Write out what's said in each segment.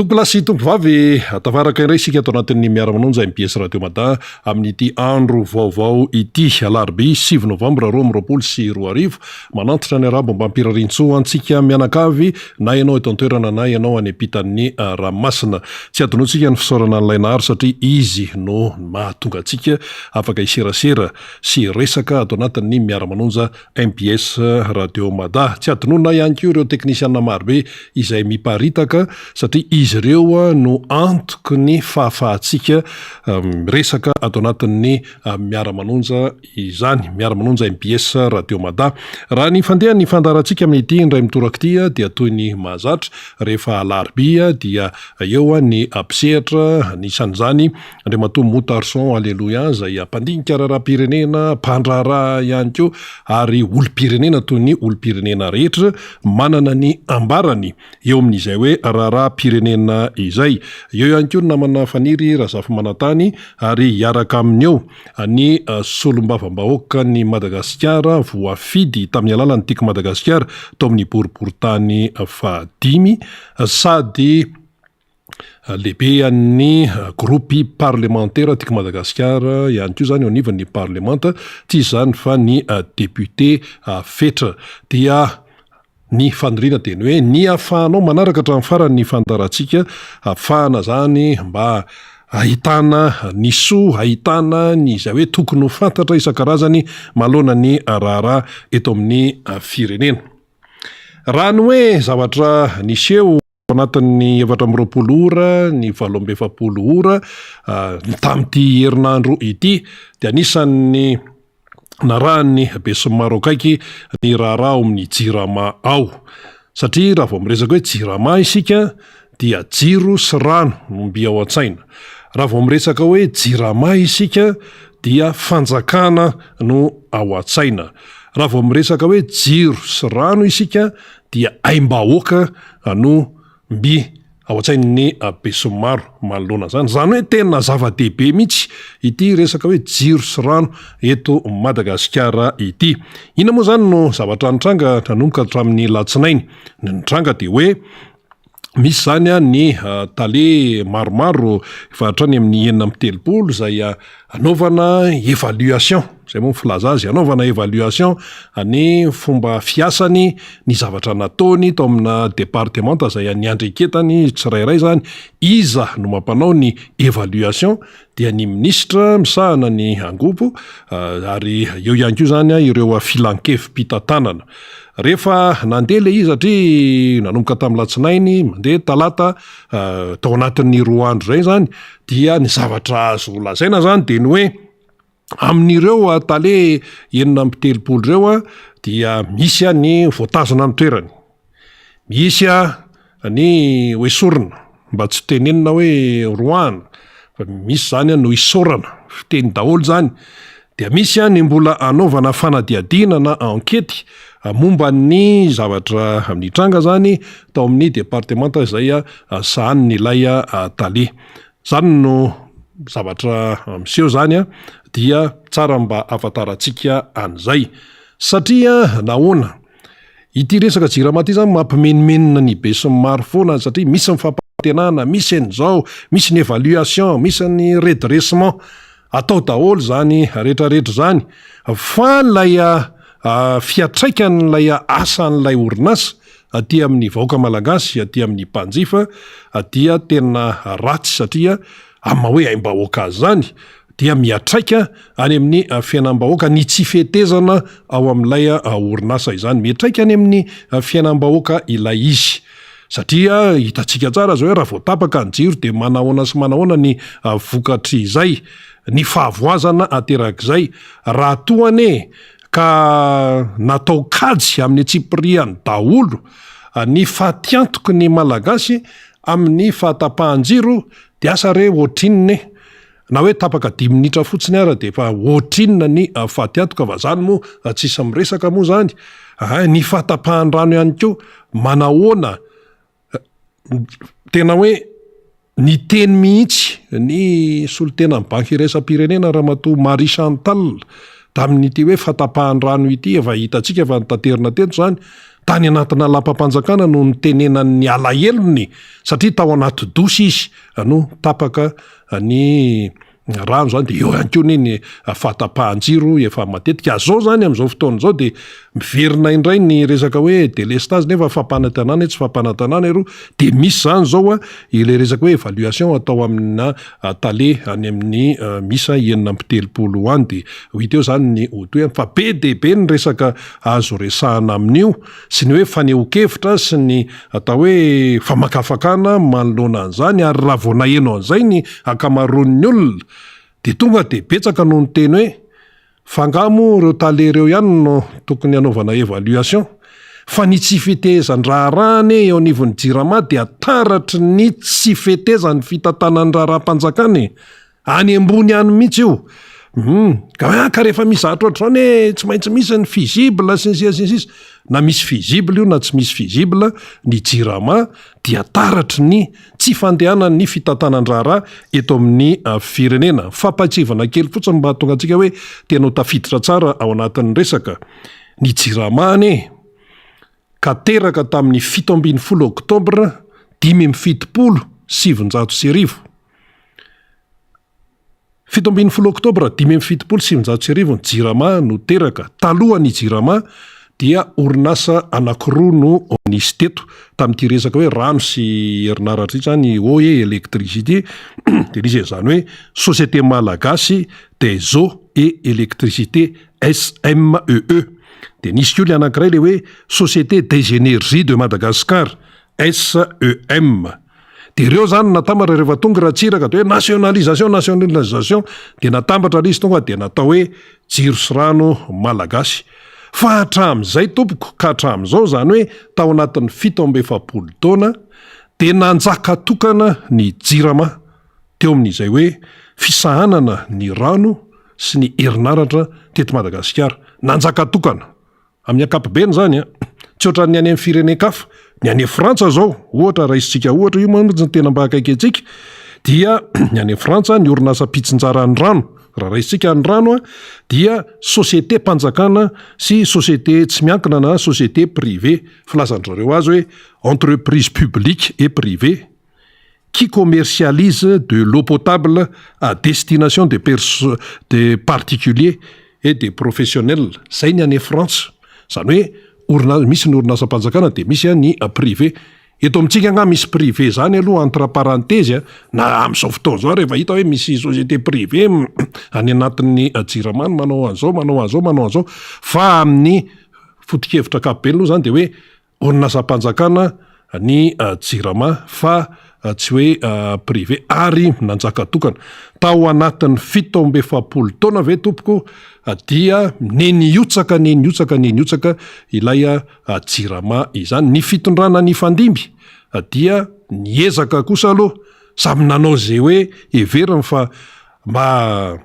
Tompolasy tompovavy tavaraka indray isika ato anatin'ny miara-manonja MPS Radio Mada amin'ity andro vaovao ity alarobia 7 novambra 2024 manantitra ny arabo mba ampirarintsoa antsika mianakavy na ianao eto an-toerana na ianao any ampitan'ny Ramasina. Tsy adonoantsika ny fisaorana an'ilay nahary satria izy no mahatonga antsika afaka iserasera sy resaka ato anatin'ny miara-manonja MPS Radio Mada. Tsy adonona ihany koa ireo teknisianina marobe izay miparitaka satria izy ireo no antoky ny fahafahatsika resaka ato anatin'ny miara-manonja izany, miara-manonja MPS Radio Mada. Raha ny fandeha ny fandarantsika amin'ity indray mitorak'ity dia toy ny mahazatra rehefa alarobia dia eo ny ampisehatra nisan'izany Andriamatoa Motarson Alleluia izay mpandinika raharam-pirenena, mpandraharaha ihany koa ary olom-pirenena toy ny olom-pirenena rehetra manana ny ambarany eo amin'izay hoe raharam-pirenena izay. Eo ihany koa namana faniry Razafy Manatany ary hiaraka aminy eo ny solombavam-bahoaka ny Madagasikara voafidy tamin'ny alalany tiako Madagasikara tao amin'ny boriboritany 5 sady lehibe an'ny groupy parlementaire tiako Madagasikara ihany koa zany eo anivon'ny parlementa tsy zany fa ny député fetra dia ny fanirina teny hoe ny ahafahanao manaraka hatramin'ny farany ny fandarantsika ahafahana zany mba ahitana ny soa, ahitana ny izay hoe tokony ho fantatra isan-karazany malona ny raharaha eto amin'ny firenena. Raha ny hoe zavatra niseho anatin'ny 7 ora ny 7 ora tamin'ity herinandro ity dia anisan'ny narahany besinimaro akaiky ny raharaha ao amin'ny jirama ao satria raha vao miresaka hoe jirama isika dia jiro sy rano nomby ao an-tsaina. Raha vao miresaka hoe jirama isika dia fanjakana no ao an-tsaina. Raha vao miresaka hoe jiro sy rano isika dia aim-bahoaka no mby ao an-tsain'ny besinimaro manoloana zany. Zany hoe tena zava-dehibe mihitsy ity resaka hoe jiro sy rano eto Madagasikara ity. Ina moa zany no zavatra nitranga nanomboka hatramin'ny latsinainy. Ny nitranga dia hoe misy zany ny tale maromaro efa hatrany amin'ny 9 izay anaovana évaluation, zay moa filaza azy, anaovana évaluation ny fomba fiasany ny zavatra nataony tao amina departemanta izay niandreketany tsirairay zany. Iza no mampanao ny évaluation dia ny ministra misahana ny angopo ary eo ihany koa zany ireo filankevim-pitantanana. Rehefa nandeha le izy satria nanomboka tamin'ny latsinainy mandeha talata tao anatin'ny 2 andro zay zany dia ny zavatra azo lazaina zany dia ny hoe amin'ireo tale 9 ireo dia misy ny voatazona ny toerany, misy ny hoe sorina mba tsy tenenina hoe roana fa misy zany no isorana fiteny daholo zany, dia misy ny mbola anaovana fanadiadiana na enquête momba ny zavatra amin'ny tranga zany tao amin'ny departementa izay sahany nilay tale. Zany no zavatra miseho zany dia tsara mba afantarantsika an'izay satria nahoana ity resaka jirama ity zany mampimenimenina ny besinimaro foana satria misy ny fampantenana, misy an'izao, misy ny évaluation, misy ny redressement atao daholo zany rehetrarehetra zany fa nilay fiatraikan'ilay asan'ilay orinasa aty amin'ny vahoaka malagasy, aty amin'ny mpanjifa dia tena ratsy satria amma hoe aim-bahoaka azy zany dia miatraika any amin'ny fiainam-bahoaka ny tsy fetezana ao amin'ilay orinasa izany, miatraika any amin'ny fiainam-bahoaka ilay izy satria hitantsika tsara zao hoe raha vao tapaka ny jiro dia manahoana sy manahoana ny vokatry izay, ny fahavoazana aterak'izay. Raha toane ka natao kajy amin'ny tsipiriany daholo ny fahatiantoky ny malagasy amin'ny fahatapahan-jiro dia asa re ohatrinne na hoe tapaka 10 minitra fotsiny ara dia efa ohatrinna ny fahatiantoka fa zany moa tsisy miresaka moa zany. Ny fahatapahan-drano ihany koa manahoana tena hoe ny teny mihitsy ny solotena amin'ny banky iraisam-pirenena Ramatoa Marie Chantal tamin'ity hoe fahatapahan-drano ity efa hitantsika efa nitaterina teto zany tany anatina lapam-panjakana no nitenenan'ny alahelony satria tao anaty dosy izy no tapaka ny rano zany de eo ihany ko neny fatapahan-jiro efa matetika azao zany am'izao fotoana zao de miverina indray ny resaka hoe délestage nefa fampanantenana tsy fampanantenana ero de misy zany zao ile resaka hoe évaluation atao amina tale any amin'ny misa 9 any de hita eo zany ny oto hoe fa be de be ny resaka azo resahana amin'io sy ny hoe faneho-kevitra sy ny atao hoe famakafakana manoloana an'izany ary raha vao naheno an'izay ny akamaroan'ny olona de tonga de betsaka noho ny teny hoe fangamo reo tale reo ihany no tokony hanaovana évaluation fa ny tsy fitehezan-draharaany eo anivon'ny jirama de ataratry ny tsy fitehezan'ny fitantanan'ny raharam-panjakany any ambony any mihitsy io ka rehefa mizatra ohatr'izany hoe tsy maintsy misy ny visible sy ny na misy visible io na tsy misy visible ny jirama dia taratry ny tsy fandehanany ny fitantanan-draharaha eto amin'ny firenena fampatsivana kely fotsiny mba tonga antsika hoe tena ho tafiditra tsara ao anatin'ny resaka ny jiramany ka teraka tamin'ny 17 oktobra 570 709 17 oktobra 570 ny jirama no teraka talohany jirama dia orinasa anankiroa no nisy teto tamin'ity resaka hoe rano sy herinaratra ity zany hoe électricité de nisy zany hoe société malagasy des eaux et électricité SMEE de nisy koa le anankiray le hoe société des énergies de Madagascar SEM de ireo zany natambatra rehefa tonga raha tsiraka de hoe nationalisation de natambatra izy tonga de natao hoe jiro sy rano malagasy fa hatramin'izay tompoko ka hatramin'izao zany hoe tao anatin'ny 17 taona de nanjaka tokana ny jirama teo amin'izay hoe fisahanana ny rano sy ny herinaratra teto Madagasikara nanjaka tokana amin'ny ankapobeny zany tsy ohatry ny any amin'ny firenen-kafa ny any Frantsa zao ohatra raisitsika ohatra io mantsy ny tena mba akaiky antsika dia ny any Frantsa ny orinasa mpitsinjaran'ny rano raha raisitsika ny rano dia société mpanjakana sy société tsy miankina na société privée filazan'zareo azy hoe entreprise publique et privée qui commercialise de l'eau potable à destination des particuliers et des professionnels zay ny any France zany hoe misy ny orinasa mpanjakana de misy ny privé eto amintsika nga misy privé zany aloha entre parenthèse na am'izao fotoana zao rehefa hita hoe misy société privé any anatin'ny jiramany manao an'izao fa amin'ny foto-kevitra ankapobeny aloha zany de hoe orinasa mpanjakana ny jirama fa tsy hoe privé ary nanjaka tokana tao anatin'ny 17 taona ve tompoko dia neniotsaka ilay jirama izany ny fitondrana ny fandimby dia niezaka kosa aloha samy nanao zay hoe everiny fa mba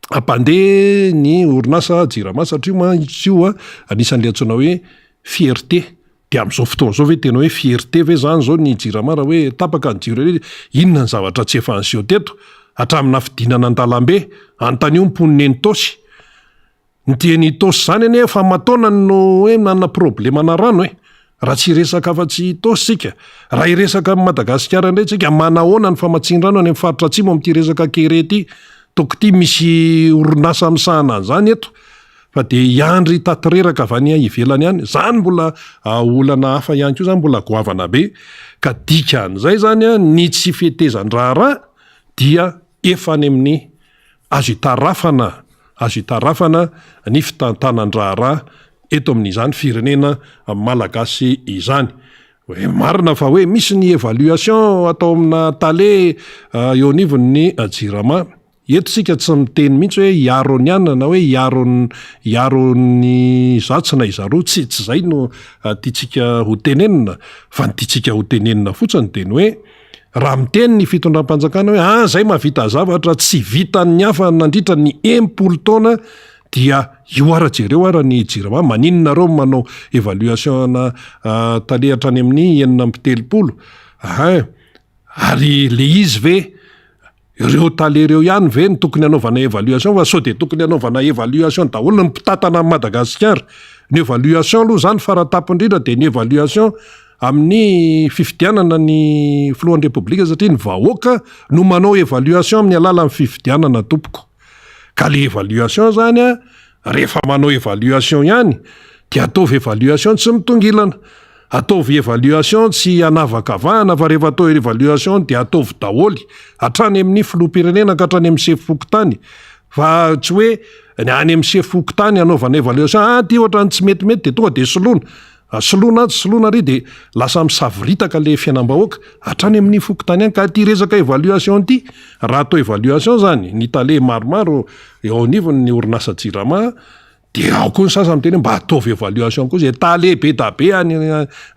ampandeha ny orinasa jirama satria maitsio anisan'le antsona hoe fierté de am'izao fotoana zao ve tena hoe fierté ve zany zao ny jirama raha hoe tapaka ny jiro inona ny zavatra tsy efa anseho teto hatramina fidinana an-dalambe antanio mponiny tosy ny tiany tosy zany ane fa mataona no hoe nanana problema na rano raha tsy resaka afa-tsy tosy sika raha iresaka amin'ny Madagasikara indray tsika manahoana ny famatsin-drano any amin'ny faritra atsimo amin'ity resaka kerety toko ty misy orinasa misahana an'izany eto fa de iandry tatoreraka avy any ivelany any zany mbola olana hafa ihany koa zany mbola goavana be ka dika an'izay zany ny tsy fetezan-draharaha dia efa any amin'ny azo hitarafana ny fitantanan-draharaha eto amin'izany firenena malagasy izany hoe marina fa hoe misy ny évaluation atao amina tale eo anivon'ny jirama eto sika tsy miteny mihitsy hoe iarony ihany na hoe iarony zatsy na izaro tsy zay no tiatsika ho tenenina fa ny tiatsika ho tenenina fotsiny de ny hoe raha miteny ny fitondram-panjakana hoe zay mahavita zavatra tsy vitan'ny hafa nandritra ny 10 taona dia io ara-jereo ara ny jirama maninonareo manao évaluation na talehatra any amin'ny 9 ary le izy ve ireo talereo ihany ve ny tokony hanaovana évaluation fa sao de tokony hanaovana évaluation daholo ny mpitatana Madagasikara ny évaluation aloha zany faratapindrindra de ny évaluation amin'ny fifidianana ny filohan'ny repoblika satria ny vahoaka no manao évaluation amin'ny alala amin'ny fifidianana tompoko ka le évaluation zany a rehefa manao évaluation ihany de ataovy évaluation tsy mitongilana ataovy évaluation tsy anavakavahana fa rehefa atao évaluation de ataovy daholy hatrany amin'ny filoham-pirenena ka hatrany amin'ny sefokotany fa tsy hoe ny any amin'ny sefokotany anaovana évaluation ty ohatrany tsy metimety de tonga de soloana ry de lasa misaviritaka le fiainam-bahoaka hatrany amin'ny fokotany any ka ty resaka évaluation ty raha atao évaluation zany ny tale maromaro eo anivony ny orinasa jirama de ao koa ny sasany teny mba ataovy évaluation koa zay tale be da be any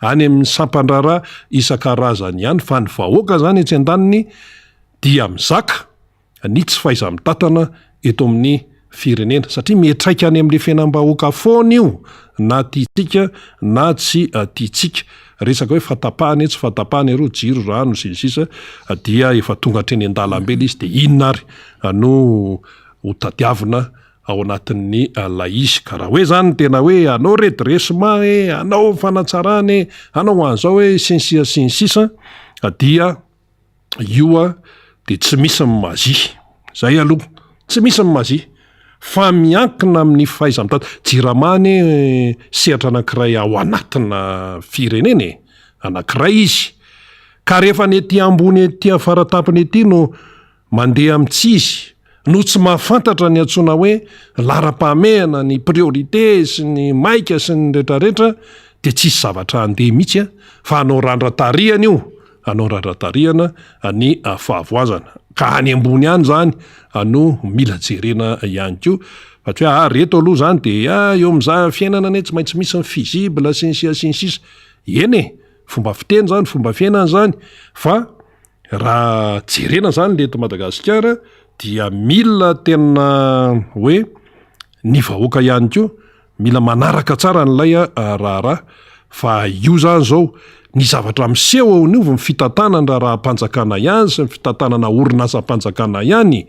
amin'ny sampandrara isan-karazany ihany fa ny vahoaka zany etsy an-daniny dia mizaka ny tsy faiza mitatana eto amin'ny firenena satria mihetraika any amin'le fiainam-bahoaka foana io na tiatsika na tsy tiatsika resaka hoe fatapahany tsy fatapahany aro jiro rano sisa dia efa tonga hatreny an-dalambe izy de inona ary no ho tadiavina ao anatin'ny laizy ka raha hoe zany tena hoe anao redressement anao fanatsarany anao an'izao hoe sinsisa dia io de tsy misy mimazia zay aloha tsy misy mimazia fa miankina amin'ny fahaiza mitata jiramany sehatra anankiray ao anatina firenena anankiray izy ka rehefa ny ety ambony ety faratapiny ety no mandeha amintsizy no tsy mahafantatra ny antsoina hoe lara-pamehana ny priorité sy ny maika sy ny rehetrarehetra de tsisy zavatra andeha mihitsy fa anao randratariana io anao randratariana ny fahavoazana ka any ambony any zany no mila jerena ihany ko fa tsy hoe reto aloha zany de eo am'za fiainana ane tsy maintsy misy ny visible sinsisa eny fomba fiteny zany fomba fiainana zany fa raha jerena zany le eto Madagasikara dia mila tena hoe ny vahoaka ihany ko mila manaraka tsara n'lay raharaha fa io zany zao ny zavatra miseho ao niovy ny fitantanana raha mpanjakana ihany sy ny fitantanana orinasa mpanjakana ihany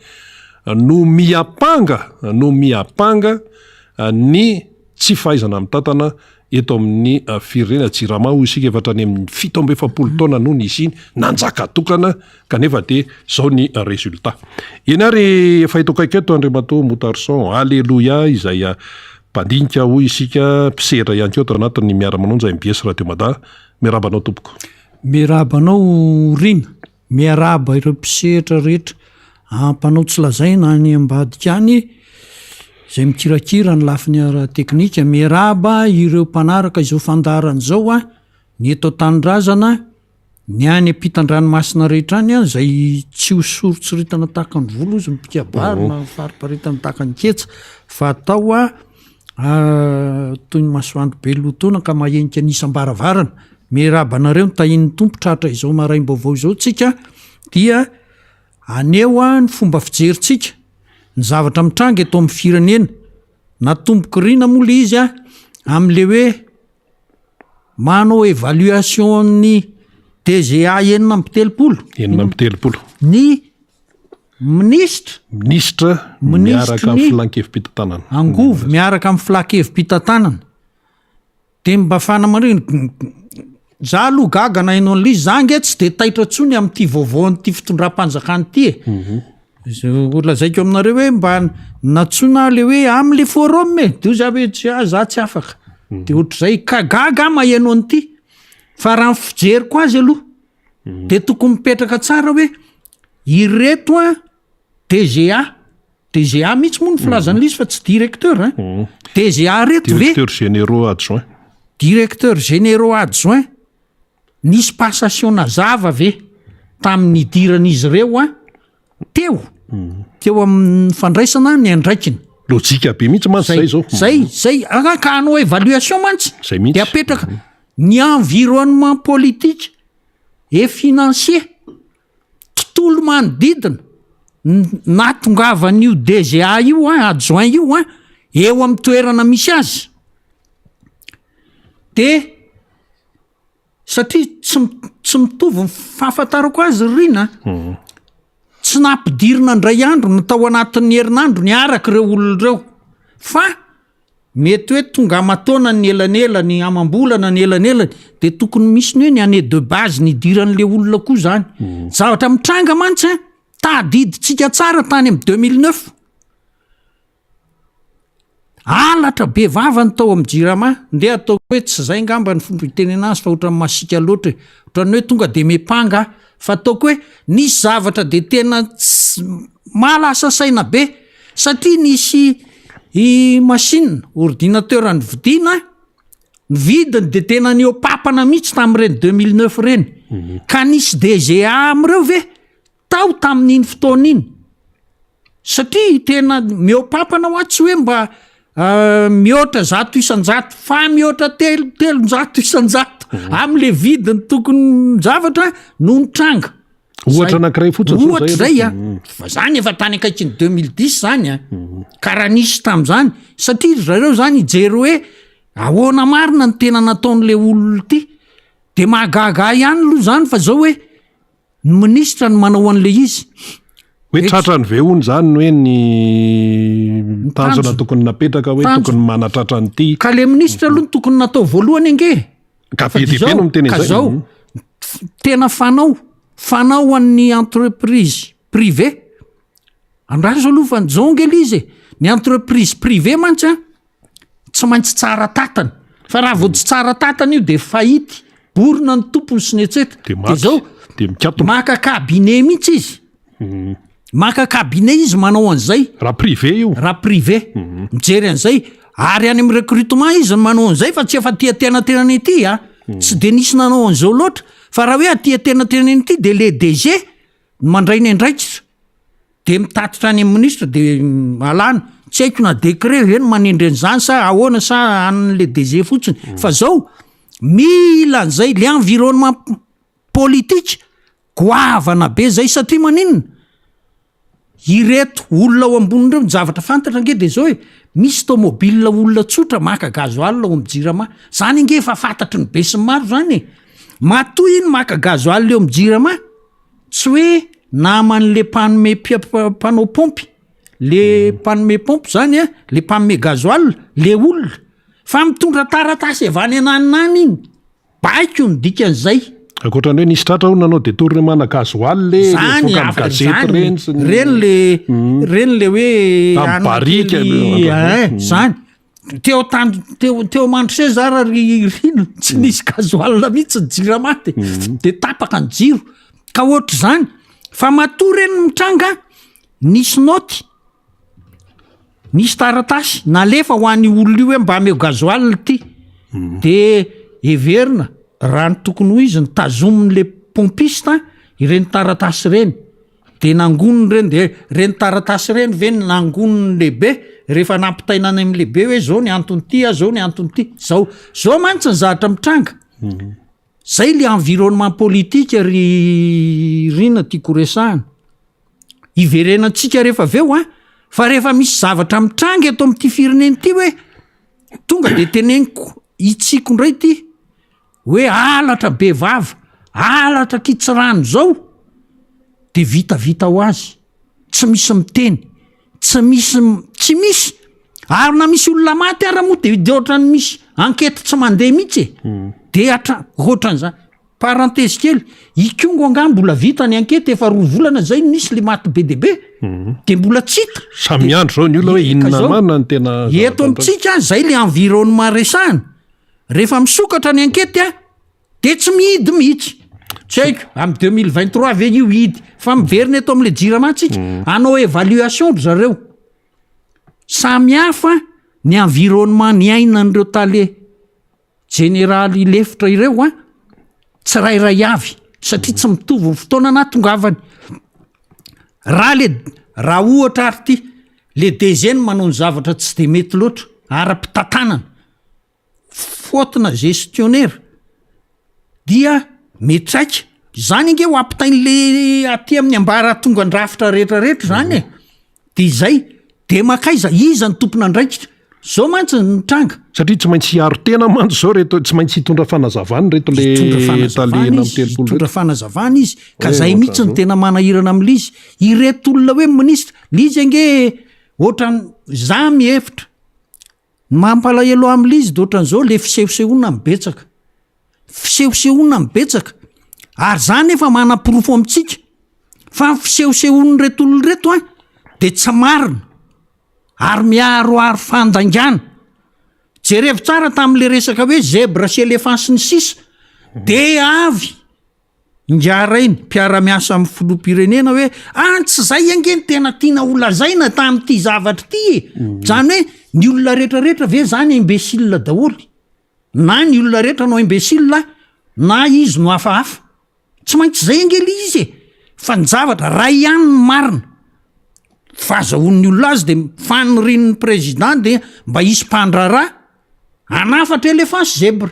no miapanga ny tsy fahaizana mitantana eto amin'ny firenena jirama ho isika efatrany amin'ny 7 taona no nisy nanjaka tokana kanefa de zao ny résultat eny ary efa itokaiky eto Andriamato Motarson alleluia izay mpandinika ho isika mpisehatra ihany koa anatin'ny miara-manonja MBS Radio Mada miarabanao tompoko miarabanao rina miaraba ireo mpisehatra rehetra ampanao tsy lazaina any ambadika any zay mikirakira ny lafiny ara teknika miaraba ireo mpanaraka izao fandarana zao ny eto Tanindrazana ny any ampitan-dranomasina rehetra any zay tsy hosoritsoritana tahaka ny volo izy mipikabarina fariparitana tahaka ny ketsa fa atao toy ny masoandro be lotona ka mahenika nisam-baravarana miarabanareo nitahin'ny tompo tratra izao maraim-baovao izao tsika dia aneo ny fomba fijerintsika ny zavatra mitranga eto amin'ny firenena na tomboky rina moa le izy amin'le hoe manao évaluation ny DGA enina amby telopolo ny ministra miaraka amin'ny filankevim-pitantanana angovo miaraka amin'ny filakevim-pitantanana de mba fanamarina za aloha gaga na hainao an'lizy zange tsy de taitra tsony amin'ity vaovaon'ity fitondram-panjakany ity lazaiko aminareo hoe mba natsona le hoe am'le forum de za hoe za tsy afaka de ohatr'izay ka gaga mahaino an'ity fa raha fijeriko azy aloha de tokony mipetraka tsara hoe ireto DGA mihitsy moa ny filazan'lizy fa tsy directeur DGA reto ve directeur généraux adjoint nisy passation na zava ve tamin'ny idiran'izy ireo teo amin'ny fandraisana ny andraikiny lojika be mihitsy mantsy zay ka hanao évaluation mantsy de apetraka ny environnement politique et financier tontolo manodidina natongavan'io DGA io adjoint io eo amin'ny toerana misy azy de satria tsy mitovy ny fahafantarako azy rina tsy nampidirina ndray andro natao anatin'ny herinandro ny araka ireo olona ireo fa mety hoe tonga amataona ny elanelany amam-bolana ny elanelany de tokony misy ny hoe ny année de base ny idiran'le olona koa zany zavatra mitranga mantsy tadiditsika tsara tany am 2009 alatra be vavany tao am jirama nde ataoko hoe tsy zay ngamba ny fomba itenena azy fa ohatrany masika loatra ohatrany hoe tonga de mepanga fa ataoko hoe nisy zavatra de tena malasa saina be satria nisy i machine ordinateur ny vidina ny vidiny de tena ny opapana mihitsy tam'ireny 2009 reny ka nisy DGA am'ireo ve tao tamin'iny fotoan'iny satria tena miopapana ho atsy hoe mba mihoatra 100 fa mihoatra 300 am'le vidiny tokony zavatra no nitranga ohatra anankiray fotsiny ohatra zay fa zany efa tany akaikiny 2010 zany karaha nisy tam'zany satria zareo zany ijery hoe ahoana marina ny tena nataon'le olona ty de mahagaga ihany aloha zany fa zao hoe ny ministra ny manao an'le izy hoe tratrany ve ony zany hoe ny tanjona tokony napetraka hoe tokony manatratra nyty ka le ministra aloha ny tokony natao voalohany ange ka be dehibe no miteny ka izay zao tena fanao an'ny entreprise privé andrary zao aloha fa zao ngely izy ny entreprise privé mantsy tsy maintsy tsara tatany fa raha vao tsy tsara tatany io de fahity borona ny tompony sy ny etseta de zao de mikatona maka cabinet mihitsy izy maka cabinet izy manao an'izay raha privé io raha privé mijery an'izay ary any amin'ny recrutement izy ny manao an'izay fa tsy efa tena ity tsy de nisy nanao an'izao loatra fa raha hoe atia tena ity de le DG mandray ny andraikitra de mitatitra any amin'ny ministre de alana tsy haiko na décret eny manendry an'izany sa ahoana sa an'le DG fotsiny fa zao mila an'izay le environnement politique goavana be zay satria maninona ireto olona ao ambonireo ny zavatra fantatra nge de zao hoe misy tomobile olona tsotra maka gazoal ao am'jirama zany nge fa fantatry ny be sy maro zany matoy iny maka gazoal eo am'jirama tsy hoe naman'le mpanome mpanao pompy le mpanome pompy zany le mpanome gazoal le olona fa mitondra taratasy avany ananinany iny baiko ny dikan'izay akoatrany hoe nisy tratra ho nanao de toriny mana gazoal le foka gazety reny le hoe barika zany teo mandrose zara rino tsy nisy gazoal mihitsy ny jiramaty de tapaka ny jiro ka ohatry zany fa matoa reny mitranga nisy noty nisy taratasy nalefa ho an'ny olona io hoe mba meo gazoal ty de everina raha ny tokony ho izy ny tazomin'le pompista ireny taratasy reny de nangonony reny de reny taratasy reny ve nangonony lehibe rehefa nampitainana amin'ny lehibe hoe zao ny antony ty zao ny antony ty zao mantsy ny zahatra mitranga zay le environnement politique ry rina tiako resahana iverenantsika rehefa aveo fa rehefa misy zavatra mitranga eto amin'ity fireneny ty hoe tonga de teneniko itsiko ndray ty hoe alatra be vava alatra kitsirano zao de vitavita ho azy tsy misy miteny tsy misy ary na misy olona maty ara moa de ohatrany misy ankety tsy mandeha mihitsy de ohatran'zany parenthèse kely ikongo angano mbola vita ny ankety efa 2 volana zay nisy le maty be dehibe de mbola tsita samy andro zao ny olona hoe inona manana ny tena eto amitsika zay le environnement resahana rehefa misokatra ny ankety de tsy mihidy mihitsy tsy haiko am 2023 ve io hidy fa miverina eto am'le jiramatsika anao évaluation ry zareo samy hafa ny environnement ny ainan'ireo tale généraly lefitra ireo tsy rairay avy satria tsy mitovy fotoana natongavany raha ohatra ary ty le DG manao ny zavatra tsy de mety loatra ara-pitantanana faute-na gestionnaire dia metraika zany nge ho ampitain'le aty amin'ny ambara tonga ndrafitra rehetrarehetra zany de izay de makaiza iza ny tompona andraikitra zao mantsy nitranga satria tsy maintsy hiaro tena mantsy zao reto tsy maintsy hitondra fanazavany reto le talena hitondra fanazavany izy ka zay mihitsy ny tena manahirana am'le izy ireto olona hoe ministra lizy ange ohatra za mihevitra mampalahelo amin'la izy de ohatran'izao le fisehosehoana mibetsaka fisehosehoana mibetsaka ary zany efa manam-pirofo amintsika fa fisehosehoany reto olona reto a de tsy marina ary miaroaro fandangana jerevo tsara tamin'le resaka hoe zebra sy elefant sy ny sisa de avy ingara iny mpiara-miasa amin'ny filoham-pirenena hoe tsy zay angeny tena tiana olazaina tamin'ity zavatra ity zany hoe ny olona rehetrarehetra ve zany imbécile daholy na ny olona rehetra no imbécile na izy no hafahafa tsy maintsy zay angely izy fa ny zavatra raha ihany ny marina fahazahoan'ny olona azy de fanorin'ny président de mba hisy mpandraraha anafatra elefant sy zebra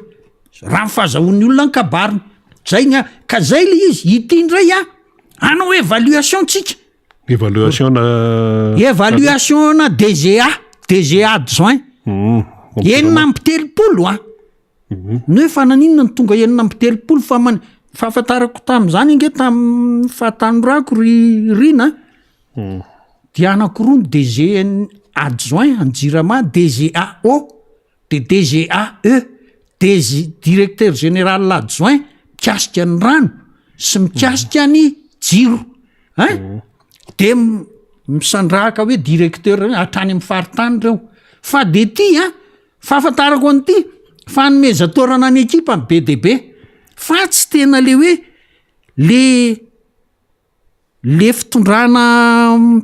raha fahazahoan'ny olona ny kabarina zay nya ka zay le izy hitindray anao évaluation tsika évaluation na DGA adjoint enina amby telopolo no hoe fananinona ny tonga enina amby telopolo fahafantarako tam'zany inge tam fahatanorako rina dia anakiroa ny DG adjoint anjirama DGAO de DGAE directeur général adjoint mikasika ny rano sy mikasika ny jiro de misandrahaka hoe directeur hatrany amin'ny faritany reo fa de ty fahafantarako an'ity fanomezataorana ny ekipa amin'ny BDB fa tsy tena le hoe le fitondrana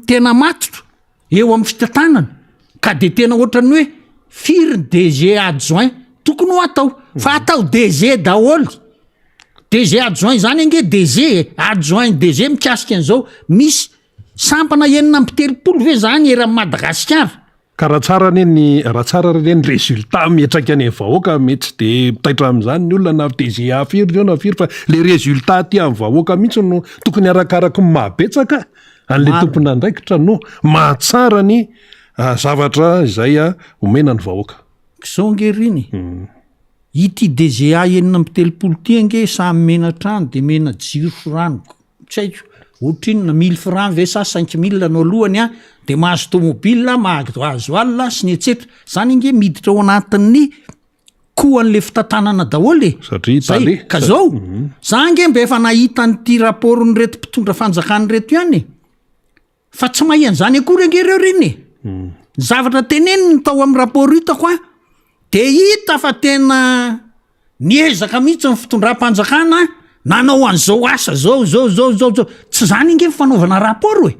tena matotra eo amin'ny fitantanana ka de tena ohatrany hoe firy ny DG adjoint tokony ho atao fa atao DG daholy DG adjoint zany ange DG adjoint DG mikasika an'izao misy sampana enina amby telopolo ve zany eran'ny Madagasikara ka raha tsara reny résultat mihetraka any vahoaka mety de mitaitra am'izany ny olona na DGA firy reo na firy fa le résultat ty amin'ny vahoaka mihitsy no tokony arakaraka mabetsaka an'le tompony andraikitra no mahatsara ny zavatra izay omena ny vahoaka zao nge riny ity DGA enina amby telopolo ty ange samy mena trano de mena jiro rano tsy haiko ohatrinona 1000 francs ve sa 5000 no alohany de mahazo tomobile mahazo alina sy ny etsetra zany inge miditra ao anatin'ny koan'le fitantanana daholy satria ka zao za nge mba efa nahita nyty rapport ny reto mpitondra fanjakany reto ihany fa tsy mahian'zany akory ange reo reny zavatra teneniny tao amin'ny rapport hitako de hita fa tena niezaka mihitsy ny fitondram-panjakana nanao an'izao asa zao tsy zany inge fanaovana rapport hoe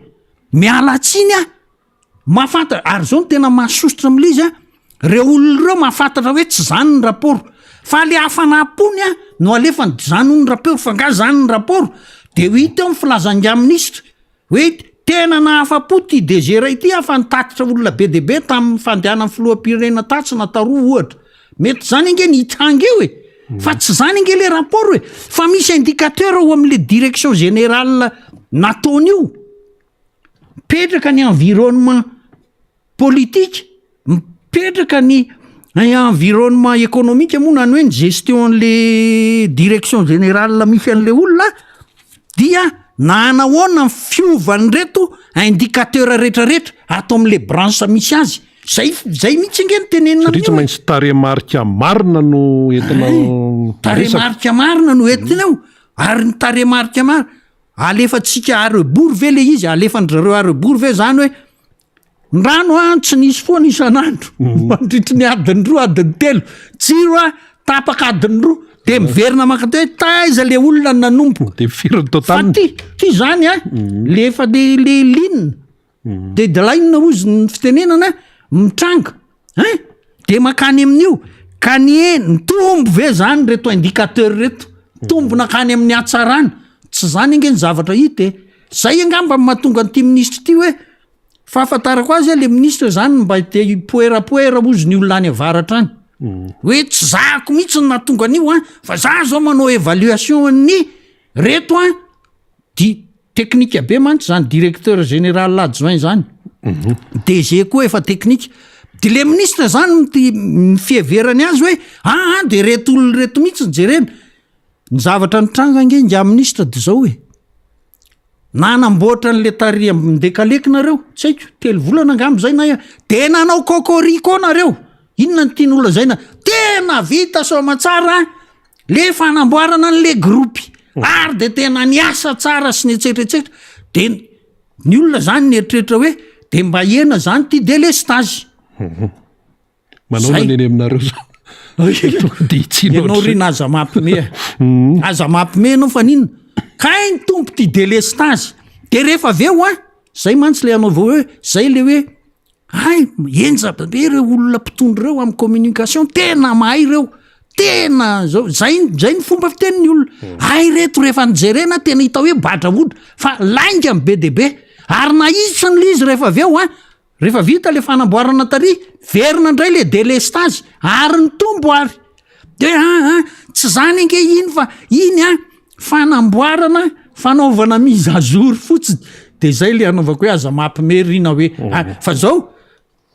miala tsiny mahafantatra ary zao no tena mahasosotra am'le izy reo olona reo mahafantatra hoe tsy zany ny rapport fa le hafanapony no alefa ny zany ny rapport fa nga zany ny rapport de ho hita eo ny filazan'ny ministra hoe tena nahafapo ty DG ray ty fa nitatitra olona BDB tamin'ny fandehanan'ny filoham-pirenena tatsina taroa ohatra mety zany inge nihitanga eo fa tsy zany inge le rapport fa misy indicateur ao amin'le direction générale nataony io mipetraka ny environnement politique mipetraka ny environnement économique moa nany hoe ny gestion le direction générale misy an'le olona dia nanahoana ny fiovany reto indicateur rehetrarehetra atao amin'le branche misy azy zay mihitsy nge ny tenenina satria tsy maintsy taremarika marina no entinao taremarika marina no entinao ary ny taremarika marina alefatsika arebory ve le izy alefandrareo arebory ve zany hoe ny rano tsy nisy foana isan'andro mandritry ny adiny roa adiny telo tsiro tapaka adiny roa de miverina makate hoe taiza le olona nanompo de firy total ty zany lefa le linina de lainina ozy ny fitenenana mitranga de makany amin'io ka ny tombo ve zany reto indicateur reto tombo nakany amin'ny hatsarana tsy zany inge ny zavatra hita zay angamba mahatonga nyty ministra ty hoe fahafantarako azy le ministra zany mba te poerapoera ozy ny olona any avaratra any hoe tsy zahako mihitsy ny nahatonga an'io fa za zao manao évaluation ny reto di teknika be mantsy zany directeur général adjoint zany DG koa efa teknika de le ministra zany ny fieverany azy hoe de reto olona reto mihitsy ny jerena ny zavatra nitranga nge nga ministra de zao nanamboatra n'le tari amdekaleki nareo tsy haiko telo volana angambo zay na de nanao kokoriko nareo inona ny tiany olona zaina tena vita somatsara le fanamboarana n'le groupy ary de tena niasa tsara sy ny etsetratsetra de ny olona zany nieritreritra hoe de mba ena zany ty délestage manaonany eny aminareo ianao rina aza mampime aza mampime anao fa ninona kay ny tompo ty délestage de rehefa aveo zay mantsy le anaova hoe zay le hoe ay enjaba be reo olona mpitondro reo amin'ny communication tena mahay reo tena zao zay ny fomba fitenin'ny olona ay reto rehefa nijerena tena hita hoe batra odra fa lainga amy be deabe ary naisany le izy rehefa aveo rehefa vita le fanamboarana tary verina indray le délestage ary ny tombo ary de tsy zany ange iny fa iny fanamboarana fanaovana mise à jour fotsiny de zay le anaovako hoe aza mampimerina hoe fa zao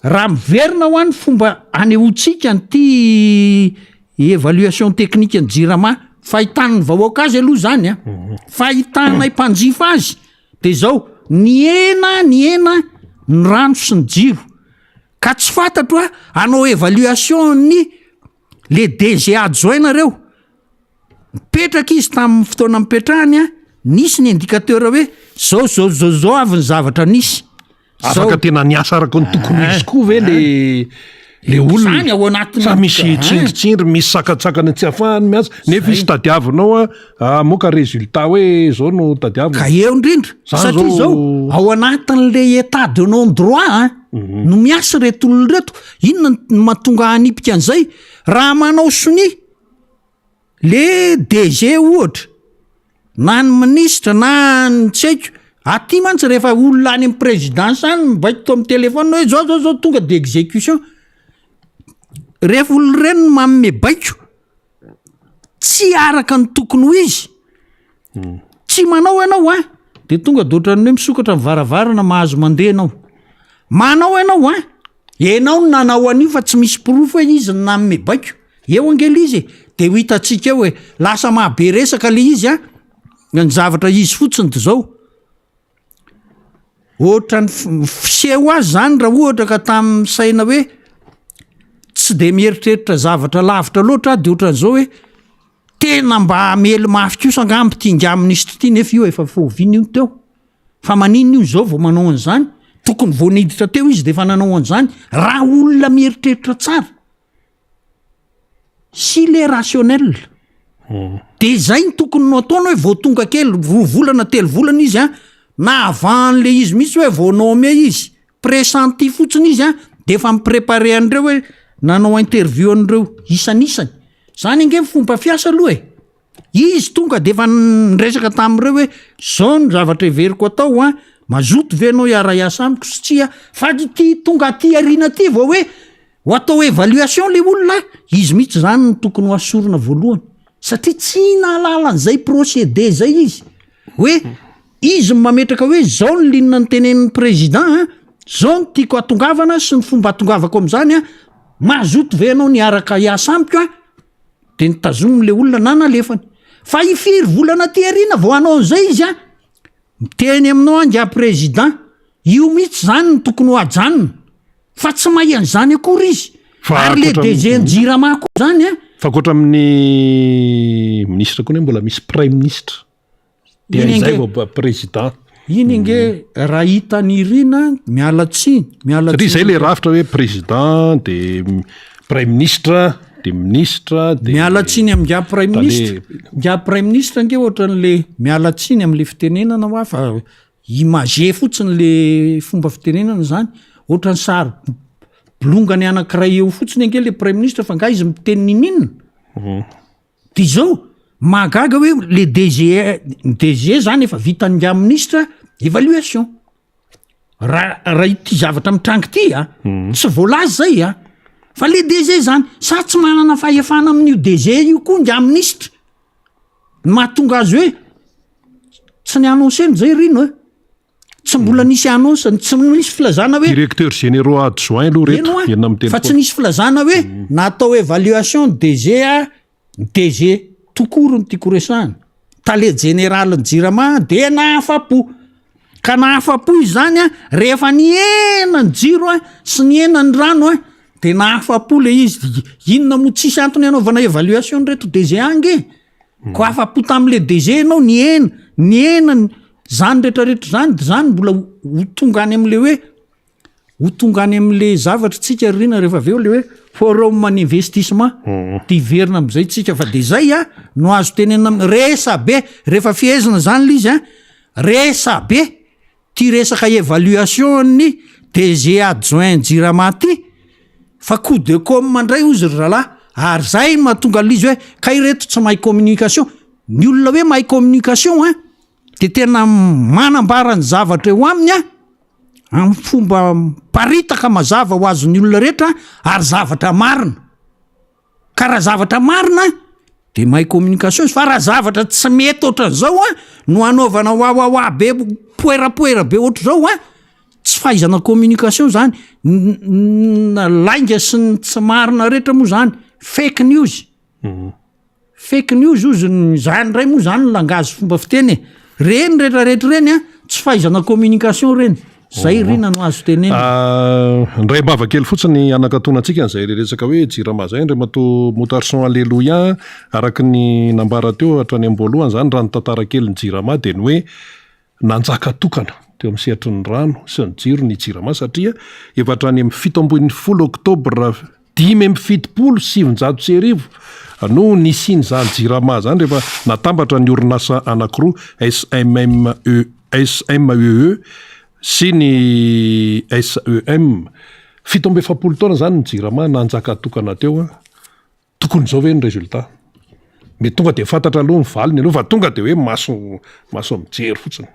raha miverina ho any fomba anehoantsika nyty évaluation technique ny jirama fahitany vahoaka azy aloha zany fahitana impanjifa azy de zao ny ena ny rano sy ny jiro ka tsy fantatro anao évaluation ny le DG adjoint-nareo mipetraka izy tamin'ny fotoana mipetrahany nisy ny indicateur hoe zao avy ny zavatra nisy afaka tena niasa araka ny tokony izy koa ve le olona ao anatiny sa misy tsindritsindry misy sakatsakany tsy afahany miasa nefa izy tadiavinao moka résultat hoe zao no tadiavina ka eo indrindra satria zao ao anatin'le état de non droit no miasa reto olona reto inona no mahatonga hanipika an'izay raha manao soni le DG ohatra na ny ministre na ny tsaiko aty mantsy rehefa olona any amin'ny présidence any mibaiko to amin'ny telefone hoe zao tonga d'exécution rehefa olona reny no manome baiko tsy araka ny tokony ho izy tsy manao ianao de tonga dotrany hoe misokatra ny varavarana mahazo mandeha anao manao ianao ianao no nanao an'io fa tsy misy proof hoe izy ny nanome baiko eo angely izy de ho hitatsika hoe lasa mahabe resaka le izy ny zavatra izy fotsiny de zao ohatra ny fiseho azy zany raha ohatra ka tamin'ny saina hoe tsy de mieritreritra zavatra lavitra loatra de ohatran'izao hoe tena mba amely mafy kosa angamby tinga ministra ty nefa io efa voviana io teo fa maninona io zao vao manao an'izany tokony vao niditra teo izy de efa nanao an'izany raha olona mieritreritra tsara sy le rationnel de zay ny tokony no ataona hoe vao tonga kely volana telo volana izy na avan'le izy misy hoe vao nome izy pressenti fotsiny izy de efa miprépare an'ireo hoe nanao interview an'ireo isan'isany zany ange fomba fiasa aloha izy tonga de efa nresaka tamin'ireo hoe zao ny zavatra everiko atao mazoto ve anao iara-iasa amiko satria fa ty tonga ty ariana ty vao hoe ho atao évaluation le olona izy mihitsy zany ny tokony ho asorina voalohany satria tsy nahalala an'izay procédé zay izy hoe izy mametraka hoe zao ny linona ny tenenin'ny président zao ny tiako atongavana sy ny fomba atongavako am'izany mazoto ve anao niaraka iasa amiko de nitazomy le olona nanalefany fa ifiry volana ty ariana vao anao an'izay izy miteny aminao anga président io mihitsy zany ny tokony ho ajanona fa tsy mahay an'izany akory izy ary le DG Njirama koa zany fa koatra amin'ny ministre koa mbola misy prime ministre de izay vao président iny inge raha hitany irina miala tsiny satria zay le rafitra hoe président de prime ministre de ministre de miala tsiny amin'nga prime ministre nga prime ministre ange ohatra n'le miala tsiny amin'le fitenenana hoa fa image fotsiny le fomba fitenenana zany ohatra ny sary bolongany anankiray eo fotsiny ange le prime ministre fa nga izy mitenin'inina de zao mahagaga hoe le DG zany efa vitany nga ministre évaluation raha ity zavatra mitrangy ty tsy voalazy zay fa le DG zany sa tsy manana fahefana amin'io DG io koa nga ministre mahatonga azy hoe tsy ny annonseny zay rino tsy mbola nisy annonce tsy nisy filazana hoe directeur généraux adjoint aloha reto enina amin'ny teny fa tsy nisy filazana hoe natao évaluation DG tokoro ny tiako resahana tale général ny Jirama de nahafapo ka nahafapo izy zany rehefa ny ena ny jiro sy ny ena ny rano de nahafapo le izy inona mo tsisy antony anaovana évaluation reto DG ange ko afapo tam'le DG anao ny ena zany rehetrarehetra zany de zany mbola ho tonga any am'le hoe ho tonga any am'le zavatra tsika rina rehefa aveo le hoe forum ny investissement diverina am'izay tsika fa de zay no azo tenena resa be rehefa fiezina zany le izy resa be ty resaka évaluation ny DG adjoint Jiramaty fa coup de com mandray ozy rahalahy ary zay mahatonga l'izy hoe ka ireto tsy mahay communication ny olona hoe mahay communication de tena manambara ny zavatra eo aminy amin'ny fomba paritaka mazava ho azony olona rehetra ary zavatra marina ka raha zavatra marina de mahay communication fa raha zavatra tsy mety ohatran'izao no anaovana hoa be poerapoera be ohatr'izao tsy fahaizana communication zany lainga sy ny tsy marina rehetra moa zany fake news ozy zany ray moa zany langazy fomba fiteny reny rehetrarehetra reny tsy fahaizana communication reny zay rina no azo teneny ndray mbava kely fotsiny anakatonantsika n'izay resaka hoe Jirama zay ndray mato motarson alleluia araky ny nambara teo hatrany am-boalohany zany raha ny tantara kely ny Jirama de ny hoe nanjaka tokana teo amin'ny sehatry ny rano sy ny jiro ny Jirama satria efa hatrany amin'ny 17 oktobra 577 no nisiny zany Jirama zany rehefa natambatra ny orinasa anankiroa SMEE sy ny SEM 17 taona zany ny Jirama nanjaka tokana teo tokony zao ve ny résultat me tonga de fantatra aloha ny valiny aloha fa tonga de hoe maso mijery fotsiny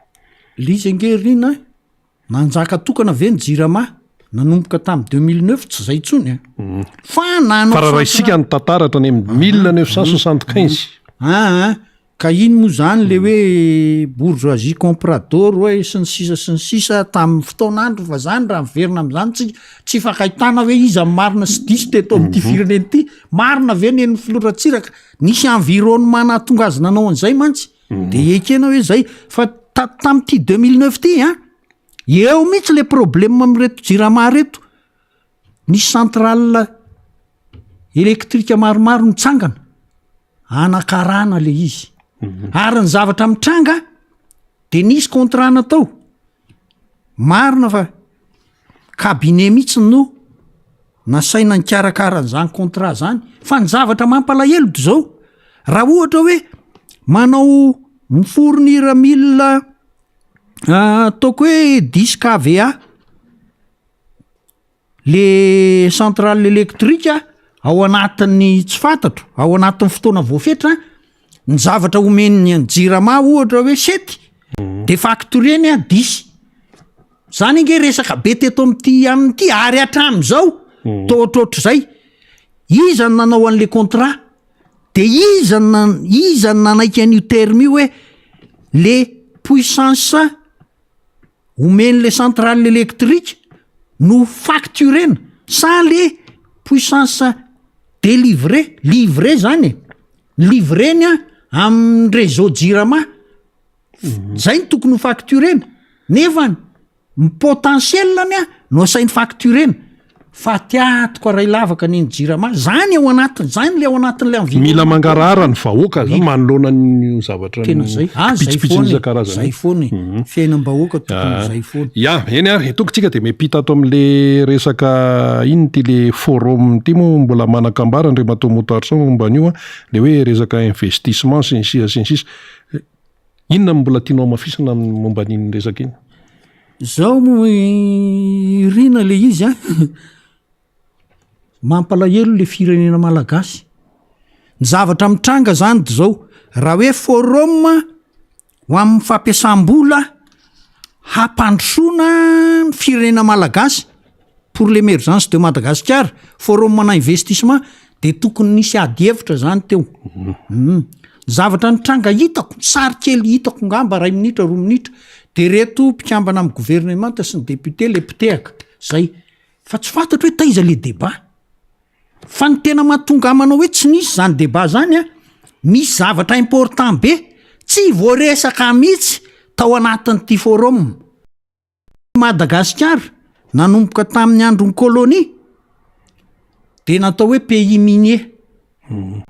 lizy angerina nanjaka tokana ve ny Jirama nanomboka tamin'ny 2009 tsy zay tsony fa raha isika ny tantaratra any amin'ny 1975 ka iny moa zany le hoe bourgeoisie comprador hoe sy ny sisa tamin'ny fotoanandro fa zany raha miverina am'zany tsy fakahitana hoe iza marina sy diso teto amin'ity fireneny ity marina ve ny filoratsiraka nisy environnement tonga azy nanao an'izay mantsy de ekena hoe zay fa tamin'ity 2009 ty eo mihitsy le problème amireto Jirama reto nisy centrale électrique maromaro mitsangana anakarana le izy ary ny zavatra mitranga de nisy contrat natao marina fa cabinet mihitsy no nasaina ny karakaran'izany contrat zany fa ny zavatra mampalahelo de zao raha ohatra hoe manao mifournir mille ataoko hoe 10 kVA le centrale électrique ao anatin'ny tsy fantatro ao anatin'ny fotoana voafetra ny zavatra omeny Jirama ohatra hoe 7 de factureny 10 zany inge resaka be teto amin'ty ary hatramin'izao tohatrohatr'izay iza ny nanao an'le contrat de iza ny nanaiky an'io terme io hoe le puissance omeny le centrale électrique no facturena sa le puissance livré zany livreny amin'ny réseau Jirama zay ny tokony ho facturena nefany ny potentielany no asainy facturena fa tiatoko ray lavaka ny Jirama zany ao anatiny zany le ao anatin'le environnement mila mangarahara ny vahoaka zany manoloana ny zavatra tena zay zay foany fiainam-bahoaka tokony zay foany eny tonkotsika de mepita ato amin'le resaka iny ty le forum ty moa mbola manakambara ndre matao motarson momba an'io le hoe resaka investissement sy ny sisa inona mbola tianao mafisana momba an'iny resaka iny zao mo irina le izy mampalahelo le firenena malagasy ny zavatra mitranga zany de zao raha hoe forum ho amin'ny fampiasam-bola hampandrosoana ny firenena malagasy pour l'émergence de Madagascar forum mana investissement de tokony nisy ady hevitra zany teo zavatra nitranga hitako sary kely hitako ngamba 2 minitra 2 minitra de reto mpikambana amin'ny gouvernement sy ny député le pitehaka zay fa tsy fantatro hoe taiza le débat fa ny tena mahatonga manao hoe tsy nisy zany débat zany misy zavatra important be tsy voaresaka mihitsy tao anatin'ity forum Madagasikara nanomboka tamin'ny andron'ny kolonia de natao hoe pays minier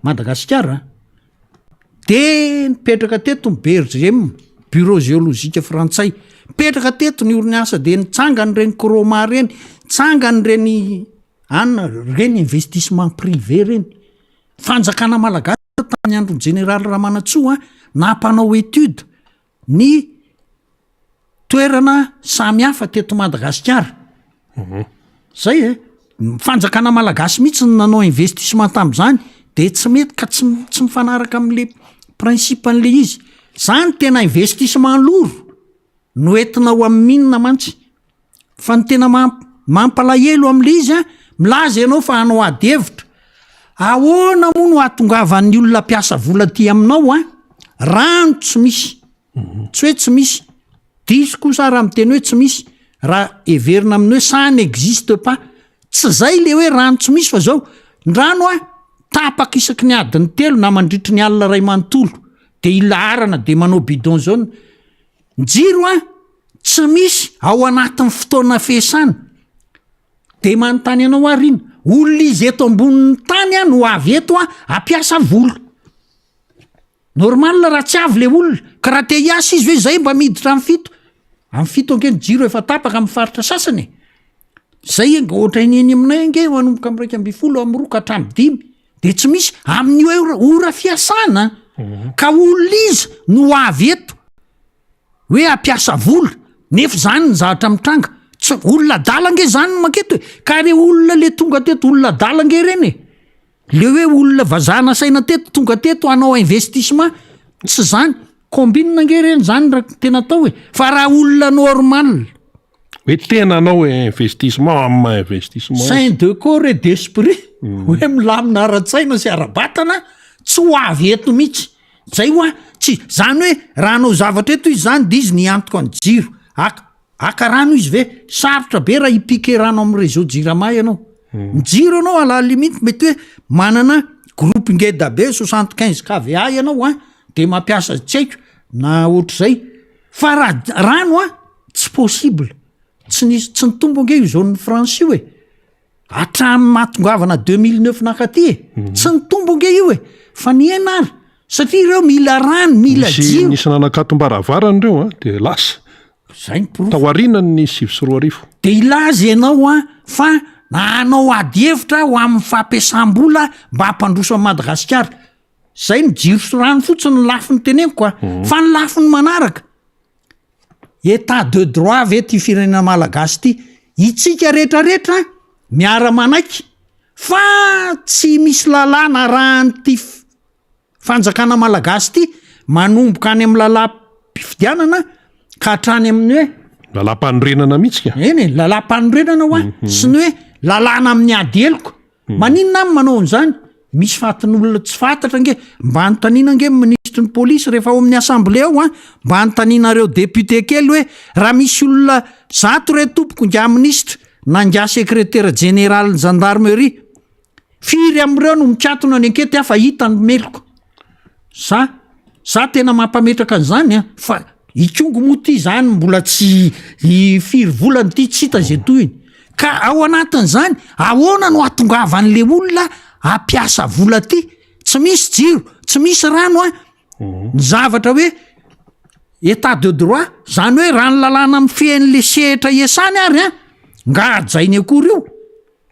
Madagasikara de nipetraka teto Bergem bureau géologika frantsay mipetraka teto ny orinasa de nitsangany reny Croma reny tsangany reny anna reny investissement privé reny fanjakana malagasy tany andro général Ramanatsoa nampanao étude ny toerana samy hafa teto Madagasikara zay fanjakana malagasy mihitsy nanao investissement tam'izany de tsy mety ka tsy mifanaraka am'le principe an'le izy zany tena investissement loro no entinao amin'ny minina mantsy fa ny tena mampalahelo am'le izy milaza ianao fa hanao ady hevitra ahoana moa no ahatongavan'ny olona mpiasa vola ty aminao rano tsy misy tsy hoe tsy misy diso kosa raha miteny hoe tsy misy raha everina amin'ny hoe ça n'existe pas tsy zay le hoe rano tsy misy fa zao rano tapaka isaky ny adiny 3 na mandritry ny alina ray manontolo de ilarana de manao bidon jaune njiro tsy misy ao anatin'ny fotoana fiasana de manontany anao arina olona izy eto ambonin'ny tany no avy eto ampiasa vola normal raha tsy avy le olona ka raha te hiasa izy hoe zay mba miditra amin'ny fito ange jiro efa tapaka amin'ny faritra sasany zay ohatra iny aminay ange manomboka amin'ny 2 amby 2 ka hatramy 5 de tsy misy amin'ny hoe ora fiasana ka olona izy no avy eto hoe ampiasa vola nefa zany ny zavatra mitranga tsy olona dalange zany maketo ka re olona le tonga teto olona dalange reny le hoe olona vazana saina teto tonga teto hanao investissement tsy zany combine nge reny zany raha tena tao fa raha olona normal hoe tena anao investissement amin'ny investissement saint de corps et d'esprit hoe milamina ara-tsaina sy ara-batana tsy ho avy eto mihitsy zay tsy zany hoe raha anao zavatra eto izy zany de izy ny antoko any jiro aka rano izy ve sarotra be raha ipike rano amin'ny réseau jirama ianao mijiro anao ala limite mety hoe manana groupe ngeda be 75 kVA ianao de mampiasa tsy haiko na ohatr'izay fa raha rano tsy possible tsy nitombo nge io zone France io hatramy matongavana 2009 nakaty tsy nitombo nge io fa nienary satria ireo mila rano mila jiro nisy nanakatom-baravarana ireo de lasa zay taoarinany ny 7 de ilaza ianao fa nanao ady hevitra ho amin'ny fampiasam-bola mba hampandroso amin'ny Madagasikara zay ny jiro sy rano fotsiny ny lafiny teneniko fa ny lafiny manaraka état de droit ve ty firenena malagasy ty itsika rehetrarehetra miara-manaiky fa tsy misy lalàna raha nyty fanjakana malagasy ty manomboka any amin'ny lalalam-pifidianana ka hatrany amin'ny hoe lalam-panorenana mihitsika lalam-panorenana sy ny hoe lalàna amin'ny ady heloko maninonaamy manao an'izany misy fatin'olona tsy fantatra nge mba anontaniana nge ministry ny polisy rehefa ao amin'ny assemblée ao mba anontanianareo député kely hoe raha misy olona zato re tompoko nga ministre na nga secrétaire général ny gendarmerie firy am'ireo no mikatona ny ankety fa hitany meloko za tena mampametraka an'izany fa ikongo moty zany mbola tsy firy volany ty tsy hita zay toyiny ka ao anatin'izany ahoana no atongavan'le olona ampiasa vola ty tsy misy jiro tsy misy rano ny zavatra hoe état de droit zany hoe rano lalàna amin'ny fihain'le sehatra iasany ary nga ajainy akory io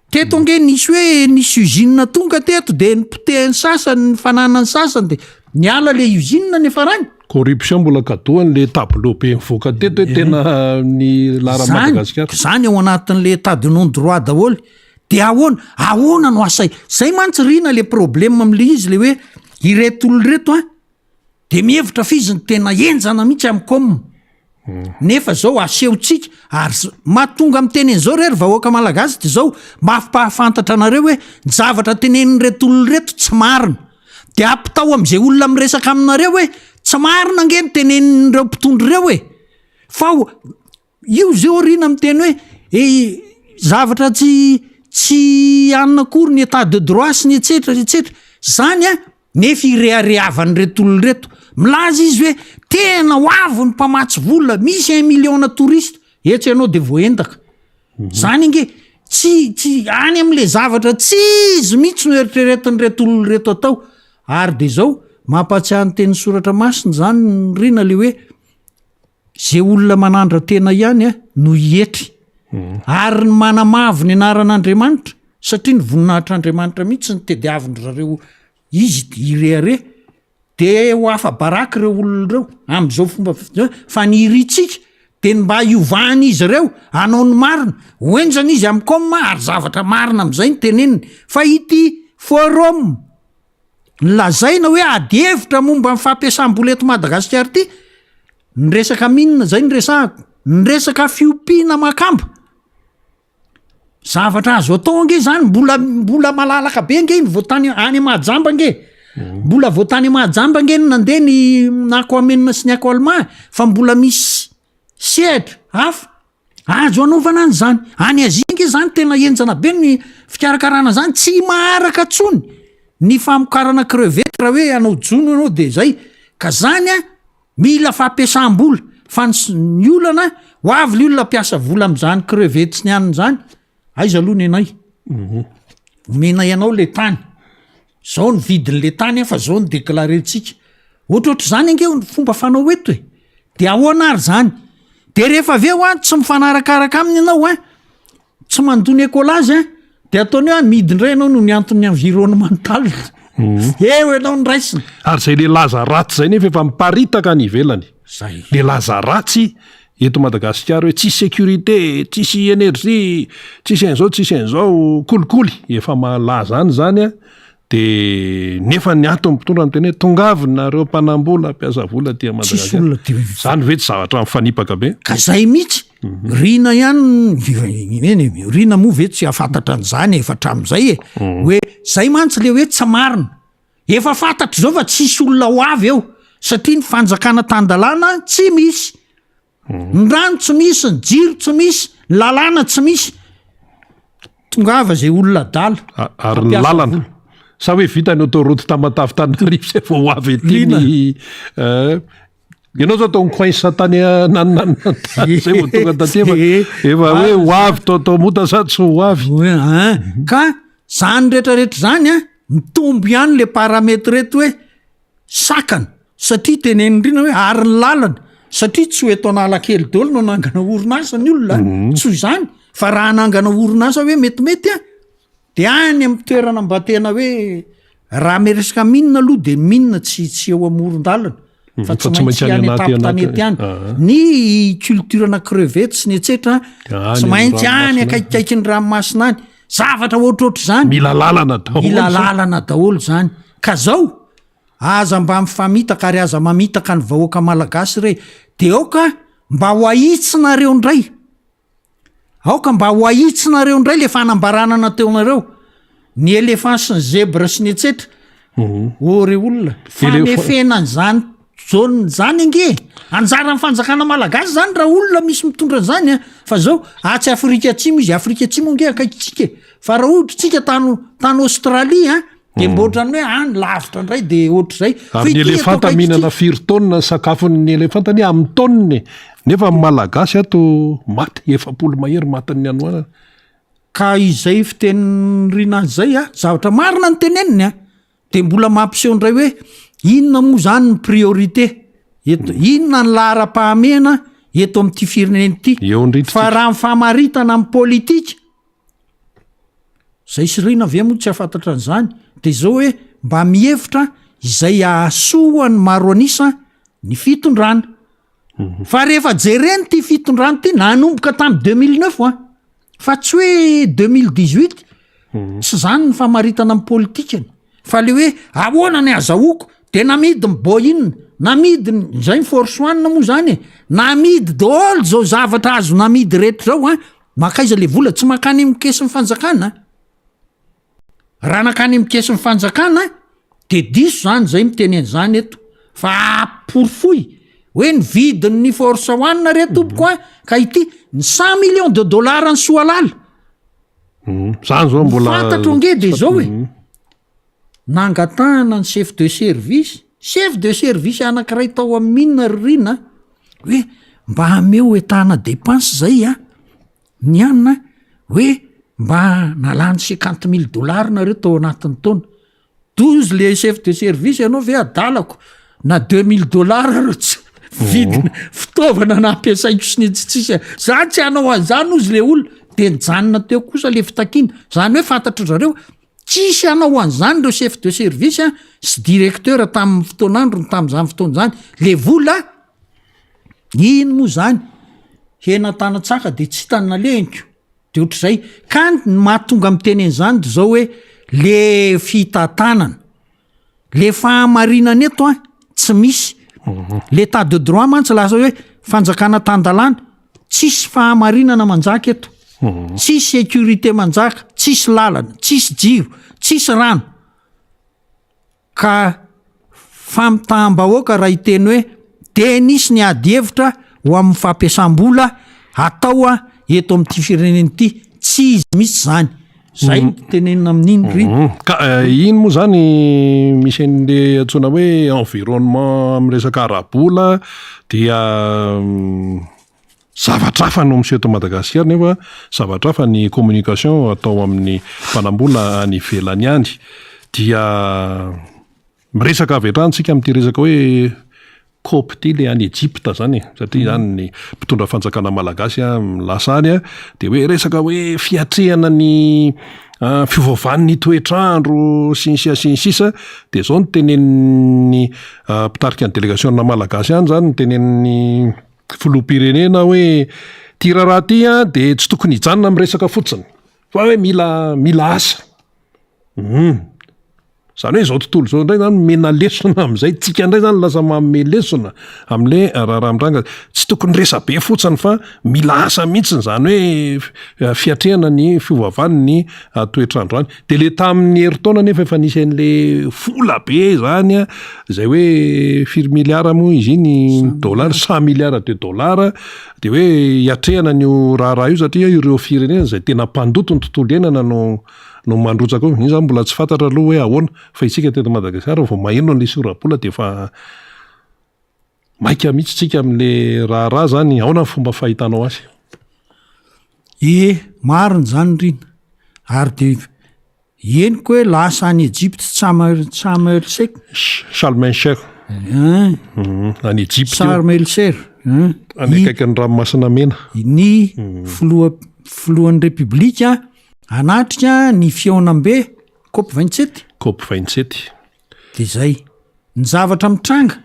teto nge nisy hoe nisy usine tonga teto de nipotehany sasany ny fananany sasany de niala le usine nefa rany corruption mbola kadohan'le tableau be mivoaka teto hoe tena ny lara Madagasikara zany ao anatin'le état de non droit daholo de ahoana no asay zay mantsy rina le problème am'le izy le hoe ireto olo reto de mihevitra fiziny tena enjana mihitsy am'com nefa zao asehontsika ary mahatonga amin'ny tenen'izao rery vahoaka malagasy de zao mahampahafantatra anareo hoe ny zavatra teneniny reto olo reto tsy marina de ampitao am'izay olona miresaka aminareo hoe tsy marina nge mitenenin'ireo mpitondry reo fa io zao rina miteny hoe zavatra tsy anakory ny état de droit sy ny etsetra zany nefa ireareavany reto olo reto milaza izy hoe tena ho avy ny mpamatsy vola misy 1 million touriste etsy ianao de voendaka zany nge tsy any am'le zavatra tsy izy mihitsy no eritreretin'reto ololo reto atao ary de zao mampatsiahy ny tenin'ny soratra masina zany rina le hoe zay olona manandra tena ihany a no ietry ary ny manamavo ny anaran'Andriamanitra satria ny voninahitr'Andriamanitra mihitsy ny tediavindry zareo izy irehare de ho afa baraky reo olona reo am'izao fomba fa ny iritsika de ny mba iovahany izy ireo anao ny marina hoenjana izy am'koma ary zavatra marina am'izay ny teneniny fa ity forum nylazaina hoe ady hevitra momba ny fampiasam-bola eto Madagasikara ty ny resaka minina zay ny resahako ny resaka fiompiana makamba zavatra azo atao ange zany mbola malalaka be nge ny voatany any Mahajamba nge mbola voatany Mahajamba nge nandeha ny nako amenina sy ny ako alma fa mbola misy sehatra hafa azo anaovana any zany any Azia nge zany tena enjana be ny fikarakarana zany tsy maharaka tsony ny famokarana crevette raha hoe anao jono anao de zay ka zany a mila fampiasam-bola fa ny olana ho avy le olona piasa vola am'zany crevette sy ny aniny zany aiza aloha ny anay omena ianao le tany zao ny vidin'le tany fa zao ny deklarentsika ohatroatra zany ange ny fomba fanao eto e de ahoana ary zany de rehefa aveo a tsy mifanarakaraka aminy ianao a tsy mandony ekolazy a de ataony hoe midindray ianao no ny antony environnemental eo ianao ny raisina ary zay le laza ratsy zay nefa efa miparitaka ny ivelany zay le laza ratsy eto Madagasikara hoe tsisy sécurité tsisy énergie tsisy an'izao kolikoly efa malaza any zany a de nefa ny ato mpitondra ny teny hoe tongavina reo mpanambola piasa vola ty tsisy olona Madagasikara zany ve tsy zavatra mifanipaka be ka zay mihitsy rina ihany rina moa ve tsy afantatra an'izany efa hatram'izay e hoe zay mantsy le hoe tsy marina efa fantatra zao fa tsisy olona ho avy eo satria ny fanjakana tandalana tsy misy ny rano tsy misy ny jiro tsy misy ny lalàna tsy misy tongava zay olona dala ary ny lalana sa hoe vita ny autoroute tamatavy Tanarivo zay vao ho avy ety ny ianao zao atao ny coinsa tany naninanina zay vao tonga tatefa efa hoe ho avy tao mota sady tsy ho avy ka zany rehetrarehetra zany a mitombo ihany le paramètre reto hoe sakana satria teneniny rina hoe ary ny lalana satria tsy ho eto analakely daholo no nangana orinasa ny olona tsy izany fa raha nangana orinasa hoe metimety a de any amin'ny toerana mba tena hoe raha miresaka minina aloha de minina tsy eo amoron-dalana fa tsy maintsy any atapy-tanety any ny culturena crevette sy ny etsetra tsy maintsy any akaikikaiky ny ranomasina any zavatra ohatroatra zany mila lalana daholo zany ka zao aza mba mifamitaka ary aza mamitaka ny vahoaka malagasy re de aoka mba ho ahitsinareo ndray aoka mba ho ahitsinareo ndray le fanambaranana teonareo ny éléphant sy ny zèbre sy ny etsetra ore olona fanefena zany zany ange anjara ny fanjakana malagasy zany raha olona misy mitondra zany a fa zao atsy Afrika Atsimo izy Afrika Atsimo ange akaikitsika fa raha ohatra tsika tany Australia a de mbotrany hoe any lavitra ndray de ohatr'izay ary ny elefanta mihinana 4 taonina ny sakafon'ny elefanta ny amin'ny taoniny nefa malagasy ato maty 700 mahery matany anoana ka izay fiteniny rinazy zay a zavatra marina ny teneniny a de mbola mampiseho ndray hoe inona moa zany ny priorité eto inona ny lahara-pahamena eto amin'ity fireneny ity fa raha mifamaritana amin'ny politika zay sy rina avy moa tsy afantatra an'izany de zao hoe mba mihevitra izay ahasoany maro anisa ny fitondrana fa rehefa jereny ty fitondrana ty nanomboka tamin'ny 2009 fa tsy hoe 2018 tsy zany ny famaritana amin'ny politikany fa le hoe ahoana ny azahoako de namidy miboinina namidy zay ny force one moa zany namidy daholo zao zavatra azo namidy rehetra zao makaiza le vola tsy makany mikesy ny fanjakana raha nakany mikesy ny fanjakana de diso zany zay miteny an'izany eto fa aporofoy hoe ny vidin'ny force one reto koa ka ity ny 100 millions de dollars ny soalala zany zao mbola fantatro nge de zao hoe nangatahana ny chef de service anankiray tao amin'ny minina rina hoe mba hameo etana dépense zay ny anina hoe mba nalany $50,000 nareo tao anatin'ny taona 12 le chef de service ianao ve adalako na $2,000 reo tsy vidina fitaovana nampiasaiko sy ny tsitsisy za tsy hanao an'izany ozy le olona de nijanona teo kosa le fitakiana zany hoe fantatra zareo tsisy hanao an'izany reo chef de service sy directeur tamin'ny fotoanandro tamin'izany fotoana zany le vola ino moa zany hena tanatsaka de tsy hitanina leniko de ohatr'izay ka ny mahatonga am'teny an'izany de zao hoe le fitantanana le fahamarinana eto tsy misy l'état de droit mantsy lasa hoe fanjakana tandalana tsisy fahamarinana manjaka eto tsisy sécurité manjaka tsisy lalana tsisy jiro tsisy rano ka famitaham-bahoaka raha iteny hoe de nisy ny ady hevitra ho amin'ny fampiasam-bola atao eto amin'ity firenena ity tsy izy misy zany zay tenenina amin'iny ry ka ino moa zany misy an'le antsoina hoe environnement amin'ny resaka arabola dia zavatra hafa no miseho eto Madagasikara nefa zavatra hafa ny communication atao amin'ny mpanambola any ivelany any dia miresaka avy hatrany tsika amin'ity resaka hoe COP le any Egypte zany satria zany ny mpitondra fanjakana malagasy milasa any de hoe resaka hoe fiatrehana ny fiovaovan'ny toetrandro sy ny sisa de zao ny tenen'ny mpitarika ny délégation malagasy any zany ny tenen'ny filoham-pirenena hoe ty raha ty de tsy tokony hijanona amin'ny resaka fotsiny fa hoe mila asa zany hoe zao tontolo zao indray zany mena lesona amin'izay tsika indray zany lasa manome lesona amin'le raharamitranga tsy tokony resa be fotsiny fa mila asa mihitsiny zany hoe fiatrehana ny fiovavan'ny ny toetrandro any de le tamin'ny heritaona nefa efa nisy an'le vola be zany zay hoe firy miliara moa izy iny dollar $100 milliards de dollars de hoe hiatrehana ny raha io satria ireo firenena zay tena mpandoto ny tontolo iainana no mandrotsaka io zany mbola tsy fantatra aloha hoe ahoana fa isika teto Madagasikara vao maheno an'le sorabola de fa maika mihitsy tsika amin'le raha zany ahoana ny fomba fahitanao azy mariny zany rina ary de heniko hoe lasa any Egypte Sharm el-Sheikh Sharm el-Sheikh any Egypte Sharm el-Sheikh any akaiky ny ranomasina mena ny filohan'ny republika anatrika ny fiaonam-be COP27 de zay ny zavatra mitranga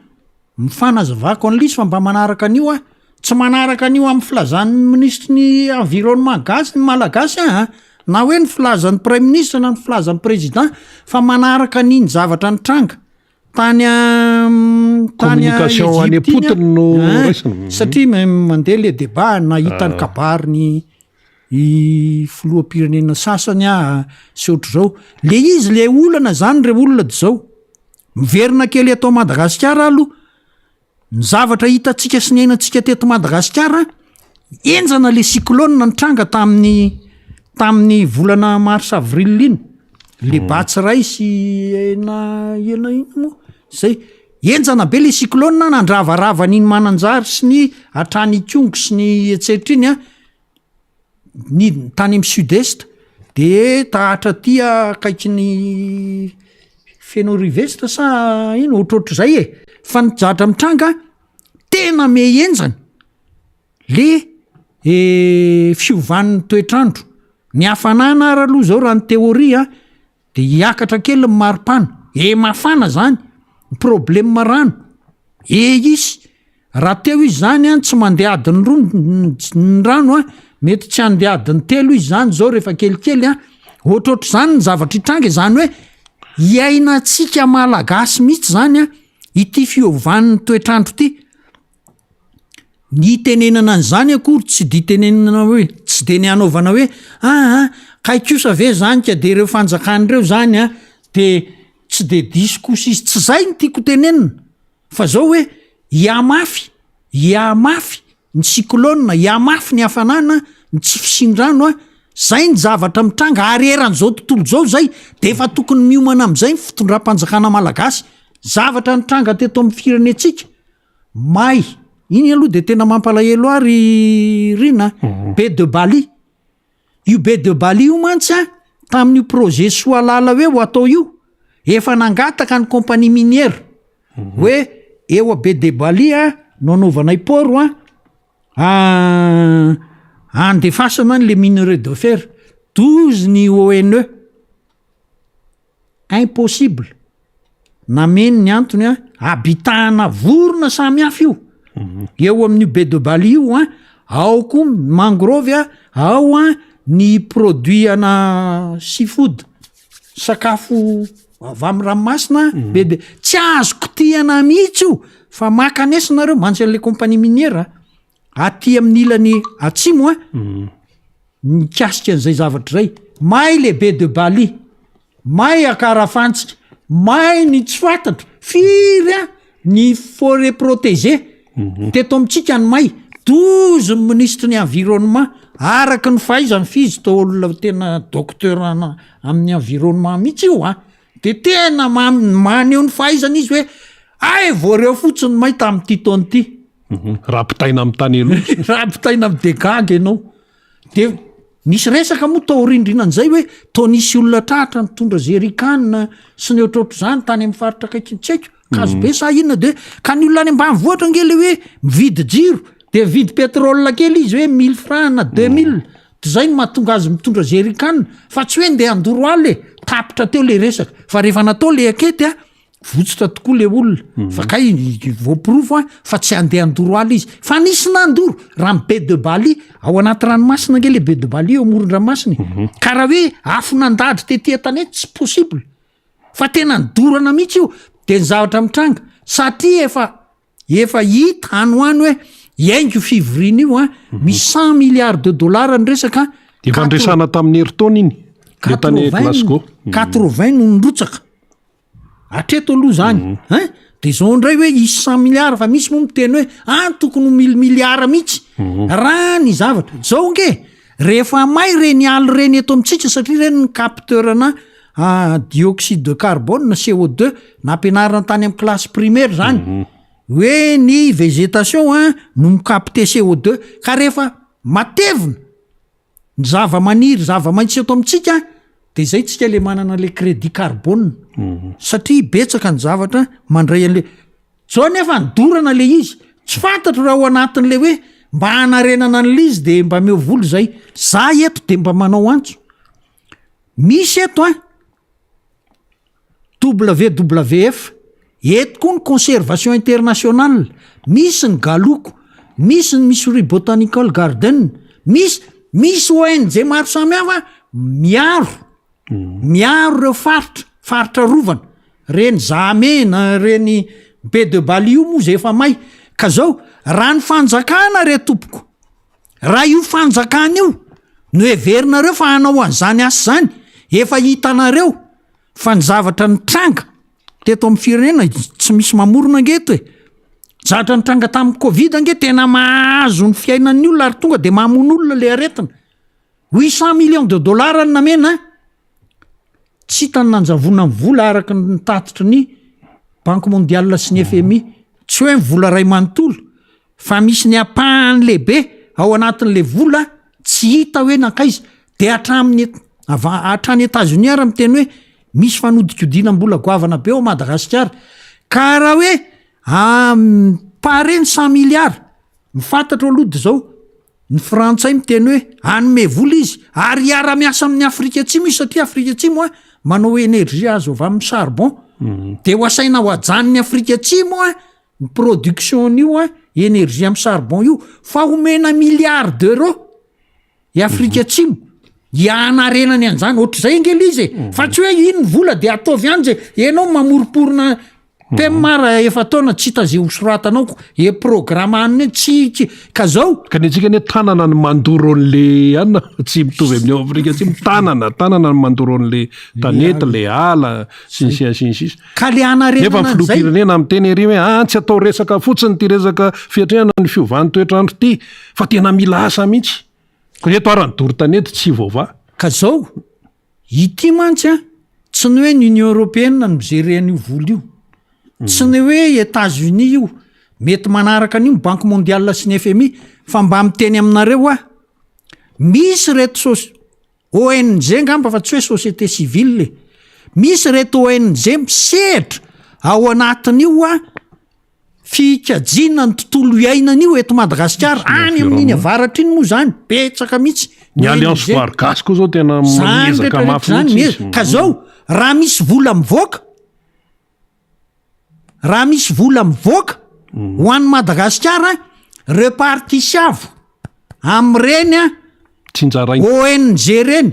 mifanazavako an'lisy fa mba manaraka an'io tsy manaraka an'io amin'ny filazan'ny ministry ny environnement gasy ny malagasy na hoe ny filazan'ny prime ministre na ny filazan'ny président fa manaraka an'iny zavatra nitranga tany communication any potiny no raisiny satria mandeha le débat nahitany kabariny i filoham-pirenena sasany sy ohatr'izao le izy le olana zany re olona de zao miverina kely atao Madagasikara aloha ny zavatra hitantsika sy ny ainantsika teto Madagasikara enjana le cyclone nitranga tamin'ny volana mars avril iny le batsiray sy ena ino moa zay enjana be le cyclone nandravaravany iny mananjary sy ny hatrany kongo sy ny etsetra iny ny tany amin'ny sud-est de tahatra ty akaiky ny feno rivestre sa ino ohatrohatr'izay fa ny jatra mitranga tena me enjany le fiovan'ny toetrandro ny hafanana ary aloha zao raha ny teoria de hiakatra kely ny maripana mafana zany problème rano izy raha teo izy zany tsy mandeha adiny roa ny rano mety tsy andeha adiny 3 izy zany zao rehefa kelikely ohatrohatr' zany ny zavatra hitranga zany hoe hiainantsika malagasy mihitsy zany ity fiovan'ny toetrandro ty ny tenenana an'izany akory tsy di tenenana hoe tsy de ny anaovana hoe kaikosa ve zany ka de reo fanjakan'ireo zany de tsy de discours izy tsy zay ny tiako tenenina fa zao hoe hiamafy ny cyclone hiamafy ny hafanana ny tsy fisindrano zay ny zavatra mitranga areran'izao tontolo zao zay de efa tokony miomana am'izay ny fitondram-panjakana malagasy zavatra nitranga teto amin'ny firenetsika iny aloha de tena mampalahelo ary rina be de Bali io be de Bali io mantsy a tamin'io projet Soalala hoe ho atao io efa nangataka ny compagnie minière hoe eo a be de Bali a no anovanay poro a andefasana le minerai de fer 12 ny ONE impossible nameny ny antony habitahana vorona samy hafa io eo amin'io be de Bali io ao koa mangrove ao ny produit ana seafood sakafo avy amin'ny ranomasina be de tsy azoko tiana mihitsy io fa makanesinareo mantsy an'le compagnie minière aty amin'ny ilany atsimo mikasika an'izay zavatra zay may le be de Bali may akarafantsika may ny tsy fantatro firy ny forêt protégé teto amitsika ny may 12 ministre ny environnement araky ny fahaizany fizy to olona tena docteur amin'ny environnement mihitsy io de tena maneho ny fahaizany izy hoe voareo fotsiny may tamin'ity taona ity rapitaina amin'ny tany eloha rapitaina amin'ny degag ianao de nisy resaka moa tao rindrinan'izay hoe to nisy olona tratra mitondra zerikanina sy ny ohatrohatro zany tany amin'ny faritra kaiky tsy haiko kazo be sa inona de ka ny olona any ambanivohatra ngely hoe mividy jiro de mividy pétrole kely izy hoe 1000 francs na 2000 de zay no mahatonga azy mitondra zerikanina fa tsy hoe ndeha andoro aly tapitra teo le resaka fa rehefa natao le akety votsitra tokoa le olona fa kay voapirofo fa tsy andeha andoro aly izy fa nisy nandoro raha be de Bali ao anaty ranomasina nge le be de Bali eo amoron-dranomasiny ka raha hoe afo nandadry tetỳ tanety tsy possible fa tena nidorana mihitsy io de ny zavatra mitranga satria efa hita anoany hoe iaingo fivoriana io misy 100 milliards de dollars ny resaka de fandresana tamin'ny herintaona iny le tany Glasgow 80 no nrotsaka atreto aloha zany de zao ndray hoe isy 100 milliards fa misy moa miteny hoe tokony 1000 milliards mihitsy raha ny zavatra zao nge rehefa may reny aly reny eto amitsika satria reny ny capteur na dioxyde de carbone na CO2 na ampianarana tany amin'ny classe primaire zany hoe ny végétation no mikapte CO2 ka rehefa matevina ny zava-maniry zava-maitso eto amitsika de zay tsika le manana le crédit carbone satria betsaka ny zavatra mandray an'le zao nefa nidorana le izy tsy fantatro raha ao anatin'le hoe mba hanarenana an'le izy de mba meo volo zay za eto de mba manao antso misy eto WWF eto koa ny conservation internationale misy ny galoko misy ny missouri botanical garden misy ONG maro samy hafa miaro reo faritra rovana reny Zamena reny be de Bali io moa zay efa may ka zao raha ny fanjakana re tompoko raha io fanjakana io no heverinareo fa hanao an'izany asa zany efa hitanareo fa ny zavatra nitranga teto amin'ny firenena tsy misy mamorona angeto zavatra nitranga tamin'ny Covid ange tena mahazo ny fiainan'ny olona ary tonga de mamono olona le aretina 800 millions de dollars ny namena tsy hitany nanjavona ny vola araky ny tatitra ny banque mondiale sy ny FMI tsy hoe mivola ray manontolo fa misy ny apahany lehibe ao anatin'le vola tsy hita hoe nakaiza de hatrany États-Unis ary miteny hoe misy fanodikodina mbola goavana be ao Madagasikara ka raha hoe pareny 100 milliards mifantatra aloha de zao ny frantsay miteny hoe anome vola izy ary iara-miasa amin'ny Afrika Atsimo izy satria Afrika Atsimo manao énergie azo avy amin'ny charbon de ho asaina ho ajanony Afrika Atsimo ny production io énergie amin'ny charbon io fa omena milliards d'euros i Afrika Atsimo ianarenany an'izany ohatr'izay ngely izy fa tsy hoe iny ny vola de ataovy anje ianao mamoriporona pemara efa taona tsy hita zay hosoratanao programme aniny tsy ka zao ka ny antsika ny tanana ny mandoro an'le anina tsy mitovy amin'ny Afrika tsy tanana ny mandoro an'le tanety le ala sinsis ka le anarenana nefa filopirenena amin'ny teny ery hoe tsy atao resaka fotsiny ty resaka fiatrehana ny fiovan'ny toetrandro ty fa tena mila asa mihitsy eto arany doro tanety tsy vaova ka zao ity mantsy tsy ny hoe ny Union Européenne no mijery an'io vola io tsy ny hoe États-Unis io mety manaraka an'io banque mondiale sy ny FMI fa mba miteny aminareo misy reto ONG ngamba fa tsy hoe société civile misy reto ONG misehatra ao anatin'io a fikajina ny tontolo iainana io eto Madagasikara any amin'iny avaratra iny moa zany petsaka mihitsy ny alliance vargasy koa zao tena miezaka mafy mihitsy ka zao raha misy vola mivoaka ho an'ny Madagasikara repartisiavo am'ireny a tsinjaraina ONG reny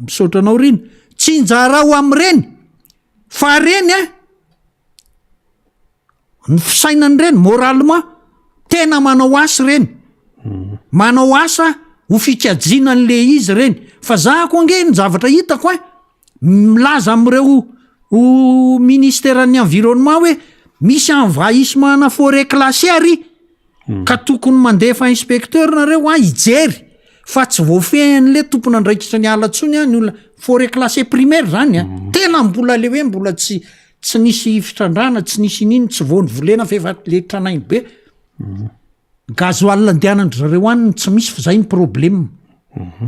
misaotranao riny tsinjarao am'ireny fa reny a ny fisainany reny moralement tena manao asa reny manao asa ho fikajinan'le izy reny fa zahako ange ny zavatra hitako milaza am'ireo ministèran'ny environnement hoe misy envahissement forêt classée ary ka tokony mandefa inspecteur nareo hijery fa tsy voafehan'le tompona andraikitra ny alatsony ny olona forêt classée primaire zany tena mbola le hoe mbola tsy nisy fitrandrana tsy nisy niny tsy voany volena fa le tranainy be gazoal andehanandry zareo any tsy misy fa zay ny problème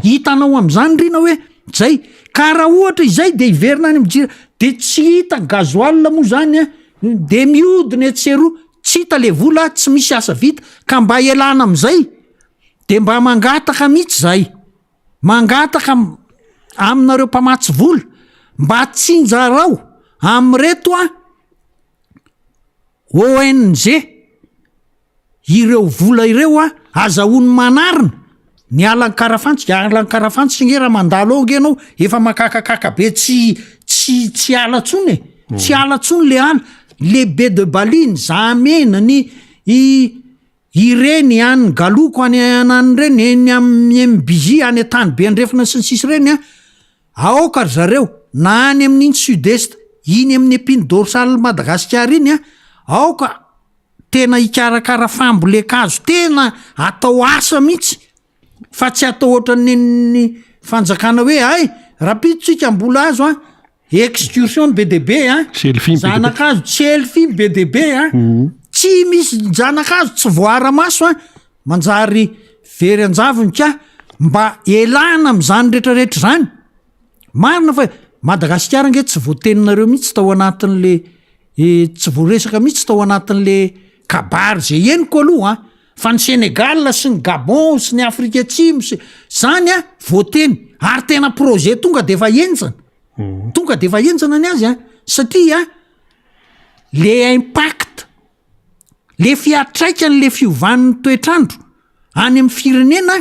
hitanao am'izany rina hoe zay ka raha ohatra izay de iverina any amjira de tsy hita gazoal moa zany de miodiny etseroa tsy hita le vola tsy misy asa vita ka mba elana am'izay de mba mangataka mihitsy zay mangataka aminareo mpamatsy vola mba tsinjarao am'reto ONG ireo vola ireo azahoany manarina ny Alan Karafantsika nge raha mandalo ao nge anao efa makakakaka be tsy alatsony tsy alatsony le ala le be de baline zamena ny ireny any galoko any anany reny eny amin'ny MBJ any tany be andrefana sy ny sisy reny aoka ry zareo na any amin'iny sud-est iny amin'ny épine dorsale Madagasikara iny aoka tena hikarakara fambolekazo tena atao asa mihitsy fa tsy atao ohatran'ny fanjakana hoe ay rapiditsika mbola azo excursion BDB zanakazo selfie BDB tsy misy janakazo tsy voara-maso manjary very anjavony ka mba elana am'zany rehetrarehetra zany marina fa Madagasikara nge tsy voateninareo mihitsy tao anatin'le tsy voaresaka mihitsy tao anatin'le kabary zay eniko aloha fa ny Sénégal sy ny Gabon sy ny Afrika Atsimo zany voateny ary tena projet tonga de efa enjana ny azy satria le impact le fiatraikany le fiovan'ny toetrandro any amin'ny firenena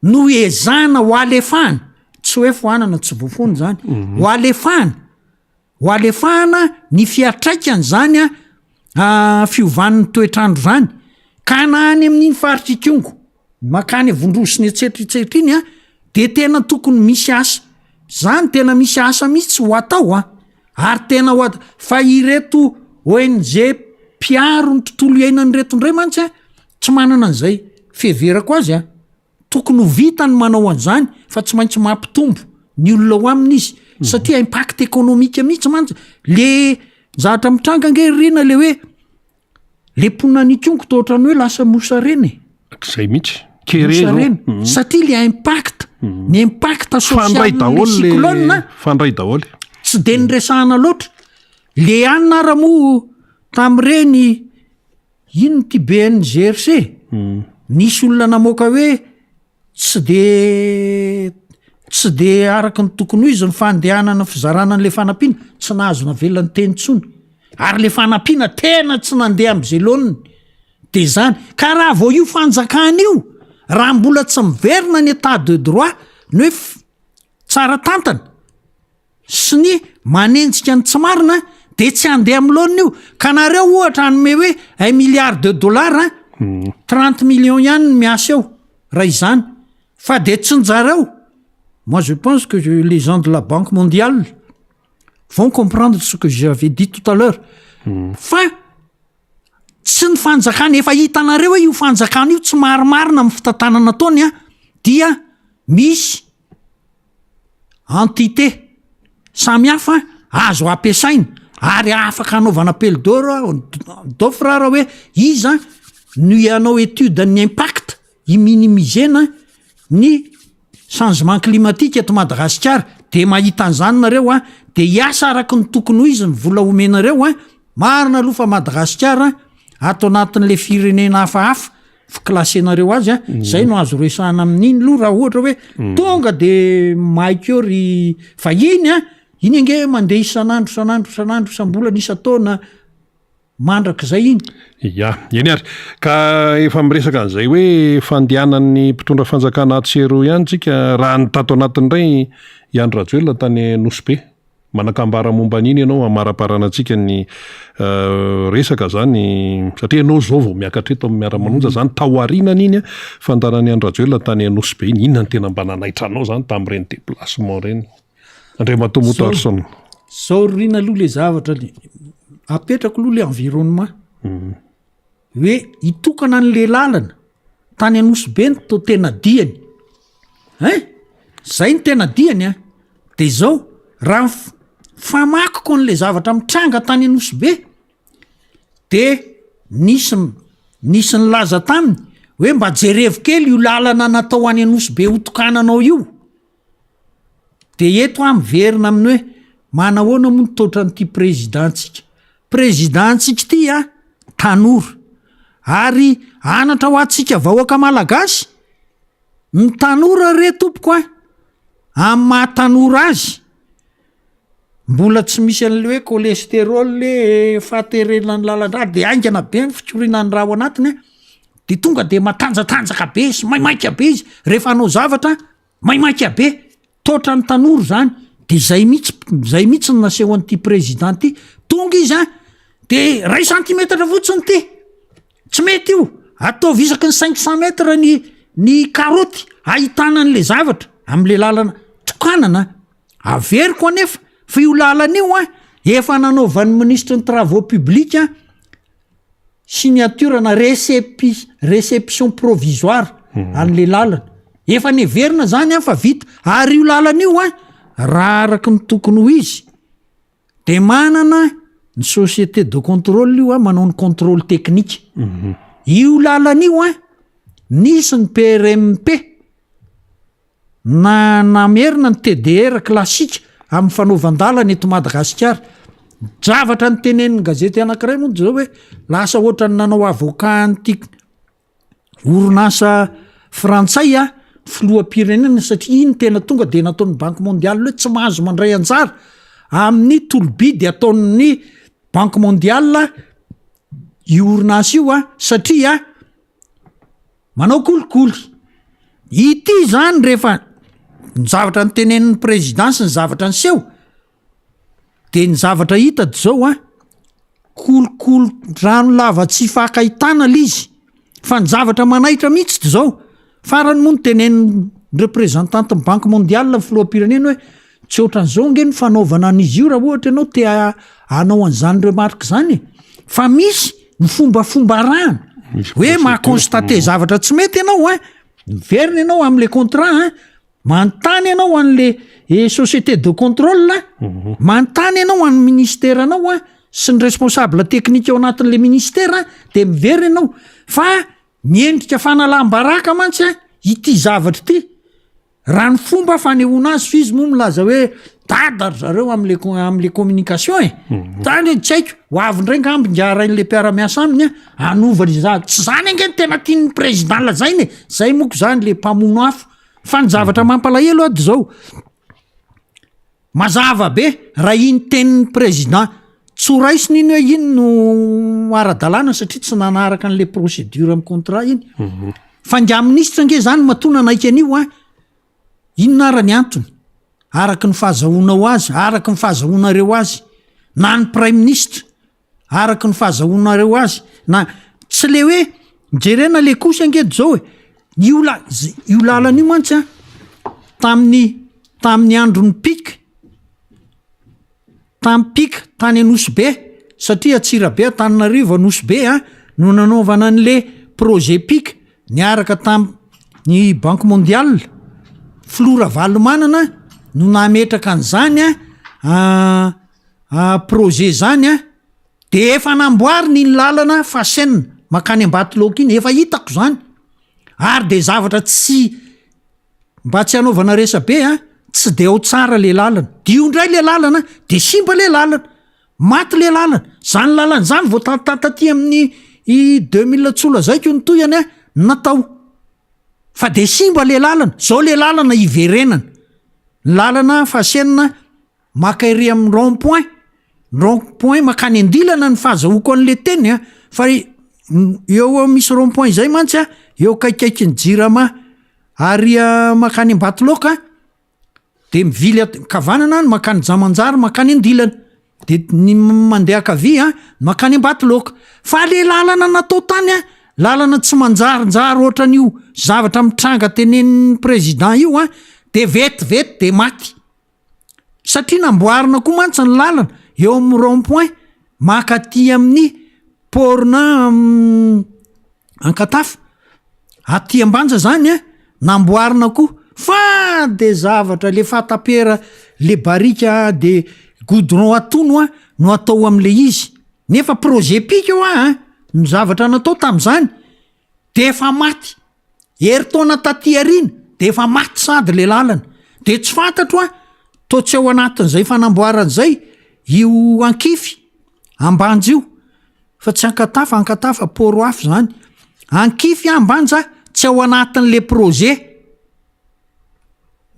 no ezana ho alefahana tsy hoe foanana tsy voafony zany ho alefahana ny fiatraikany zany fiovan'ny toetrandro zany ka na any amin'iny faritra ikongo makany avondrosiny etsetritsetra iny de tena tokony misy asa zany tena misy asa mihitsy ho atao ary tena ho atao fa ireto ONG piaro ny tontolo iainany reto ndray mantsy tsy manana an'izay fiheverako azy tokony ho vitany manao an'izany fa tsy maintsy mampitombo ny olona ho aminy izy satria impact économique mihitsy mantsy le zavatra mitranga nge rina le hoe le ponanikongo tohatrany hoe lasa mosa reny zay mihitsy mosa reny satria le impact ny impact social cyclone fandray daholo tsy de nyresahana loatra le anina raha moa tam'ireny ino ty BNGRC nisy olona namoaka hoe tsy de araka ny tokony ho izy ny fandehanana fizarana n'le fanampiana tsy nahazo navelany teny tsony ary le fanampiana tena tsy nandeha am'izay loniny de zany ka raha vao io fanjakana io raha mbola tsy miverina ny état de droit ny hoe tsara tantana sy ny manenjika ny tsy marina de tsy andeha am'loniny io ka nareo ohatra anome hoe 1 milliard de dollars 30 millions ihany ny miasa eo raha izany fa de tsy njareo. Moi je pense que les gens de la Banque mondiale vont comprendre ce que j'avais dit tout à l'heure fa tsy ny fanjakana efa hitanareo hoe io fanjakana io tsy marimarina amin'ny fitantanana ataony dia misy entité samihafa azo ampiasaina ary afaka anaovana appel d'offre raha hoe iza no ianao étude ny impact i minimisena ny changement climatique eto Madagasikara de mahita an'izany nareo a de hiasa araka ny tokony ho izy ny vola omenareo a marina aloha fa Madagasikara ato anatin'le firenena hafahafa fiklasenareo azy a zay no azo resahana amin'iny loha raha ohatra hoe tonga de maikeo ry vahiny a iny ange mandeha isan'andro isam-bolana isa-taona mandrak'izay iny ya eny ary ka efa miresaka an'izay hoe fandehanan'ny mpitondra fanjakana atsero ihany tsika raha ny tato anatin'ndray Andro Rajoelina tany Nosbe manakambara momba an'iny ianao amaraparana antsika ny resaka zany satria ianao zao vao miakatra eto amin'ny miara-manonja zany tahoarinana iny fandanany Andro Rajoelina tany Nosbe iny inona ny tena mba nanaitra anao zany tamin'ireny déplacement reny Andriamatoa Motarsson zao rina aloha le zavatra le apetrako aloha le environnement hoe itokana an'le lalana tany Nosbe to tena diany zay ny tena diany a de zao raha famakiko an'le zavatra mitranga tany Nosbe de nisy ny laza taminy hoe mba jerevo kely io lalana natao any Nosbe hotokananao io de eto miverina amin'ny hoe manahoana moa nitotra n'ity prezidantsika ty a tanora ary anatra ho atsika vahoaka malagasy ny tanora re tompoko a amin'ny mahatanora azy mbola tsy misy an'le hoe cholestérol le fahaterenany lalandrary de aingana be ny fitsorinany raha ao anatiny de tonga de matanjatanjaka be sy maimaika be izy rehefa anao zavatra maimaika be totra ny tanora zany de zay mihitsy ny naseho an'ity président ty tonga izy a de 2 centimetatra fotsiny ty tsy mety io atao visaky ny 500 metra ny karoty ahitana an'le zavatra am'le lalana tokanana averiko anefa fa io lalana io a efa nanaovan'ny ministre ny travaux publics a signature na réception provisoire an'le lalana efa neverina zany a fa vita ary io lalana io a raha araky ny tokony ho izy de manana ny société de contrôle io a manao ny contrôle technique io lalana io a nisy ny PRMP namerina ny TDR classique amin'ny fanaovan-dalana eto Madagasikara zavatra ny tenenin'ny gazety anankiray moa zao hoe lasa ohatra ny nanao avocat an'ity orinasa frantsay a filoham-pirenena satria iny tena tonga de nataon'ny banque mondiale hoe tsy mahazo mandray anjara amin'ny tolobidy ataon'ny banque mondiale io orinasa io a satria manao kolikoly ity zany rehefa ny zavatra ny tenenin'ny présidence ny zavatra ny seho de ny zavatra hita zao a kolikoly rano lava tsy fakahitana lizy fa ny zavatra manaitra mihitsy ty zao farany moa ny tenenin'ny représentante ny banque mondiale ny filoham-pirenena hoe tsy ohatran'izao nge ny fanaovana an'izy io raha ohatra ianao te anao an'izany remarque zany fa misy ny fombafomba rahana hoe mahaconstate zavatra tsy mety ianao a miverina ianao am'le contrat manontany ianao an'le société de contrôle manontany ianao an'ny ministère anao sy ny responsable technique ao anatin'le ministère de miverina ianao fa miendrika fanalam-baraka mantsy ity zavatra ity raha ny fomba fanehoana azy fizy moa milaza hoe dadary zareo am'le communication tany tsy haiko ho avindray ngamby ngarain'le mpiara-miasa aminy anovany za tsy zany ange ny tena tian'ny président lazainy zay moko zany le mpamono afo fa ny zavatra mampalahelo ady zao mazava be raha iny tenin'ny président tsy ho raisiny iny hoe iny no ara-dalàna satria tsy nanaraka an'le procédure amin'ny contrat iny fa ngia ministre nge zany matona naika an'io inona ara-ny antony araky ny fahazahoana ho azy araky ny fahazahoanareo azy na ny prime ministre araky ny fahazahoanareo azy na tsy le hoe mijerena le kosa angedy zao io lalana io mantsy tamin'ny andron'ny pika tamin'ny pika tany Nosbe satria Atsirabe Antananarivo Nosbe no nanaovana an'le projet pika niaraka tamin'ny banque mondiale Flora Valomanana no nametraka an'izany projet zany de efa namboariny ny lalana fasenina makany Ambatolaoka iny efa hitako zany ary de zavatra tsy mba tsy hanaovana resabe tsy de ho tsara le lalana dio indray le lalana de simba le lalana maty le lalana zany lalana zany vao tataty amin'ny 2000 tsola zaiko ny toyany natao fa de simba le lalana zao le lalana iverenana lalana fahasenina makairy amin'ny rond-point makany andilana ny fahazahoko an'le teny fa eo misy rond-point zay mantsy eo kaikaiky ny jirama ary makany ambatoloka de mivily kavanana ny makany jamanjary makany andilana de ny mandeha kavia makany ambatoloka fa le lalana natao tany lalana tsy manjarinjary ohatran'io zavatra mitranga tenenin'ny président io de vetivety de maty satria namboarina koa mantsy ny lalana eo amin'ny rond-point makaty amin'ny porna ankatafa aty ambanja zany namboarina koa fa de zavatra le fatapera le barika de goudron atono no atao am'le izy nefa projet pika eo ny zavatra natao tam'izany de efa maty heritaona taty arina de efa maty sady le lalana de tsy fantatro to tsy ao anatin'izay fanamboaran'izay io ankify ambanja io fa tsy ankatafa poro afy zany ankify ambanja tsy ao anatin'le projet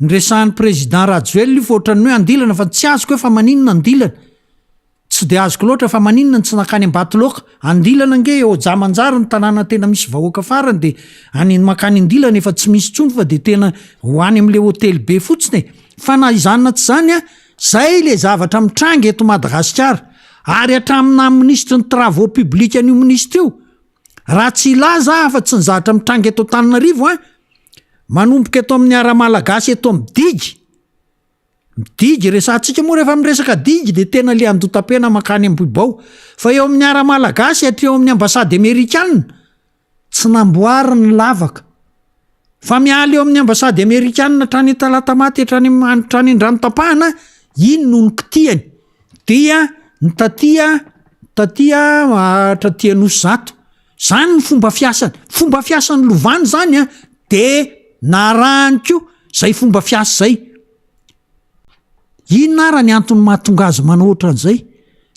nyresahan'ny président Rajoelina io fa ohatran'ny hoe andilana fa tsy azoko hoe fa maninona andilana tsy de azoko loatra fa maninona ny tsy nakany ambatoloka andilana nge eo jamanjary ny tanàna tena misy vahoaka farany de any makany andilana efa tsy misy tsony fa de tena hoany am'le hôtely be fotsiny fa na izanona tsy zany zay le zavatra mitranga eto Madagasikara ary hatramina ministre ny travaux publics an'io ministre io raha tsy ilaza fa tsy nizatra mitranga eto Antananarivo manomboka eto amin'ny ara-malagasy eto amin'ny digy resantsika moa rehefa miresaka digy de tena le andotapena makany Ambohibao fa eo amin'ny ara-malagasy eo amin'ny ambasady amerikana tsy namboariny lavaka fa miala eo amin'ny ambasady amerikana trany talatamaty trany andranotapahana iny no ny kitiany dia ny tatia nosy zato zany ny fomba fiasany lovany zany de naraniko zay fomba fiasa zay inona ara ny antony mahatonga azy manao ohatran'izay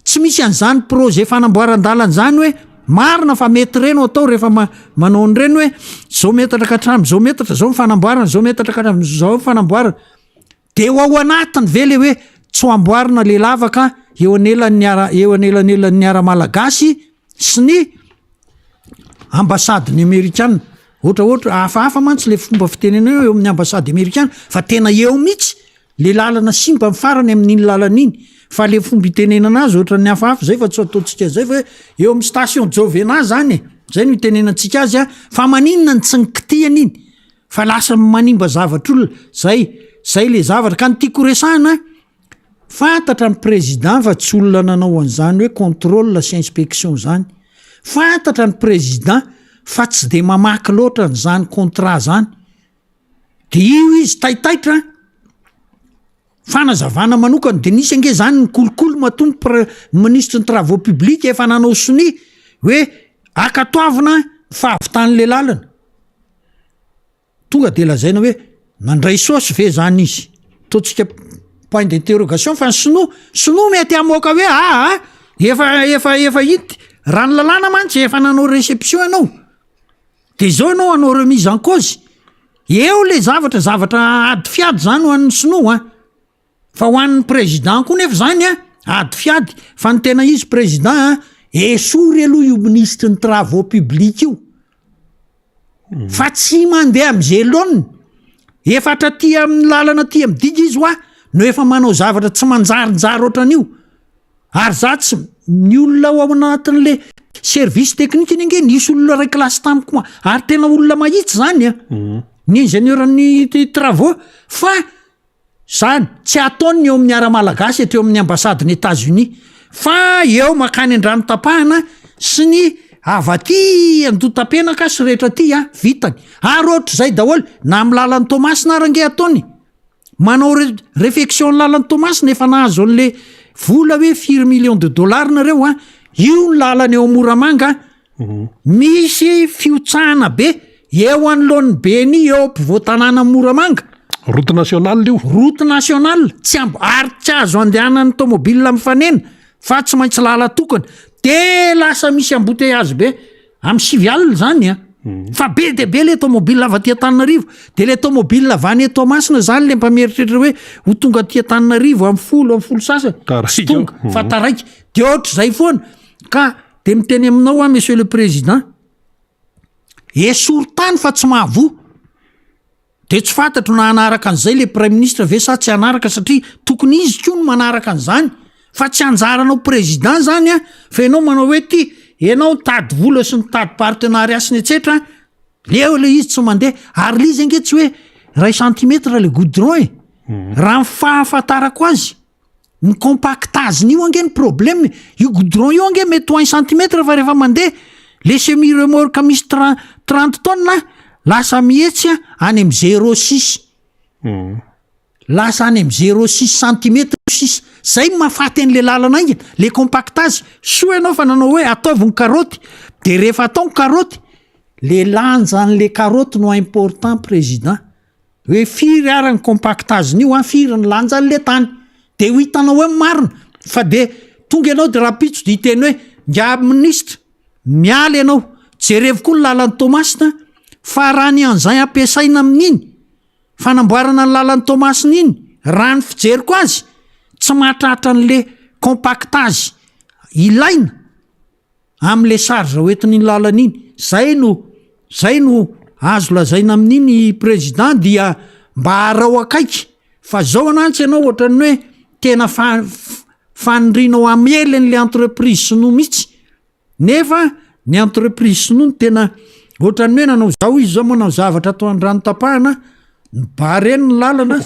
tsy misy an'izany projet fanamboaran-dalana zany hoe marina fa mety reno atao rehefa manao an'ireny hoe zao metatra ka hatramin'izao metatra zao mifanamboarana zao metatra ka hatramin'izao mifanamboarana de ho ao anatiny ve le hoe tsy ho amboarina le lavaka eo anelan'elan'ny ara-malagasy sy ny ambasady ny amerikana ohatraohatra hafahafa mantsy le fomba fitenena eo amin'ny ambasady amerikana fa tena eo mihitsy le lalana simba mifarany amin'iny lalana iny fa le fomba itenenana azy ohatran'ny hafahafa zay fa tsy ataontsika zay fa eo amin'ny station Jovena zany zay no itenenantsika azy fa maninona ny tsy nikitiany iny fa lasa manimba zavatr'olona zay le zavatra ka ny tiako resahana fantatra ny président fa tsy olona nanao an'izany hoe contrôle sy inspection zany fantatra ny président fa tsy de mamaky loatra n'izany contrat zany de io izy taitaitra fanazavana manokana de nisy ange zany ny kolokolo matompo ministre ny travaux publics efa nanao soni hoe akatoavina fahavitan'le lalana tonga de lazaina hoe nandray saosy ve zany izy totsika point d'interrogation fa sino mety amoaka hoe efa ity raha ny lalàna mantsy efa nanao réception ianao de zao ianao anao remise en cause eo le zavatra ady fiady zany ho an'ny sinoa fa ho an'ny président koa nefa zany ady fiady fa ny tena izy président esory aloha io ministre ny travaux publics io fa tsy mandeha am'izay lona efatra ty amin'ny lalana ty ami'digy izy no efa manao zavatra tsy manjarinjary ohatran'io ary za tsy ny olona ao anatin'le service technique iny ange nisy olona ray klasy tamiko ary tena olona mahitsy zany ny ingénieur-ny travaux fa zany tsy ataony eo amin'ny ara-malagasy eo amin'ny ambasady ny États-Unis fa eo makany andranotapahana sy ny avaty andotapenaka sy rehetra ty vitany ary ohatr' zay daholo na amin'ny lalan'ny Thomas na range ataony manao réfection ny lalan'ny Thomas nefa nahazo an'le vola hoe 4 millions de dollars nareo io ny lalana eo Moramanga misy fiotsahana be eo anoloan'ny be ny eo ampivoatanàna Moramanga route nationale io route nationale tsy ary tsy azo andehanany tômôbilina mifanena fa tsy maintsy lala tokony de lasa misy embouteillage be amy 7 alina zany a fa be de be le tômôbilina avy aty Antananarivo de le tômôbilina avy any Toamasina zany le mpameritreritra hoe ho tonga aty Antananarivo amy folo sasany Taraiky tonga fa taraiky de ohatr' zay foana ka de miteny aminao a monsieur le président esoro tany fa tsy mahavoa de tsy fantatro na hanaraka an'izay le prime ministre ve sa tsy hanaraka satria tokony izy ko no manaraka an'izany fa tsy anjaranao président zany a fa ianao manao hoe ty ianao tady vola sy nitady partenariat sy ny etsetra leo le izy tsy mandeha ary le izy ange tsy hoe 1 centimetre le goudron raha ny fahafantarako azy ny compactaziny io ange ny problème io goudron io ange mety 1 centimetre fa rehefa mandeha le semi remorque misy 30 tonnes lasa mihetsy any amy 0,6 lasa any amy 0,6 centimetre 6 zay mahafaty an'le lalana ingny le compactage soa ianao fa nanao hoe ataovy ny karoty de rehefa atao ny karoty le lanjan'le karoty no important président hoe firy ara ny compactageny io firy ny lanjan'le tany de ho hitanao hoe marina fa de tonga ianao de rapitso de hiteny hoe nga ministre miala ianao jerevo koa ny lalan'ny Tomasina fa raha ny an'izay ampiasaina amin'iny fanamboarana ny lalan'ny Tomasina iny raha ny fijeriko azy tsy mahatratra an'le compactage ilaina am'le charge hoentin'iny lalana iny zay no azo lazaina amin'iny président dia mba harao akaiky fa zao anantsy ianao ohatrany hoe tena fanindrinao amelen'le entreprise sinoa mihitsy nefa ny entreprise sinoa ny tena ohatrany hoe nanao zao izy zao manao zavatra atao andrano tapahana bareny ny lalana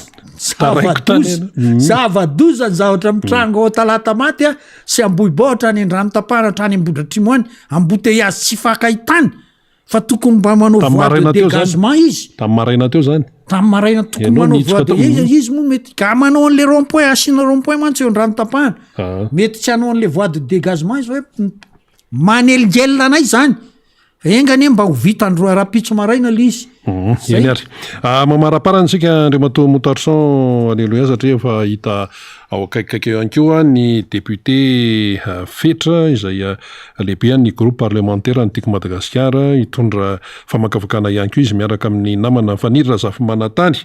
zavadoza ny zavatra mitrango ao talata maty a sy amboibotra any andrano tapahana trany ambotra trimoany embouteillage tsy fakahitany fa tokony mba manao voie de dégagement izy tamin'ny maraina teo zany tamin'ny maraina tokony manao voie de izy moa mety ka manao an'le rond-point asina rond-point mantsy eo andrano tapahana mety tsy hanao an'le voie de dégagement izy hoe maneligelina anay zany engany mba ho vitandroa rapitso maraina le izy eny ary mamaraparantsika Andriamato Motarson aleloia satria efa hita ao akaikikaiky eo ankoa ny député fetra izay lehibe ny groupe parlementaire antiky Madagasikara hitondra famakavakana ihany koa izy miaraka amin'ny namana fanirira zafy manatany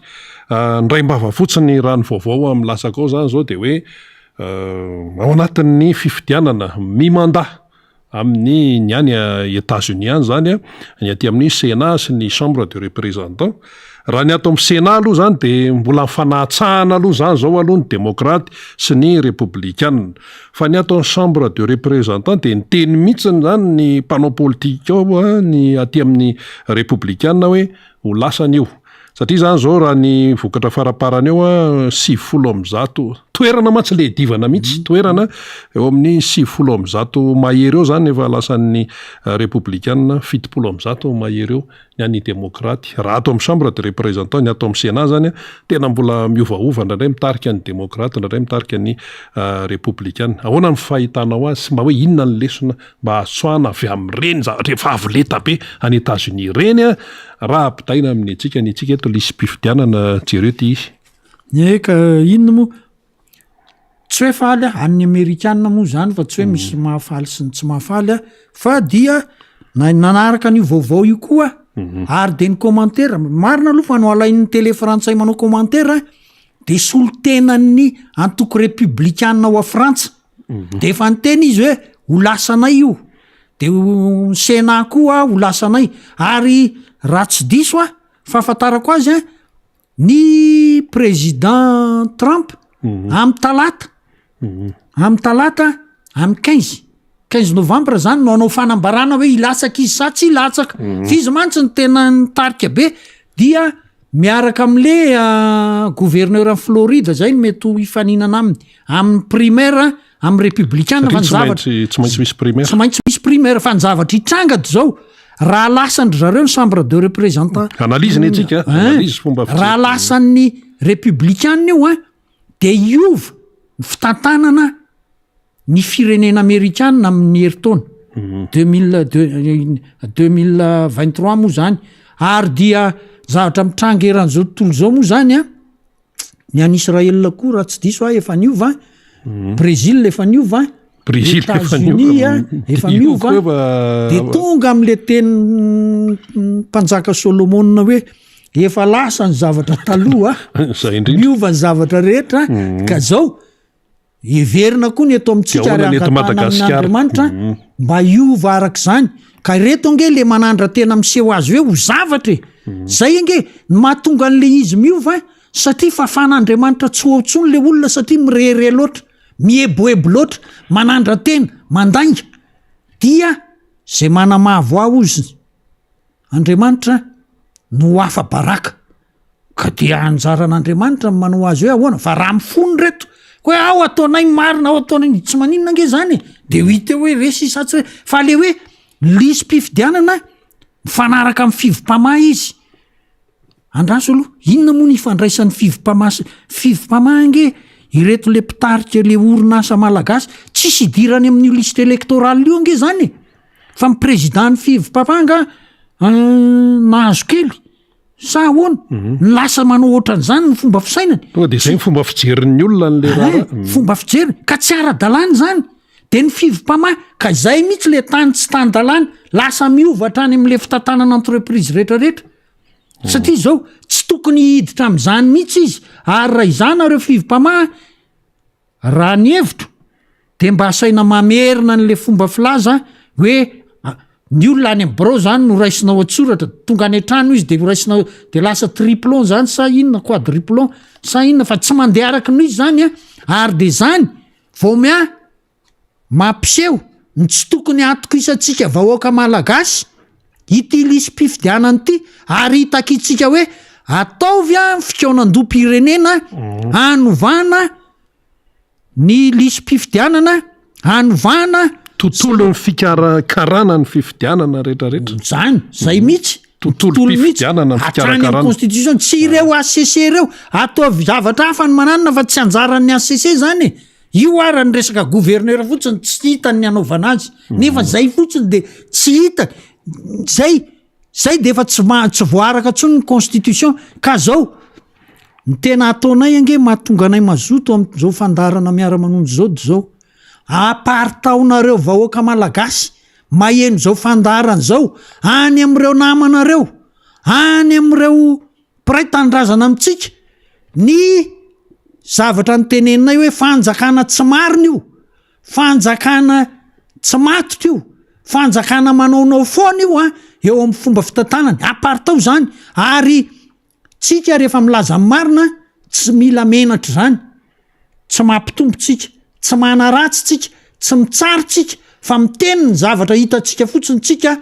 ndray mbava fotsiny raha ny vaovao amin'ny lasaka ao zany zao de hoe ao anatin'ny fifidianana mi-mandat amin'ny ny any États-Unis any zany ny aty amin'ny Sénat sy ny chambre de représentants raha ny ato amin'ny Sénat aloha zany de mbola mifanahtsahana aloha zany zao aloha ny démocrate sy ny républicaine fa ny ato amin'ny chambre de représentants de ny teny mihitsiny zany ny mpanao politika ao ny aty amin'ny républicaine hoe ho lasany io satria zany zao raha ny vokatra faraparany eo 700 toerana mantsy le divana mihitsy toerana eo amin'ny 700 mahery eo zany efa lasan'ny républicaine 700 mahery eo ny an'ny démocrate raha ato amin'ny chambre de représentants ny ato amin'ny Sénat zany tena mbola miovaova ndray mitarika ny démocrate ndray mitarika ny républicaine ahoana ny fahitanao azy sy mba hoe inona ny lesona mba asoana avy amin'ireny rehefa avoleta be any États-Unis reny raha ampitaina amin'ny antsika ny antsika eto lisy mpifidianana jereo ty izy eka inona moa tsy hoe faly any Amerikanina moa zany fa tsy hoe misy mahafaly sy ny tsy mahafaly fa dia nanaraka ny vaovao io koa ary de ny commentaire marina aloha fa no alain'ny télé frantsay manao commentaire de solotenan'ny antoko républicaine ao a Frantsa de efa nyteny izy hoe ho lasanay io de Sénat koa ho lasanay ary raha tsy diso fahafantarako azy ny président Trump amin'ny talata amin'ny 15 novembre zany no anao fanambarana hoe ilatsaka izy sa tsy ilatsaka fizy mantsy ny tena nitarika be dia miaraka am'le gouverneur en Floride zay mety ho ifaninana aminy amin'ny primaire amin'ny républicaine fa ny zavatra tsy maintsy misy primaire fa ny zavatra hitrangady zao raha lasandry zareo ny chambre de représentants analyse etsika analyse fomba raha lasan'ny républicaine io de iova ny fitantanana ny firenena amerikanina amin'ny heritaona 2023 moa zany ary dia zavatra mitranga eran'izao tontolo zao moa zany ny any Israela koa raha tsy diso efa niova Brezil efa niova Etats-Unis efa miova de tonga am'le teny mpanjaka Solomona hoe efa lasa ny zavatra taloha miova ny zavatra rehetra ka zao everina koa ny eto amintsika ary Andriamanitra mba hiova arak'izany ka reto ange le manandra tena miseho azy hoe ho zavatra zay ange ny mahatonga an'le izy miova satria fafan'Andriamanitra tsy hoatsony le olona satria mirehire loatra mieboebo loatra manandra tena mandainga dia zay manamavo ao izy Andriamanitra no hafa baraka ka dia anjaran'Andriamanitra manao azy hoe ahoana fa raha mifony reto hoe ao ataonay marina ao ataonay tsy maninona ange zany de ho hita hoe resy satsy hoe fa le hoe lisy mpifidianana mifanaraka amin'ny fivom-pamaha izy andraso aloha inona moa ny ifandraisan'ny fivom-pamaha ange ireto le mpitarika le orinasa malagasy tsisy idirany amin'io liste elektoraly io ange zany fa ny président ny fivom-pamanga nahazo kely sa ahoana ny lasa manao ohatran'izany ny fomba fisainany de zay ny fomba fijerin'ny olona n'le raha fomba fijeriny ka tsy ara-dalàny zany de ny fivom-pamaha ka zay mihitsy le tany tsy tany-dalàny lasa miovatra any am'le fitantanana entreprise rehetrarehetra satria zao tsy tokony hiditra am'izany mihitsy izy ary raha izany areo fivom-pamaha raha ny hevitro de mba asaina mamerina n'le fomba filaza hoe ny olona any am'bro zany no raisinao atsoratra tonga any an-trano izy de raisinao de lasa triplon zany sa inona quadruplon sa inona fa tsy mandeha araky noho izy zany ary de zany vao mia mampiseho ny tsy tokony atokisantsika vahoaka malagasy ity lisy mpifidianany ity ary hitakitsika hoe ataovy fikaonan-dom-pirenena anovana ny lisy mpifidianana anovana tontolo ny fikarakarana ny fifidianana rehetrarehetra zany zay mihitsy tontolo mpifidianana ny fikarakarana constitution tsy ireo ACC ireo ataovy zavatra hafa ny mananina fa tsy anjaran'ny ACC zany io ara ny resaka gouverneur fotsiny tsy hitany ny anaovana azy nefa zay fotsiny de tsy hita zay de efa tsy voaraka tsony ny constitution ka zao ny tena ataonay ange mahatonga anay mazoto am'zao fandarana miara-manonjy zao de zao apartaonareo vahoaka malagasy maheno zao fandarana zao any am'ireo namanareo any am'ireo mpiray tanindrazana amitsika ny zavatra ny teneninay hoe fanjakana tsy marina io fanjakana tsy matotra io fanjakana manaonao foana io eo amin'ny fomba fitantanany apartao zany ary tsika rehefa milaza marina tsy mila menatra zany tsy mampitombotsika tsy manaratsy tsika tsy mitsary tsika fa miteny ny zavatra hitatsika fotsiny tsika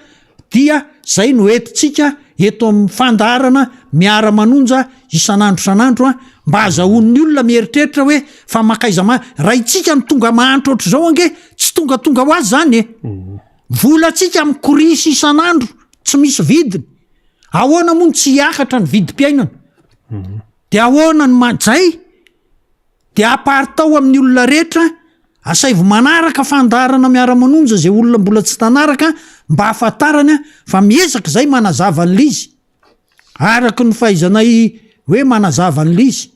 dia zay no etintsika eto amin'ny fandarana miara-manonja isan'andro mba azahoan'ny olona mieritreritra hoe fa makaiza raha itsika ny tonga mahantra oatra zao ange tsy tonga ho azy zany volatsika amin'ny korisy isan'andro tsy misy vidiny ahoana moa ny tsy hiakatra ny vidim-piainana de ahoana ny mazay de apartao amin'ny olona rehetra asaivo manaraka fandarana miara-manonja zay olona mbola tsy tanaraka mba hafantarany fa miezaka zay manazava ny lizy araky ny fahaizanay hoe manazava ny lizy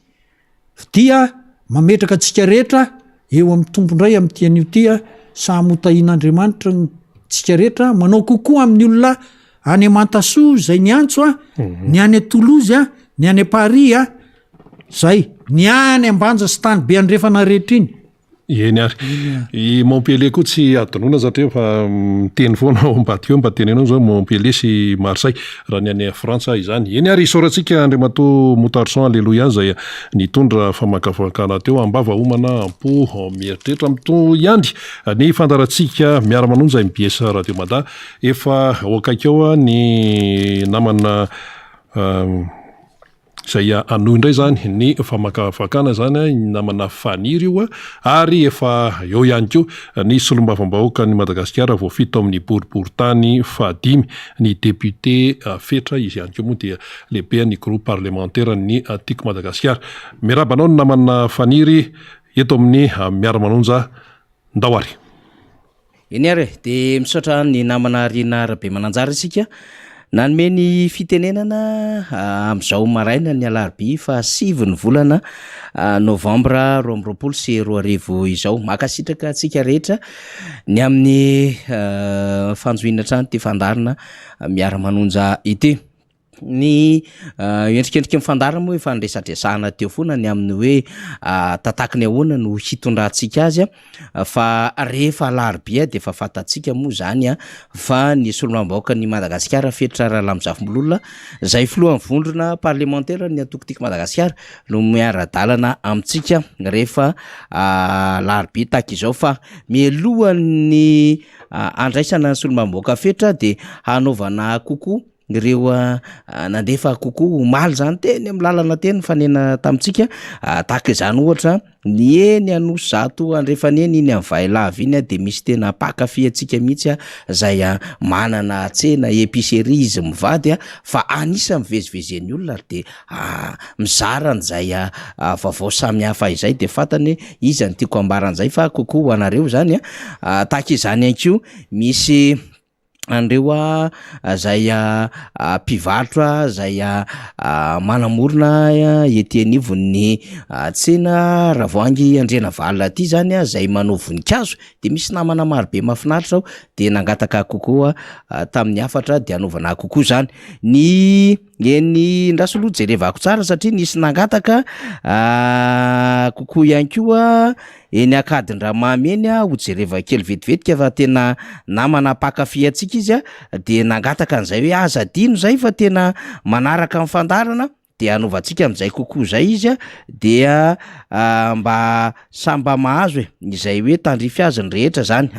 dia mametraka atsika rehetra eo amin'ny tombondray amin'tian'io tia samotahin'Andriamanitra tsika rehetra manao kokoa amin'ny olona any Mantasoa zay ny antso ny any Toulouse ny any Paris zay ny any Ambanja sy tany be andrefana rehetra iny eny ary i Montpellier koa tsy adonona satria fa miteny foana ao ambadika eo mba tenenao zao Montpellier sy Marseille raha ny any Frantsa izany eny ary isaorantsika Andriamato Motarson alleloia zay nitondra famakafakana teo ambava homana ampo mieritreritra mito iandy ny fandarantsika miara-manonja MBS Radio Mada efa akaikeo ny namana zay anoy indray zany ny famakafakana zany namana faniry io ary efa eo ihany koa ny solombavambahoaka ny Madagasikara voafito amin'ny boriboritany fahadimy ny député fetra izy ihany koa moa dia lehibe ny groupe parlementaire ny tiako Madagasikara mirabanao ny namana faniry eto amin'ny miara-manonja ndao ary eny ary de misaotra ny namana Rina Rabe Mananjara isika nanome ny fitenenana amin'izao maraina ny alarobia fa 7 ny volana novambra 2024 izao. Makasitraka antsika rehetra ny amin'ny fanjoina trano ty fandarina miara-manonja ity. Ny endrikendriky mifandarina moa efa nresadresahana teo foana ny amin'ny hoe tantaky ny ahoana no hitondrantsika azy fa rehefa alarobia de efa fantatsika moa zany fa ny solombambaoka ny Madagasikara fetitra Rahalamozafimbololona zay filohan'ny vondrona parlementaire ny Antokotiko Madagasikara no miara-dalana amintsika rehefa alarobia tahaka izao. Fa mialohan'ny andraisana ny solombambaoka fetra de hanaovana kokoa ireo nandefa kokoa omaly zany teny amin'ny lalana teny fanena tamintsika tahaka izany ohatra ny eny Anosy Zato andrefaneny iny amin'ny Vailava iny de misy tena pakafy antsika mihitsy zay manana tsena épicerie izy mivady fa anisa mivezivezen'ny olona de mizara an'izay vaovao samihafa izay de fantany izy ny tiako ambaran'izay fa kokoa ho anareo zany tahaka izany anko misy andreo zay mpivarotra zay manamorona ety anivon'ny tsena Ravoangy Andrena Valina aty zany zay manao voninkazo de misy namana maro be mahafinaritra de nangataka kokoa tamin'ny afatra de anaovana kokoa zany ny eny Ndrasoloha jerevako tsara satria nisy nangataka kokoa ihany koa eny Akadindramamy eny ho jereva kely vetivetika fa tena namana pakafy antsika izy de nangataka an'izay hoe aza dino zay fa tena manaraka amin'ny fandarana de anaovantsika amin'izay kokoa zay izy dia mba samba mahazo izay hoe tandrify azy ny rehetra zany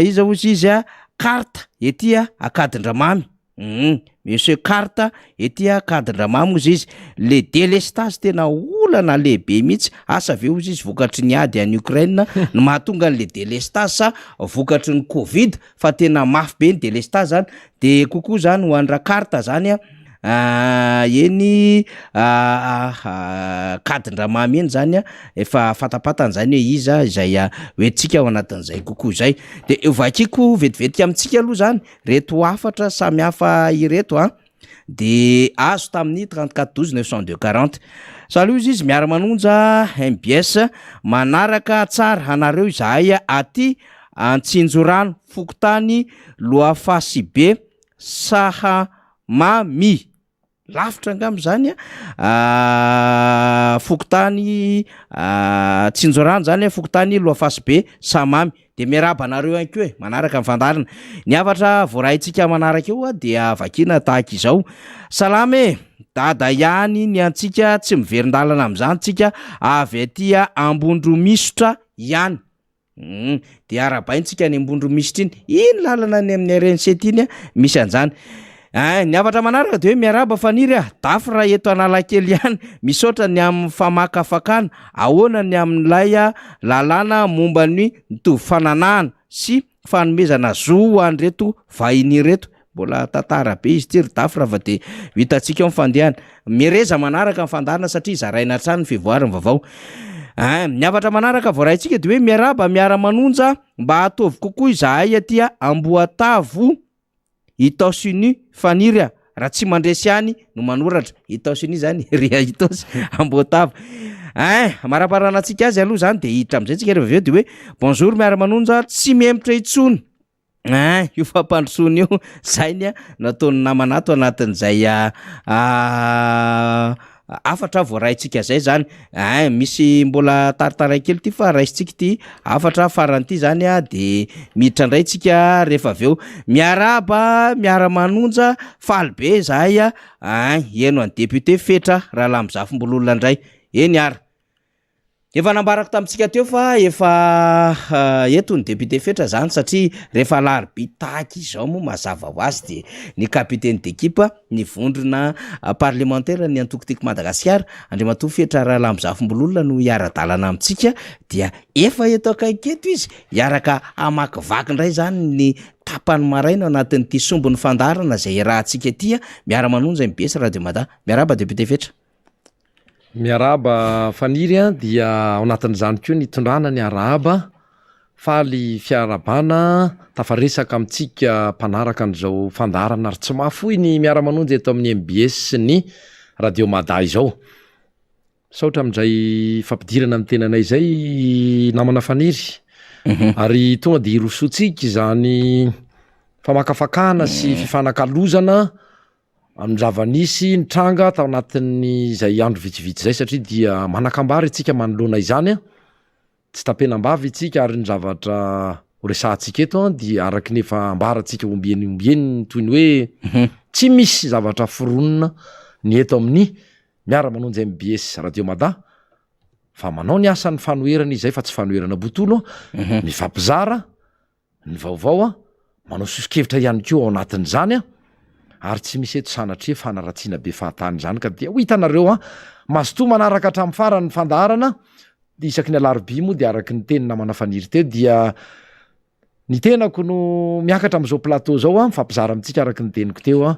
iza ozy izy karta ety Akadindramamy Monsieur Karta ety Akadindramamy ozy izy le délestage tena olana lehibe mihitsy asa ve ozy izy vokatry ny ady any Ukraine no mahatonga le délestage sa vokatry ny Covid fa tena mafy be ny délestage zany de kokoa zany ho andra karta zany eny Akadindramamy eny zany efa fatapatany zany hoe iza izay hoentsika ao anatin'izay kokoa zay de evakiko vetivetika amintsika aloha zany reto afatra samy hafa ireto de azo tamin'ny 34 12 902 40 salut izy miara-manonja MBS manaraka tsara anareo izahay aty Antsinjorano Fokotany Loafasy be Sahamamy lavitra angamba zany Fokotany Tsinjorano zany Fokotany Loafasy be Sahamamy de miaraba nareo ihany koa manaraka amin'ny fandarina ny avatra voarahintsika manaraka eo dia vakina tahaka izao salame dada ihany ny antsika tsy miverin-dalana amin'izany tsika avy aty Ambondromisotra ihany de arabaintsika ny Ambondromisotra iny lalana ny amin'ny RNC iny misy an'izany ny avatra manaraka de hoe miaraba faniry dafra eto Analakely ihany misaotra ny amin'ny famakafakana ahoana ny amin'ilay lalàna momba ny mitovy fananahana sy fanomezana zo an'reto vahiny reto mbola tantara be izy ty ry dafra fa de vitantsika ao mifandehana mireza manaraka amin'ny fandarina satria zaraina trano ny fivoarany vaovao ny avatra manaraka voarahintsika de hoe miaraba miara-manonja mba ataovy kokoa izahay aty Amboatavo Itaosiny faniry raha tsy mandresy any no manoratra Itaosiny zany ria Itaosy Amboatavo maraparana antsika azy aloha zany de hiditra am'izay tsika rehefa aveo de hoe bonjour miara-manonja tsy memitra itsony io fampandrosoana io zainy nataony namanato anatin'izay afatra voarahintsika zay zany misy mbola taritaray kely ty fa raisitsika ty afatra faran'ity zany de miditra indray tsika rehefa aveo miaraba miara-manonja faly be zahay eno any député fetra Rahalamozafimbololona indray eny ara efa nambarako tamintsika teo fa efa eto ny député fetra zany satria rehefa alarobia tahaka izao moa mazava ho azy de ny capitaine d'équipe ny vondrona parlementaire ny Antokotiko Madagasikara Andriamatoa fetra Rahalamozafimbololona no hiara-dalana amintsika dia efa eto akaiky eto izy hiaraka amakivaky indray zany ny tapany maraina anatin'ity sombon'ny fandarana zay rahantsika ty miara-manonja MBS Radio Mada miaraba député fetra miaraba faniry dia ao anatin'izany koa ny tondrana ny arahaba faly fiarabana tafaresaka amitsika mpanaraka an'izao fandarana ary tsy mahafoy ny miara-manonjy eto amin'ny MBS sy ny radio Mada izao. Saotra amin'izay fampidirana amin'ny tenanay izay namana faniry. Ary tonga de irosotsika izany famakafakana sy fifanakalozana amin'ny zava-nisy nitranga tao anatin'ny izay andro vitsivitsy zay satria dia manakambary itsika manoloana izany a. Tsy tapenam-bavy itsika ary ny zavatra horesantsika eto dia araky nefa ambaratsika ombieny toy ny hoe tsy misy zavatra foronina ny eto amin'ny miara-manonjy MBS radio Mada fa manao ny asan'ny fanoherana izay fa tsy fanoherana botolo mifampizara ny vaovao manao sosikevitra ihany koa ao anatin'izany ary tsy misy eto sanatria fanaratsiana be fahatany zany ka dia ho hitanareo mazotoa manaraka hatramin'ny farany fandaharana isaky ny alarobia moa dia araky ny teny namana faniry teo dia ny tenako no miakatra amin'izao plateau zao mifampizara amintsika araky ny teniko teo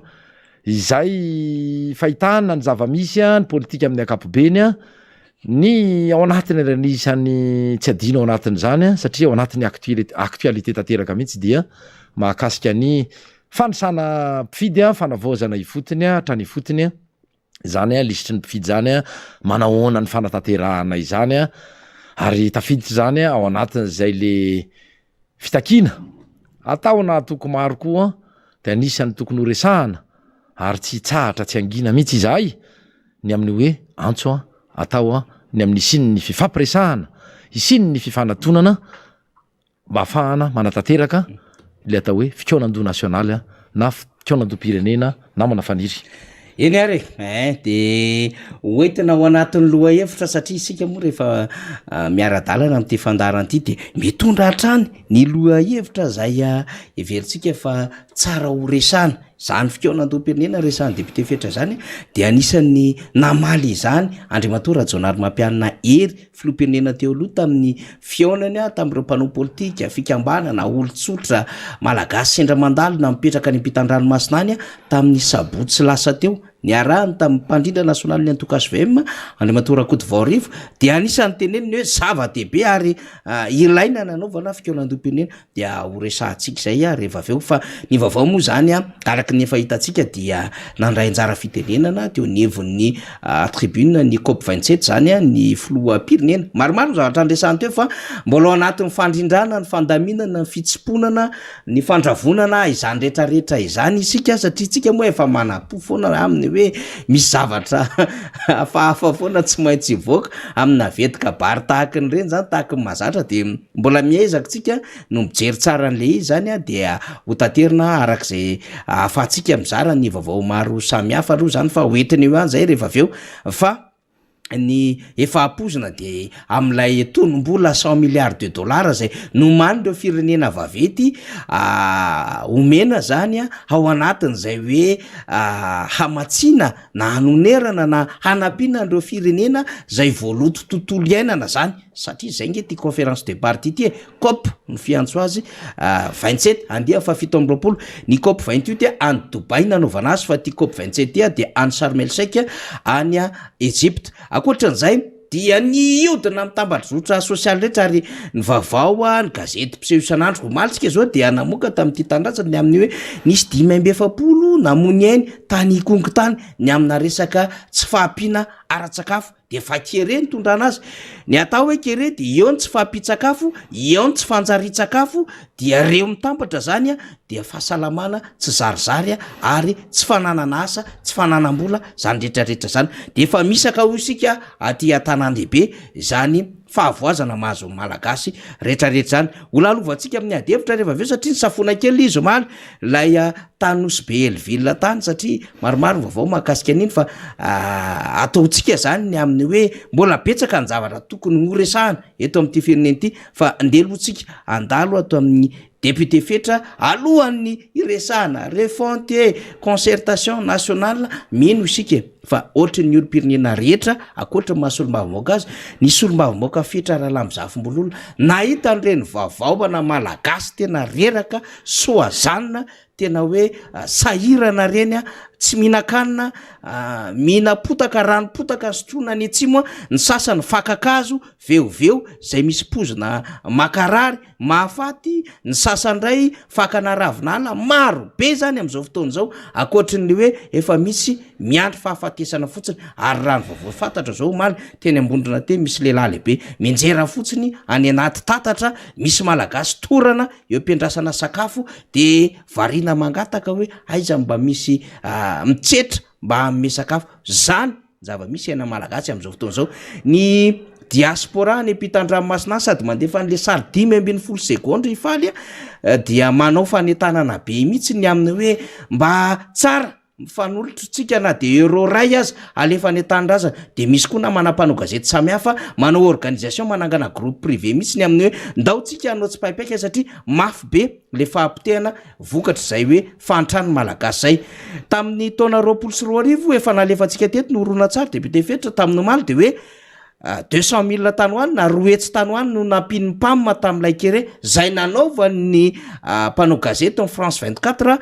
izay fahitana ny zava-misy ny politika amin'ny ankapobeny ny ao anatiny ranisany tsy adino ao anatin'izany satria ao anatin'ny aktualité tanteraka mihitsy dia mahakasika ny fanisana mpifidy fanavaozana ifotony hatrany ifotony zany lisitry ny mpifidy zany manahoana ny fanatanterahana izany ary tafiditra zany ao anatin'izay le fitakina atao na toko maro koa de anisany tokony horesahana ary tsy tsahatra tsy angina mihitsy izay ny amin'ny hoe antso atao ny amin'ny isiny ny fifampiresahana isiny ny fifanatonana mba ahafahana manatanteraka le atao hoe fikonan-do nasionaly na fikonan-do pirenena namana faniry. Eny ary de hoentina ao anatin'ny loha hevitra satria isika moa rehefa miara-dalana amin'ity fandaran'ity de mitondra hatrany ny loha hevitra zay everitsika fa tsara ho resana zany fikonan-do-pirenena resany député fetra zany de anisan'ny namaly izany Andriamatora Jonary Mampianina hery filoham-pirenena teo aloha tamin'ny fionany tamin'ireo mpanao politika fikambanana olon-tsotra malagasy sendra mandalo na mipetraka any ampitan-dranomasina any tamin'ny sabotsy lasa teo niarahany tamin'ny mpandrindra nasionaly ny Antokas VM Andriamatora Kodivarivo dia anisan'ny teneniny hoe zava-dehibe ary ilaina nanaovana fikonan-do-pirenena dia ho resahantsika zay rehefa aveo fa ny vaovao moa zany araky ny efa hitantsika dia nandray anjara fitenenana teo nevon'ny tribune ny COP27 zany ny filoham-pirenena maromaro zavatra andresany teo fa mbola ao anatin'ny fandrindrana ny fandaminana ny fitsiponana ny fandravonana izany rehetrarehetra izany isika satria tsika moa efa manam-po foana amin'ny hoe misy zavatra hafahafa foana tsy maintsy ivoaka amina vetika bary tahaka ny reny zany tahaka ny mahazatra de mbola miezaka tsika no mijery tsara an'le izy zany dia ho tanterina arak'izay ahafahantsika mizara ny vaovao maro samihafa aloha zany fa hoentiny eo any zay rehefa aveo fa ny efa apozina de am'ilay tonom-bola 100 milliards de dollars zay nomany ireo firenena vavety omena zany ao anatin'izay hoe hamatsiana na hanonerana na hanampiana ireo firenena zay voaloto tontolo iainana zany satria zay nge ty conférence de parti ty COP no fiantso azy 27 andia fa 7 ny COP 28 any Dubai nanaovana azy fa ty COP 27 ty de any Sharm el Sheikh any Egypte akoatran'izay dia niodina mitambatra zotra sosialy rehetra ary ny vaovao ny gazety mpiseho isan'andro komalitsika zao dia namoaka tamin'ity tandratsany ny amin'ny hoe nisy 570 namony ainy tany ikongo tany ny amina resaka tsy fahampiana ara-tsakafo de fa kere ny tondrana azy ny atao hoe kere de eo ny tsy fahampi-tsakafo eo ny tsy fanjari-tsakafo dia reo mitambatra zany dia fahasalamana tsy zarizary ary tsy fananana asa tsy fananam-bola zany rehetrarehetra zany de efa misaka ho isika aty an-tanàn-dehibe zany fahavoazana mahazo malagasy rehetrarehetra zany olalovantsika amin'ny adevitra rehefa aveo satria ny safona kely izy omaly lay tanosy be elville tany satria maromaro vaovao mahakasika an'iny fa ataotsika zany ny amin'ny hoe mbola betsaka ny zavatra tokony horesahana eto amin'ity firenena ity fa ndelotsika andalo ato amin'ny député fetra alohan'ny iresahana refonte concertation nationale mino isika fa ohatra ny olo-pirenena rehetra akoatra mahasolom-bavimoaka azy ny solom-bavimoaka fetra raha lamizafim-bololona nahita an'ireny vaovaovana malagasy tena reraka soazanina tena hoe sahirana reny a tsy mihinan-kanina mihinapotaka ranopotaka sotrona ny atsimoa ny sasany fakakazo veoveo zay misy pozina makarary mahafaty ny sasany ray fakana ravinala maro be zany am'izao fotoana zao akoatrin'le hoe efa misy miandry fahafatesana fotsiny ary rano vavao fantatra zao maly teny ambondrina te misy lehilahy lehibe minjera fotsiny any anaty tatatra misy malagasy torana eo ampiandrasana sakafo de varina mangataka hoe aiza mba misy mitsetra mba ame sakafo zany zava-misy aina malagasy am'izao fotoana zao ny diaspora ny ampitan-dranomasina sady mandefa n'le sary 5 seconde ifaly dia manao fanetanana be mihitsy ny aminy hoe mba tsara mifanolotra tsika na de euro ray azy alefa netanindrazana de misy koa na manam-panao gazety samihafa manao organisation manangana groupe privé mihitsy ny aminy hoe ndao tsika anao tsy paipaika satria mafy be le fahampitehana vokatra zay hoe fantrano malagasy zay tamin'ny taona 2024 efa nalefatsika teto no orona tsara député fetra tamin'ny omaly de hoe 200,000 tanoany na roetsy tanoany no nampiny mpamma tam'ilay kere zay nanaovan'ny mpanao gazety en France 24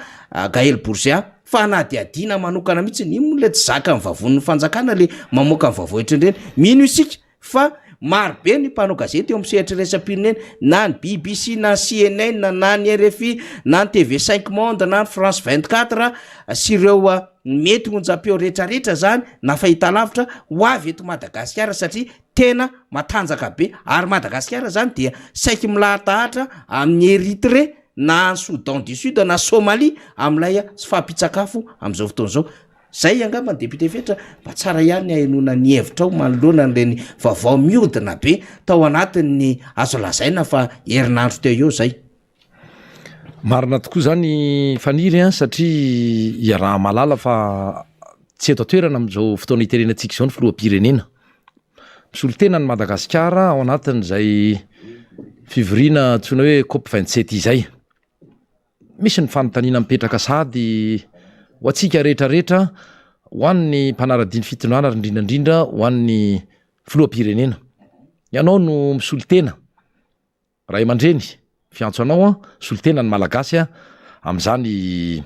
Gaël Bourgia fa nadiadina manokana mihitsy ny moa le tsy zaka ny vavon'ny fanjakana le mamoaka ny vavao etrendreny mino isika fa maro be ny mpanao gazety eo am'sehatra resam-pirenena na ny BBC na CNN na ny RFI na ny TV5 Monde na ny France 24 sy ireo mety onjapeo rehetrarehetra zany na fahita lavitra ho avy eto Madagasikara satria tena matanjaka be ary Madagasikara zany dia saiky milahatahatra amin'ny Eritré na Soudan du Sud na Somalie am'ilay sy fahampitsakafo am'izao fotoana zao zay angamba ny député fetra mba tsara ihany ahenona ny hevitra ao manoloana n'ireny vaovao miodina be tao anatin'ny azo lazaina fa herinandro teo eo zay marina tokoa zany faniry a satria iaraha malala fa tsy eto atoerana am'izao fotoana iterenantsika zao ny filoham-pirenena misolo tena ny Madagasikara ao anatin'izay fivoriana tsona hoe COP 27 izay misy ny fanontaniana mipetraka sady ho atsika rehetrarehetra ho an'ny mpanara-diny fitondrana ary indrindrandrindra ho an'ny filoham-pirenena ianao no misolo tena ray aman-dreny fiantso anao a solotena ny malagasy a am'izany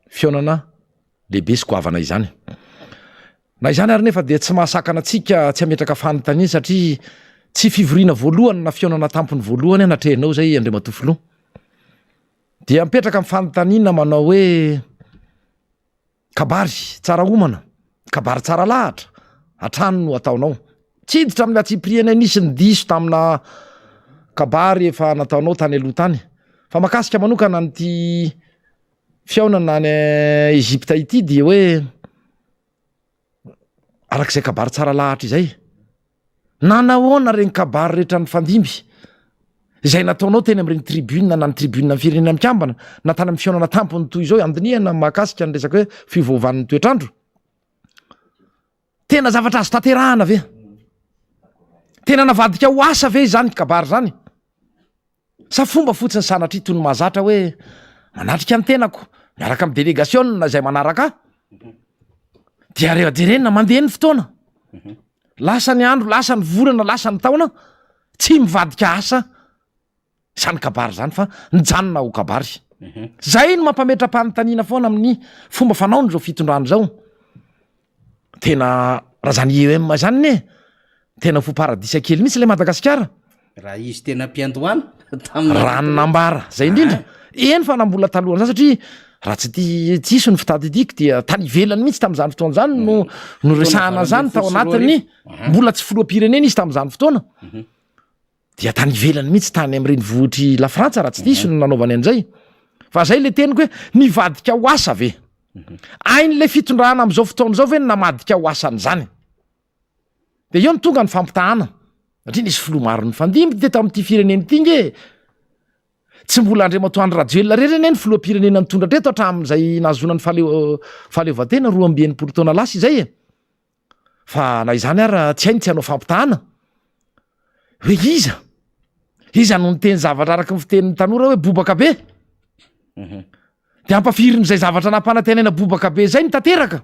fionana lehibe sy goavana izany na izany ary nefa de tsy mahasakana atsika tsy hametraka fanontaniana satria tsy fivoriana voalohany na fionana tampony voalohany natrehinao zay Andriamatofilo dia mipetraka amin'ny fanontaniana manao hoe kabary tsara omana kabary tsara lahatra atrano no ataonao tsy hiditra amin'ny atsipriana nisy ny diso tamina kabary efa nataonao tany aloha tany fa makasika manokana nyty fiaonana ny Egypta ity dia hoe arak'izay kabary tsara lahatra izay nanahoana reny kabary rehetra ny fandimby izay nataonao teny am'ireny tribune na ny tribune ny firenena mikambana na tany amin'ny fiaonana tampony toy izao andinihana mahakasika ny resaka hoe fivoavan'ny toetrandro tena zavatra azo tanterahana ve tena navadika ho asa ve zany kabary zany sa fomba fotsiny sanatria toy ny mahazatra hoe manatrika ny tenako miaraka amin'ny délégation na izay manaraka dia rehajerena mandeha ny fotoana lasa ny andro lasa ny volana lasa ny taona tsy mivadika asa zany kabary zany fa nijanona ho kabary zay no mampametra-panontaniana foana amin'ny fomba fanaony zao fitondrano zao tena raha zany IOM zany ne tena fo paradisa kely mihitsy le Madagasikara raha izy tena mpiandohana ranonambara zay indrindra eny fa nambola talohana zany satria raha tsy tsisy ny fitadidiako dia tany ivelany mihitsy tam'izany fotoana zany no resahana zany tao anatiny mbola tsy filoham-pirenena izy tam'izany fotoana dia tany ivelany mihitsy tany am'ireny vohitry la Frantsa raha tsy diso no nanaovany an'izay fa zay le teniko hoe nivadika ho asa ve ain'le fitondrana am'izao fotoana zao ve namadika ho asan'izany de eo ny tonga ny fampitahana satria nisy filoha maro ny fandimby de tam'ity firenena ity nge tsy mbola Andriamatoandro Rajoelina rereny ny filoham-pirenena nitondra treto hatramin'izay nahazona ny fahaleovantena 12 taona lasa izay fa na izany ara tsy hainy tsy hanao fampitahana hoe iza no niteny zavatra araky ny fitenin'ny tanora hoe bobaka be de ampafirin'izay zavatra nampanantenana bobaka be zay ny tanteraka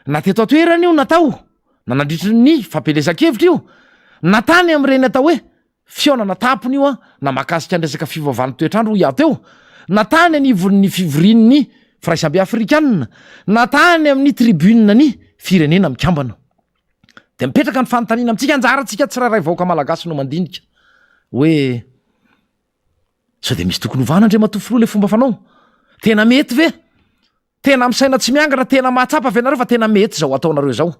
na teto atoerana io natao na nandritry ny fampelezan-kevitra io natany am'ireny atao hoe fionana tampony io a na mahakasika ny resaka fivavahany toetrandro ho iateo natany anivon'ny fivorininy firaisamby afrikanina natany amin'ny tribune ny firenena mikambana de mipetraka ny fanontaniana amintsika anjarantsika tsirairay vaoaka malagasy no mandinika hoe sao de misy tokony ovana andre matofoloha le fomba fanao tena mety ve tena amisaina tsy miangana tena mahatsapa ve nareo fa tena mety zao ataonareo zao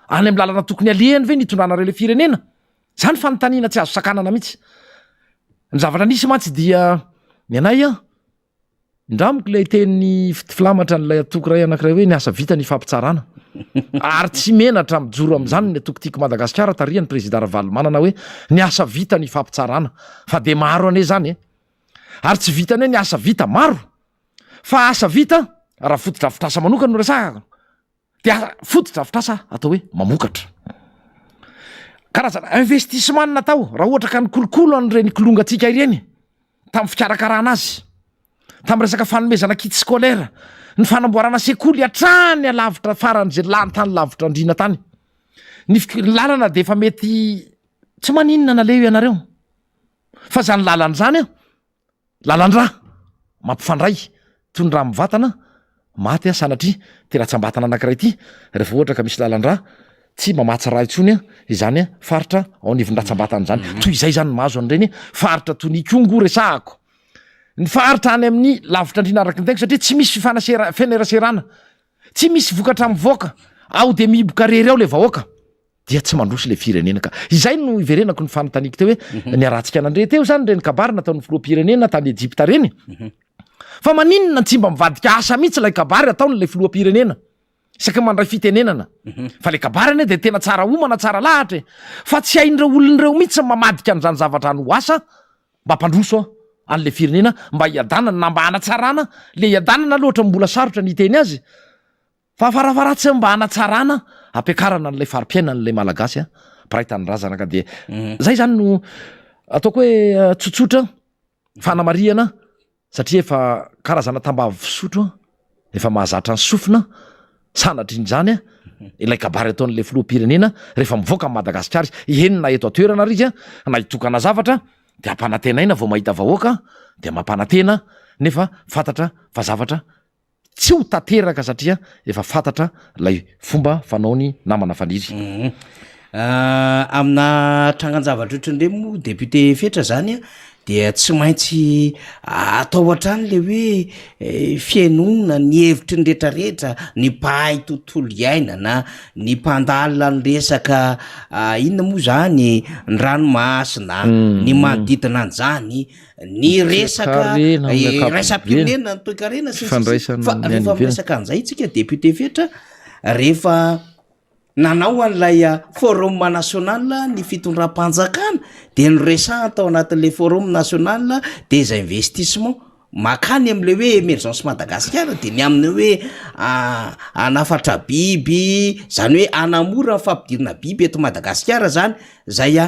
any amy lalana tokony alehany ve nitondranareo le firenena zany fanontaniana tsy azo sakanana mihitsy ny zavatra nisy mantsy dia ny anay a indramiko lay teny filamatra n'lay atoko ray anankiray hoe niasa vita ny fampitsarana ary tsy menatra mijoro am'zany ny atoko tiako madagasikara tariany président Ravalomanana hoe niasa vita ny fampitsarana fa de maro ane zany ary tsy vitany hoe niasa vita maro fa asa vita raha fotodrafitrasa manokana no resahaka de fotodrafitrasa atao hoe mamokatra karazana investissement natao raha ohatra ka ny kolokolo an'ireny kolongatsika ireny tamin'ny fikarakarana azy tamin'ny resaka fanomezana kit scolaire ny fanamboarana sekoly hatrany alavitra faran'zay lantany lavitra andrina tany ny lalana de efa mety tsy maninona na leo ianareo fa zany lalana zany a lalandra mampifandray tondra mivatana maty a sanatria teratsam-batana anankiray ty rehefa ohatra ka misy lalandra tsy mamatsy raha itsony a izany a faritra ao anivondratsambatana zany toy izay zany mahazo an'ireny faritra tonikongo resahako ny faritra any amin'ny lavitra andrina araky ny tegna satria tsy misy feneraserana tsy misy vokatra mivoaka ao de miboka rery ao le vahoaka dia tsy mandrosy le firenena ka izay no iverenako ny fanontaniako teo hoe ny aratsika anandre teo zany reny kabary nataon'ny filohampirenena tany Ejipta reny fa maninona tsy mba mivadika asa mihitsy lay kabary ataony le filohampirenena isaky mandray fitenenana fa le kabary ane de tena tsara omana tsara lahatra fa tsy hain'ireo olon'ireo mihitsy mamadika an'izany zavatra no asa mba mpandroso an'le firenena mba iadanana na mba hanatsarana le iadanana loatra mbola sarotra ny teny azy fa farafaratsy mba hanatsarana ampiakarana n'lay farim-piainan'le malagasy a piraitany razana ka de zay zany no ataoko hoe tsotsotra fanamariana satria efa karazana tambavy fisotro efa mahazatra ny sofina sanatriny zany a ilay kabary ataon'le filohampirenena rehefa mivoaka amin'ny Madagasikara enina eto atoerana ry izy a na hitokana zavatra de ampanantenaina vao mahita vahoaka de mampanantena nefa fantatra fa zavatra tsy ho tanteraka satria efa fantatra lay fomba fanaony namana faniry amina trangan-javatra ohatrandre mo député fetra zany a dia tsy maintsy atao hatrany le hoe fiainona ny hevitry ny rehetrarehetra ny pahay tontolo iainana ny mpandalina ny resaka inona moa zany ny ranomasina ny manodidina an'izany ny resaka raisam-pirenena ny toe-karena fa rehefa miresaka an'izay tsika député fetra rehefa nanao an'lay forum national ny fitondram-panjakana de ny resaha tao anatin'le forum national de za investissement makany am'le hoe emergence Madagasikara de ny aminy hoe anafatra biby zany hoe anamora ny fampidirana biby eto Madagasikara zany zay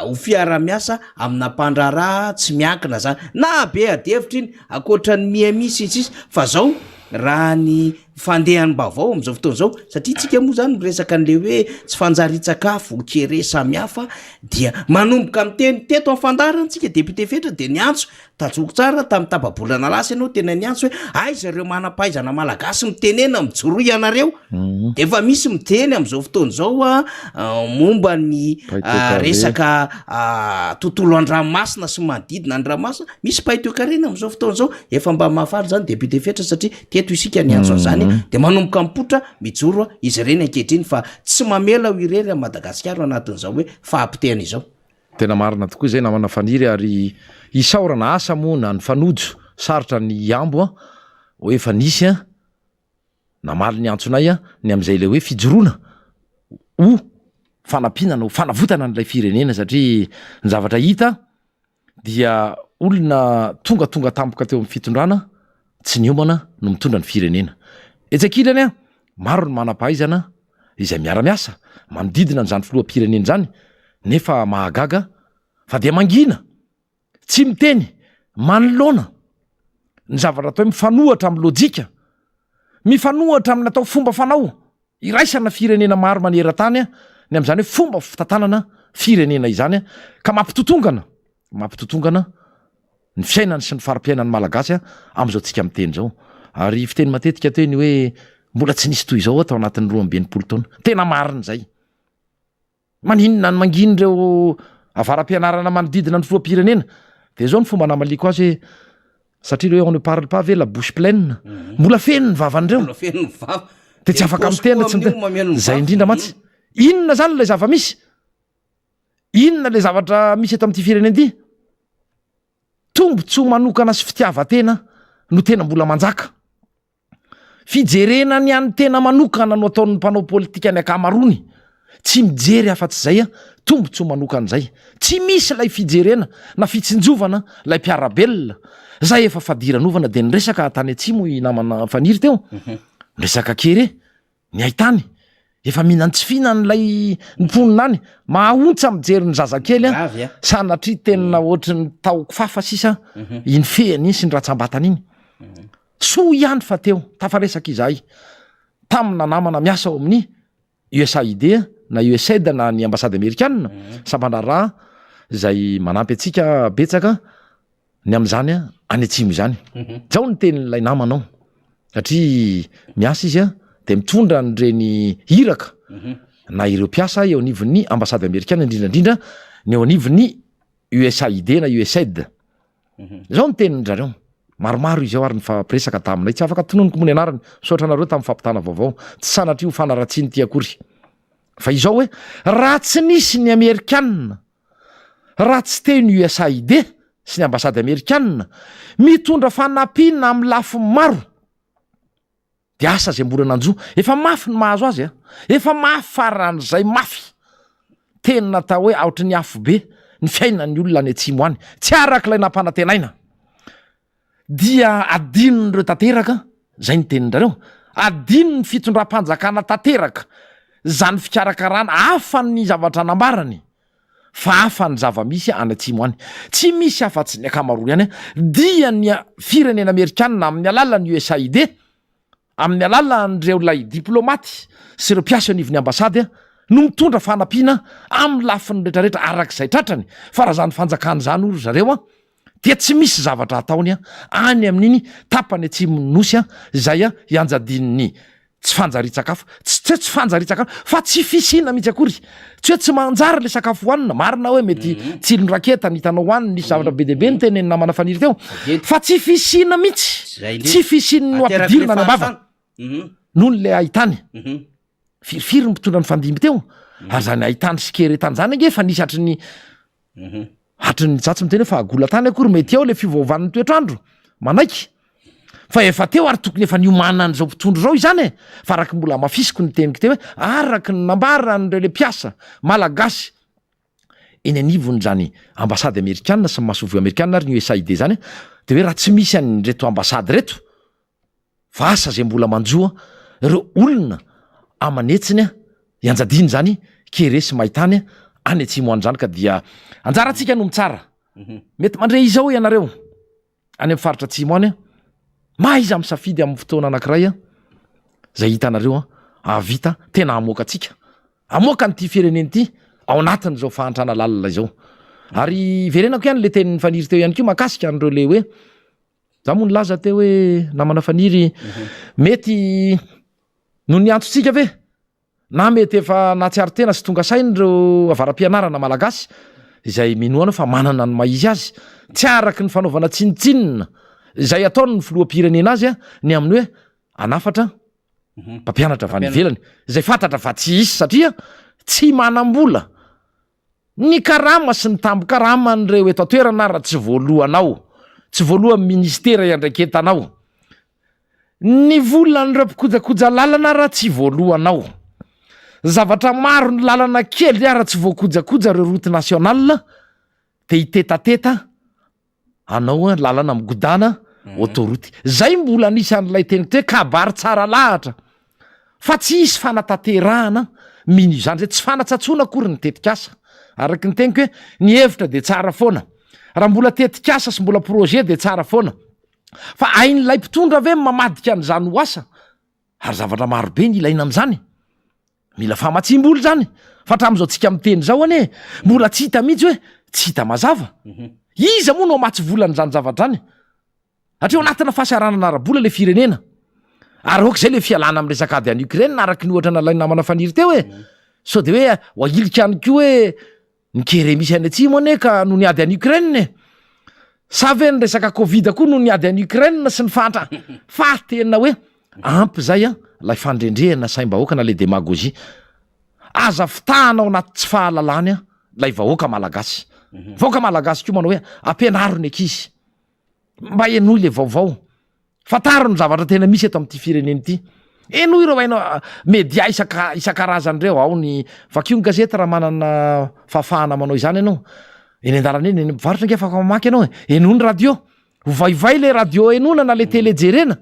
ho fiara-miasa amina mpandraraha tsy miankina zany na be adevitra iny akoatra ny mihamisy insisy fa zao raha ny fandehany bavao am'izao fotoana zao satria tsika moa zany miresaka an'le hoe tsy fanjary-tsakafo kere samihafa dia manomboka miteny teto amin'ny fandarantsika député fetra de niantso tajoko tsara tamin'ny tapabolana lasy ianao tena niantso hoe ay zareo manam-pahaizana malagasy mitenena mijoro ianareo de efa misy miteny am'izao fotoana zao momba ny resaka tontolo an-dranomasina sy manodidina an-dranomasina misy paitoekarena am'izao fotoana zao efa mba mahafaly zany député fetra satria teto isika niantso an'izany de manomboka mipotra mijoro izy ireny ankehitriny fa tsy mamela ho irery a Madagasikara anatin'izao hoe fahampitehana izao tena marina tokoa zay namana faniry ary isaorana asa moa na ny fanojo sarotra ny ambo hoe efa nisy namaly ny antsonay ny am'izay le hoe fijoroana fanampinana fanavotana n'lay firenena satria ny zavatra hita dia olona tonga tampoka teo amin'ny fitondrana tsy niomana no mitondra ny firenena etsakilany maro ny manam-pahaizana izay miara-miasa manodidina n'zany filohampirenena zany nefa mahagaga fa de mangina tsy miteny manoloana ny zavatra atao mifanohatra amin'ny lojika mifanohatra amin'ny atao fomba fanao iraisana firenena maro maneran-tany ny am'izany hoe fomba fitantanana firenena izany ka mampitotongana ny fiainany sy ny fari-piainany malagasy am'izao tsika miteny zao ary fiteny matetika teny hoe mbola tsy nisy toy izao atao anatin'ny 12 taona tena mariny zay maninona ny manginy reo avara-pianarana manodidina ny filoam-pirenena de zao ny fomba namaliko azy hoe satria reo on ne parle pas ve la bouche pleine mbola feno ny vavandreo de tsy afaka mitena tsy zay indrindra mantsy inona zany lay zava-misy inona le zavatra misy eto amin'ity firenena ity tombontso manokana sy fitiavatena no tena mbola manjaka fijerena ny any tena manokana no ataon'ny mpanao politika ny akamarony tsy mijery afa-tsy zay tombontso manokana zay tsy misy lay fijerena na fitsinjovana lay mpiarabelona zay efa fadiranovana de nyresaka tany atsimo i namana faniry teo resaka kery ny aitany efa mihinan tsy fihinan'lay mponina any mahaontsa mijery ny zazakely sanatria tenina ohatry ny taoko fafa sisa iny fehany iny sy ny ratsambatana iny so ihany fa teo tafaresaka izahay tamina namana miasa ao amin'ny USAID na USAID na ny ambasady amerikanina sambandrara zay manampy atsika betsaka ny am'izany any atsimo izany zao ny tenin'lay namanao satria miasa izy de mitondra nyreny iraka na ireo mpiasa eo anivon'ny ambasady amerikanina indrindrandrindra ny eo anivon'ny USAID na USAID zao ny tenin'zareo maromaro izy ao ary ny fampiresaka taminay tsy afaka tononoko mony anarany sotra anareo tamin'ny fampitana vaovao tsy sanatria ho fanaratsiny ty akory fa izao hoe raha tsy nisy ny amerikanina raha tsy teny USAID sy ny ambasady amerikanina mitondra fanapina amin'ny lafo maro de asa zay mbola nanjo efa mafy ny mahazo azy efa mafy faran'zay mafy teny natao hoe aotry ny afo be ny fiainany olona ny atsimo any tsy arak'ilay nampanantenaina dia adinon'ireo tanteraka zay ny tenindrareo adino ny fitondram-panjakana tanteraka zany fikarakarana afa ny zavatra nambarany fa afa ny zava-misy any atsimo any tsy misy afa-tsy ny akamaroa ihany dia ny firenena amerikanina amin'ny alalan'ny USAID amin'ny alalan'ireo lay diplomaty sy ireo mpiasa anivon'ny ambasady no mitondra fanampiana amin'ny lafiny rehetrarehetra arak'izay tratrany fa raha zany fanjakany zany olo zareo dia tsy misy zavatra ataony any amin'iny tapany atsimo nosy zay ianjadin'ny tsy fanjari-tsakafo tsy fanjari-tsakafo fa tsy fisina mihitsy akory tsy hoe tsy manjary le sakafo hoanina marina hoe mety tsilon-raketa ny hitanao hoaniny nisy zavatra be deabe ny teneny namana faniry teo fa tsy fisina mihitsy tsy fisiny no ampidirina ny ambava noho ny le ahitany firifiry ny mpitondra ny fandimby teo ary zany ahitany sikeretany zany ange fa nisy hatry ny tsatsy miteny hoe fa agola tany akory mety ao le fivaovan'ny toetrandro manaiky fa efa teo ary tokony efa niomanany zao mpitondro zao izany fa araky mbola mafisiko ny teniko teo hoe araky ny nambaranyireo le mpiasa malagasy eny anivony zany ambasady amerikanina sy masovo amerikanina ary ny USAID zany de hoe raha tsy misy any reto ambasady reto fa asa zay mbola manjoa ireo olona amanetsiny ianjadiny zany keresy mahitany any atsimo any zany ka dia anjaratsika no mitsara mety mandre izao ianareo any amin'ny faritra atsimo any maiza misafidy amin'ny fotoana anankiray zay hitanareo avita tena amoaka atsika amoaka nyty fireneny ity ao anatin' zao fahantrana lalina izao ary verenako ihany le tenin'ny faniry teo ihany keo makasika an'ireo le hoe za moa ny laza teo hoe namana faniry mety no ny antsotsika ve na mety efa natsiary tena sy tonga sainy reo avara-pianarana malagasy izay minoana fa manana ny maizy azy tsy araky ny fanaovana tsinitsinina zay ataony ny filoam-pirenena azy ny amin'ny hoe anafatra mpampianatra vanivelany zay fantatra fa tsy isy satria tsy manam-bola ny karama sy ny tambo-karama n'ireo eto atoerana raha tsy voalohanao tsy voalohan'ny ministera iandraiketanao ny volan'ireo mpikojakoja lalana raha tsy voalohanao zavatra maro ny lalana kely raha tsy voakojakoja reo route nationale de hitetateta anao lalana migodana autoroute zay mbola anisan'lay teniko te hoe kabary tsara lahatra fa tsy isy fanatanterahana mino izany zay tsy fanatsatsona akory ny tetikasa araky ny teniko hoe ny hevitra de tsara foana raha mbola tetikasa sy mbola projet de tsara foana fa ain'lay mpitondra ave mamadika an'izany ho asa ary zavatra marobe ny ilaina am'izany mila famatsim-boly zany fa hatram'izao tsika miteny zao ane mbola tsy hita mihitsy hoe tsy hita mazava iza moa no matsy volany zany zavatra any atreo anatina fahasaranana arabola le firenena ary oka zay le fialana am resaka ady any Ukraine araky ny ohatra nalainy namana faniry teo e so de hoe oailika any ko hoe nikere misy any atsy moa ne ka no niady any Ukraine sa ve ny resaka covid koa no niady any Ukraine sy ny fatra fa tena hoe ampy zay a lay fandrendrehana saim-bahoaka na le demagogie aza fitahanao anaty tsy fahalalany a lay vahoaka malagasy vahoaka malagasy ko manao hoe ampianaro ny ankizy mba enoy le vaovao fataro ny zavatra tena misy eto am'ty fireneny ity enoy ireo hainao media isan-karazany reo ao ny vakio ny gazety raha manana fahafahana manao izany ianao eny an-dalana eny eny mpivarotra nge afaka mamaky ianao eno ny radio hovaivay le radio enona na le tele jerena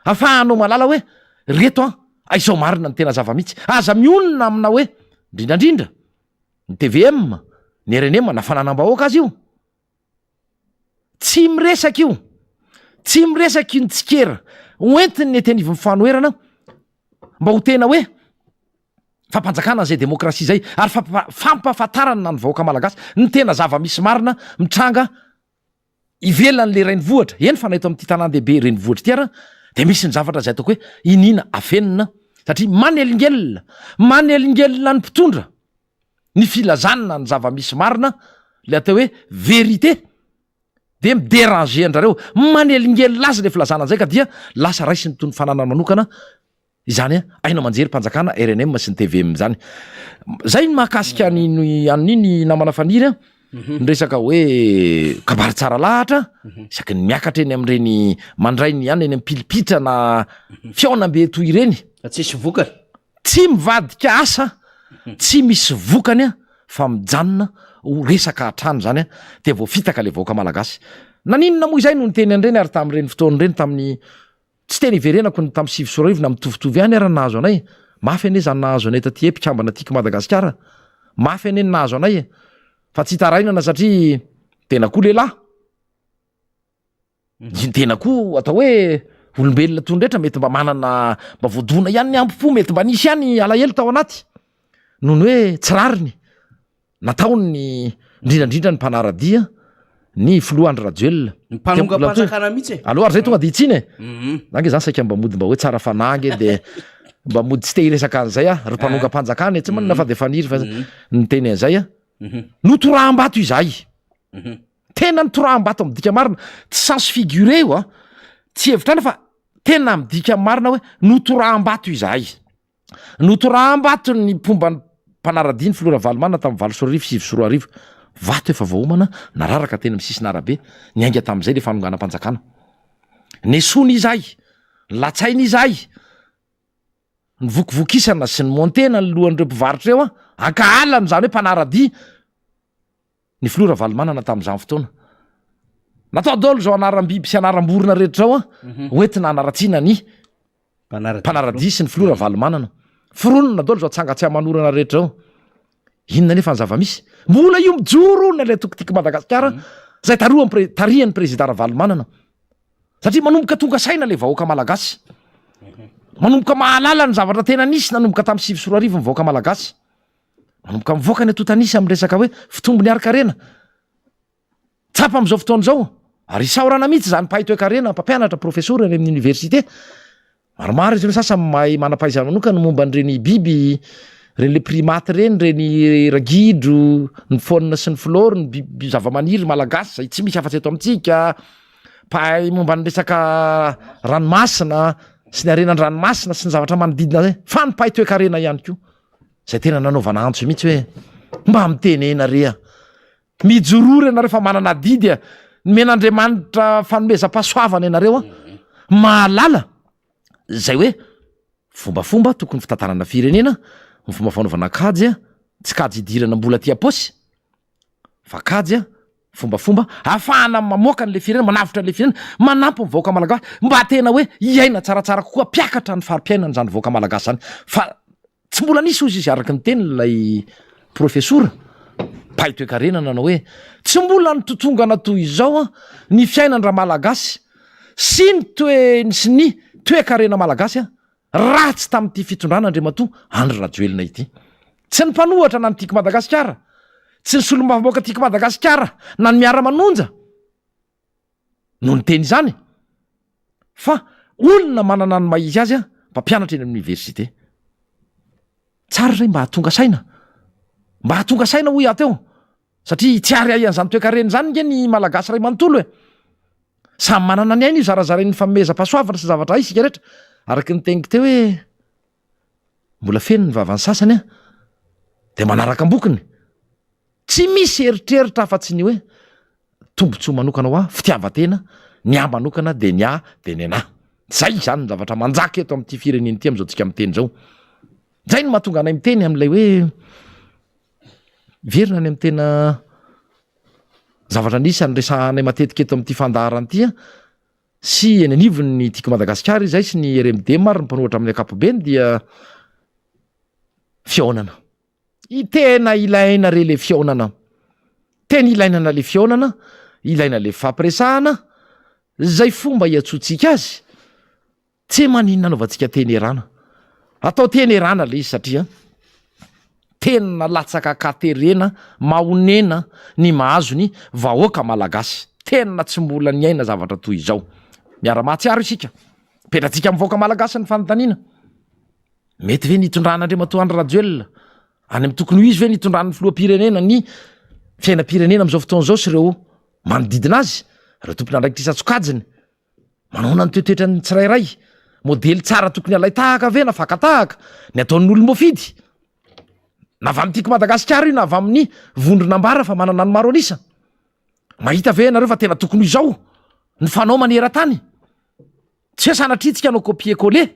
afahanao malala hoe reto a aizao marina ny tena zava-mihitsy aza mionona amina hoe indrindrandrindra ny TVM ny RNM nafananam-bahoaka azy io tsy miresaka io tsy miresaka io ny tsikera oentiny ny etenivo mifanoherana mba ho tena hoe fampanjakana zay demokrasia zay ary fampafatarana na ny vahoaka malagasy ny tena zava-misy marina mitranga ivelan'le renivohatra eny fa naeto am'ty tanàn-dehibe renivohatra ty ara de misy ny zavatra zay ataoko hoe inina afenina satria manelingelina ny mpitondra ny filazanina ny zava-misy marina le atao hoe vérité de midéranger andrareo manelingelina azy le filazana zay ka dia lasa raisy ny tony fananany manokana izany aina manjery mpanjakana RNM sy ny TVM zany zay ny mahakasika aniny namana faniry ny resaka hoe kabary tsara lahatra isaky ny miakatra eny am'ireny mandrainy ihany eny ampilipitra na fiaonambe toy ireny tsisy vokany tsy mivadika asa tsy misy vokany a fa mijanona ho resaka hatrano zany a de vo fitaka le vahoaka malagasy naninona moa izay no nyteny an'ireny ary tam'ireny fotoan'ireny tamin'ny tsy teny iverenako ny tamy 7 sorarivo na mitovitovy ihany ara nahazo anay mafy ane zany nahazo anay taty mpikambana tiako Madagasikara mafy ane nahazo anay fa tsy hitarainana satria tena koa lehilahy tena koa atao hoe olombelona tondretra mety mba manana mba voadona ihany ny ampipo mety mba nisy ihany alahelo tao anaty noho ny hoe tsy rariny nataony ny indrindrandrindra ny mpanaradia ny filohandry rajoelona mpanongampanjakana mihitsy aloha ary zay tonga de itsiny nange zany saika mba mody mba hoe tsara fanangy de mba mody tsy te hiresaka an'izay a ry mpanongampanjakana tsy manina fa de faniry fa ny teny an'izay a no toraham-bato izay tena ny toraham-bato amdika marina tsy sens figuré io a tsy hevitrana fa tena midika marina hoe no toraham-bato izay no toraham-bato ny pombany mpanaradia ny filora valomana tamin'ny 7 vato efa vahoamana nararaka tena misisina arabe niainga tam'izay le fanonganam-panjakana nesony izay latsainy izay ny vokovokisana sy ny montena ny lohan'ireo mpivaritra reo a ankahalany zany hoe mpanaradia ny filora valomanana tam'izany fotoana natao dolo zao anaram-biby sy anaram-borona rehetra zao a oentina anaratsiana ny mpanaradia sy ny filora valomanana fironona dolo zao atsangatsy amanorana rehetra zao inona nefa ny zava-misy mbola io mijoro na le tokotiky Madagasikara zay tarihan'ny président Ravalomanana satria manomboka tonga saina le vahoaka malagasy manomboka mahalala ny zavatra tena nisy nanomboka tamin'ny 7 sorarivo ny vahoaka malagasy manomboka mivoaka ny atotanisy am'ny resaka hoe fitombony arkarena tsapa am'izao fotoana zao ary isaorana mihitsy zany mpahay toe-karena mpampianatra professeur eny amin'ny université maromaro izy reo sasa mahay manam-pahaizana manokana momba an'ireny biby reny le primate reny reny ragidro ny faune sy ny flore ny biby zava-maniry malagasy zay tsy misy afa-tsy eto amintsika mpahay momba ny resaka ranomasina sy ny arenany ranomasina sy ny zavatra manodidina zay fa ny mpahay toe-karena ihany koa zay tena nanaovana antso mihitsy hoe mba mitenena rea mijorory ianareo fa manana didy a men'Andriamanitra fanomezam-pahasoavana ianareo a mahalala zay hoe fombafomba tokony fitantarana firenena ny fomba fanaovana kajy a tsy kajy idirana mbola ty aposy fa kajy a fombafomba ahafahana mamoaka n'le firenena manavitra n'le firenena manampy ny vahoaka malagasy mba tena hoe iaina tsaratsara kokoa mpiakatra ny farim-piainana zany vahoaka malagasy zany fa tsy mbola nisy ozy izy araky ny teny lay professora mpahay toe-karena nanao hoe tsy mbola ny totongana toy izao a ny fiainandra malagasy sy ny sy ny toe-karena malagasy a ratsy tamin'ity fitondrana Andriamatoa Andry Rajoelina ity tsy ny mpanohatra na nytiky Madagasikara tsy ny solombamoaka tiako Madagasikara na ny miara-manonja no ny teny izany fa olona manana ny maizy azy a mpampianatra eny amin'ny université tsara zay mba hahatonga saina hoy ateo satria tsy ary aian'izany toe-kareny zany nge ny malagasy ray manontolo samy manana ny ainy io zarazarainy fameza-pasoavana sy zavatra isika rehetra araky ny teniko teo hoe mbola feno ny vavan'ny sasany de manaraka ambokiny tsy misy eritreritra afa-tsy ny hoe tombontsoa manokana ho fitiavatena ny a manokana de ny a de ny ana zay zany ny zavatra manjaka eto amin'ity fireneny ty am'izao tsika miteny zao zay no mahatonga anay miteny am'lay hoe verina any amin'ny tena zavatra nisany resahanay matetika eto amin'ity fandaharany ty sy eny anivony ny tiako Madagasikara izay sy ny RMD maro ny mpanohatra amin'ny akapobeny dia fiaonana tena ilaina re le fiaonana tena ilainana le fiaonana ilaina le fampiresahana zay fomba hiatsotsika azy tsy maninona anaovantsika teny erana atao teny erana le izy satria tena latsaka katerena mahonena ny mahazony vahoaka malagasy tena tsy mbola ny aina zavatra toy izao miara-mahatsiaro isika petratsika mivoaka malagasy ny fanontaniana mety ve nitondran'Andriamatoa Andry Rajoelina any amin'ny tokony ho izy ve nitondran'ny filoha-pirenena ny fiainam-pirenena am'izao fotoana zao sy ireo manodidina azy reo tompony andraikitra isa-tsokajiny manahona ny toetoetra ny tsirairay modely tsara tokony alay tahaka ve na fakatahaka ny ataon'ny olo-mofidy na avy amin'tiako Madagasikara io na avy amin'ny vondronambara fa manana ny maro anisa mahita ve nareo fa tena tokony izao ny fanao maneran-tany tsy hoe sanatritsika anao copier-coller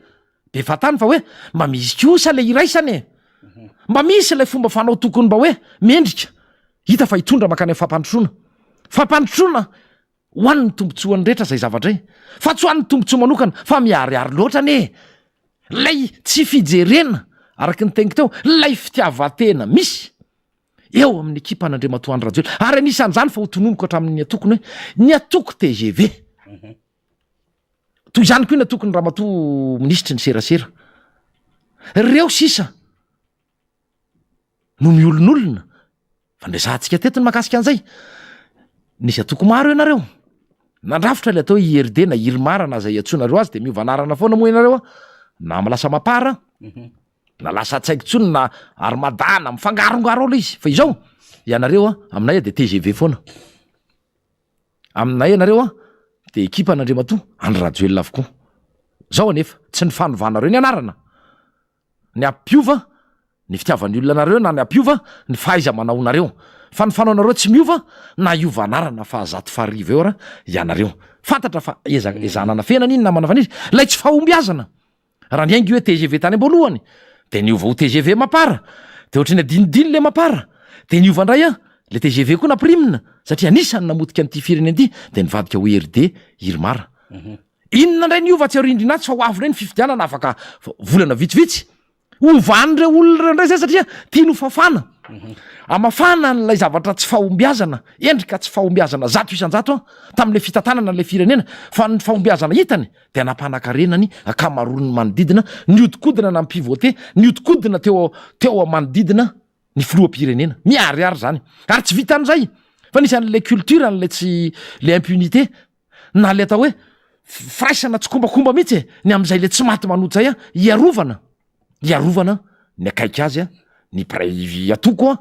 be fatany fa hoe mba misy kosa le iraisany mba misy ilay fomba fanao tokony mba hoe mendrika hita fa hitondra makany amin'ny fampandrosoana ho an'ny tombontsoany rehetra zay zavatra fa tsy ho an'ny tombontsoa manokana fa miariary loatra ane lay tsy fijerena araky ny teniko teo lay fitiavatena misy eo amin'ny ekipa an'Andriamatoa Andry Rajoelina ary anisan'izany fa ho tononoko hatramin'ny atokony hoe ny atoko TGV toy izany koa ny atokony Ramatoa ministry ny serasera reo sisa no miolon'olona fandresantsika tetony makasika an'izay nisy atoko maro ianareo nandrafitra le atao IRD na irimarana zay atsonareo azy de miovanarana foana moa ianareo na malasa mapara na lasa tsaikotsony na armadana mifangarongaro alo izy fa izao ianareo aminay de TGV foana aminay ianareo de ekipa an'Andriamatoa Andry Rajoelina avokoa zao anefa tsy ny fanovanareo ny anarana ny ampiova ny fitiavan'ny olona nareo na ny ampiova ny fahaiza manaonareo fa ny fanaonareo tsy miova na iovanarana fa zato fariva eo ianareo fantatra fa ezanana fenany iny na manavaniry lay tsy fahombiazana raha ny aingy hoe TGV tany amboalohany de niova ho TGV mapara de ohatrany adinidiny le mapara de niova ndray le TGV koa naprimina satria anisany namotika an'ity firenena ity de nivadika ho RD irimara inona ndray niova tsy arindrinatsy fa ho avy reny fifidianana afaka volana vitsivitsy ovan'ireo olona ndray zay satria tiano fafana amafana n'lay zavatra tsy fahombiazana endrika tsy fahombiazana zato isan-jato tam'le fitantanana le firenena fa ny fahombiazana hitany de anampanan-karenany akamaron'ny manodidina niodikodina na mpivote niodikodina teo manodidina ny filoha-pirenena miariary zany ary tsy vitan'izay fa nisan'le culture n'le tsy le impunité na le atao hoe firaisana tsy kombakomba mihitsy ny am'izay le tsy maty manoto zay iarovana ny akaiky azy ny pray atoko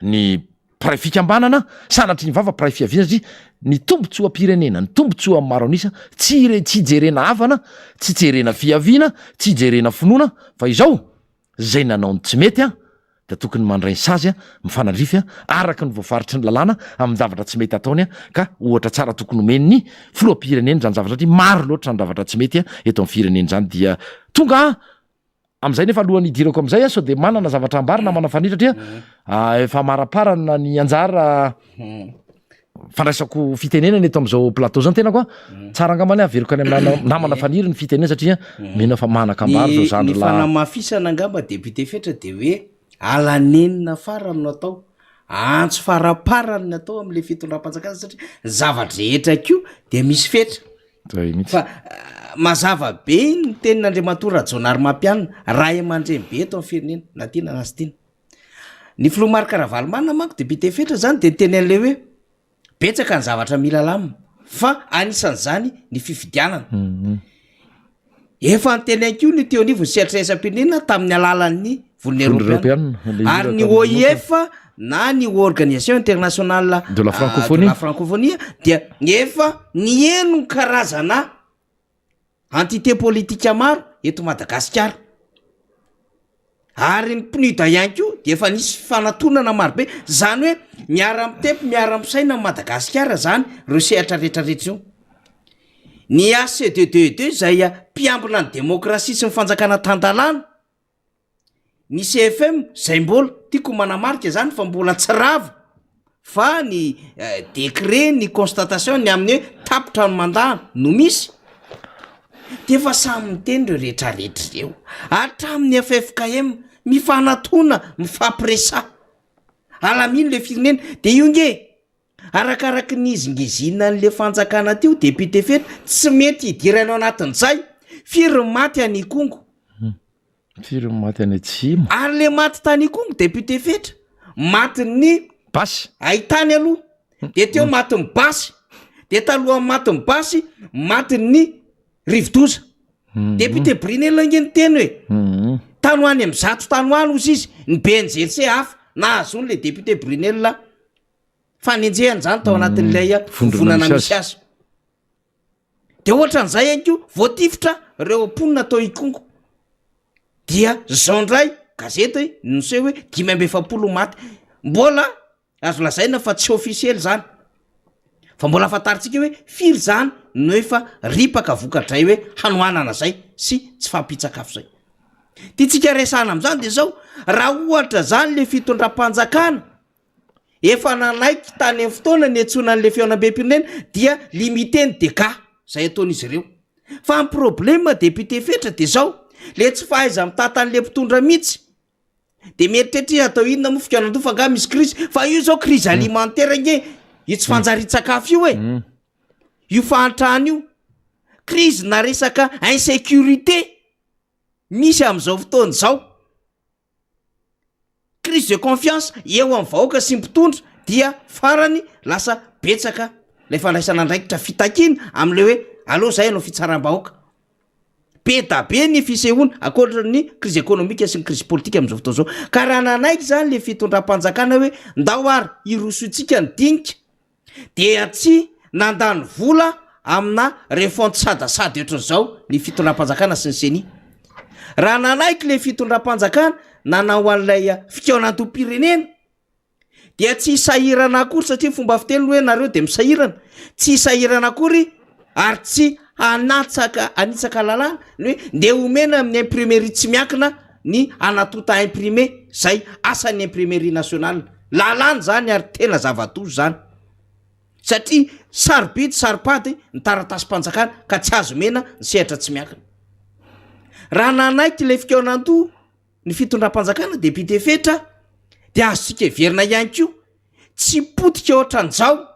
ny pray fikambanana sanatry ny vava pray fiaviana satria ny tombontsoa-pirenena ny tombontsoa maro anisa tsy jerena havana tsy jerena fiaviana tsy jerena finoana fa izao zay nanao ny tsy mety de tokony mandray sazy mifanandrify araky ny voafaritry ny lalàna amin'ny zavatra tsy mety ataony ka ohatra tsara tokony omen'ny filoha-pireneny zany zavatra satria maro loatra ny zavatra tsy mety eto amin'ny fireneny zany dia tonga am'izay nefa alohan'ny idirako am'izay so de manana zavatra ambary na mana fanitra satria efa maraparana ny anjara fandraisako fitenenana eto am'izao plateau zany tena koa tsara angamany averiko any amin'ny namana faniry ny fitenena satria mena fa manakambary zao zandry ny fanamafisana angamba député fetra de hoe alanenina farany no atao antso faraparany ny atao am'le fitondram-panjakana satria zavatra rehetra kio de misy fetra fa mazava be ny tenin'Andriamatoa Rajonary mampianina raha amandreny be eto amin'ny firenena na tiana na sy tiana ny Filomary Karavalomanina manko député fetra zany de nitenen'le hoe betsaka ny zavatra mila lamina fa anisan'zany ny fifidianana efa ntenaiko ny teonivo ny sehatraisam-pirenena tamin'ny alalan'ny volony Européenne ary ny OIF na ny organisation internationale de la francophonie dia efa ny eno karazana entité politika maro eto Madagasikara ary ny PNUD ihany ko de efa nisy fanatonana marobe zany hoe miara-mitepo miara-misaina Madagasikara zany reo sehatra rehetrarehetra io ny ACD2 zay mpiambina ny demokrasia sy ny fanjakana tandalana ny CFM zay mbola tiako manamarika zany fa mbola tsy ravo fa ny décret ny constatation ny amin'ny hoe tapitra no mandahana no misy de efa samy miteny reo rehetrarehetra reo hatramin'ny FFKM mifanatona mifampiresa alamino le firenena de io nge arakaraky ny izingezina n'le fanjakana teo député fetra tsy mety hidirana anatin'izay firy maty any Kongo firy maty any Atsimo ary le maty tany Kongo député fetra maty ny basy ahitany aloha de teo maty ny basy de taloha maty ny basy maty ny Rivodoza député Brinel nge ny teny hoe tanoany amin'ny zato tanoany ozy izy ny BNGC hafa na azony le député Brinel fanenjehany zany tao anatin'ilay vonana misy azy de ohatran'izay anko voatifitra reo mponina tao Ikongo dia zao ndray gazety nose hoe 5 maty mbola azo lazaina fa tsy officiel zany fa mbola fantaritsika hoe firy zany no efa ripaka vokatray hoe hanoanana zay sy tsy fampitsakafo zay tiatsika resana am'zany de zao raha ohatra zany le fitondram-panjakana efa nanaiky tany amin'ny fotoana ny etsona n'le feonam-be-pirenena dia limité ny dégâts zay ataon'izy ireo fa ny problème député fetra de zao le tsy fahaiza mitantan'le mpitondra mihitsy de mieritreritry atao inona mo fikanando fa nga misy crise fa io zao crise alimentaire nge io tsy fanjari-tsakafo io e io fahantrahana io crise na resaka insécurité misy am'izao fotoana zao crise de confiance eo amin'ny vahoaka sy mpitondra dia farany lasa betsaka le fandraisana andraikitra fitakina am'le hoe aloha zay anao fitsaram-bahoaka be da be ny fisehoana akoatra ny crise économique sy ny crise politique am'izao fotoana zao ka raha nanaiky zany le fitondram-panjakana hoe ndao ary irosotsika ny dinika dia tsy nandany vola amina refonty sadasady ohatran'izao ny fitondram-panjakana sy ny seni raha nanaiky le fitondram-panjakana nanao an'ilay fikaonantom-pirenena dia tsy hisahirana akory satria fomba fiteny hoe nareo de misahirana tsy hisahirana akory ary tsy anitsaka lalàna ny hoe nde omena amin'ny imprimerie tsy miakina ny anatota imprimé zay asan'ny imprimerie nationale lalàna zany ary tena zavatozy zany satria sarobidy saropady ny taratasy-panjakana ka tsy azo mena ny sehatra tsy miakina raha nanaiky le fikaonanto ny fitondram-panjakana député fetra de azontsika everina ihany ko tsy potika ohatran'izao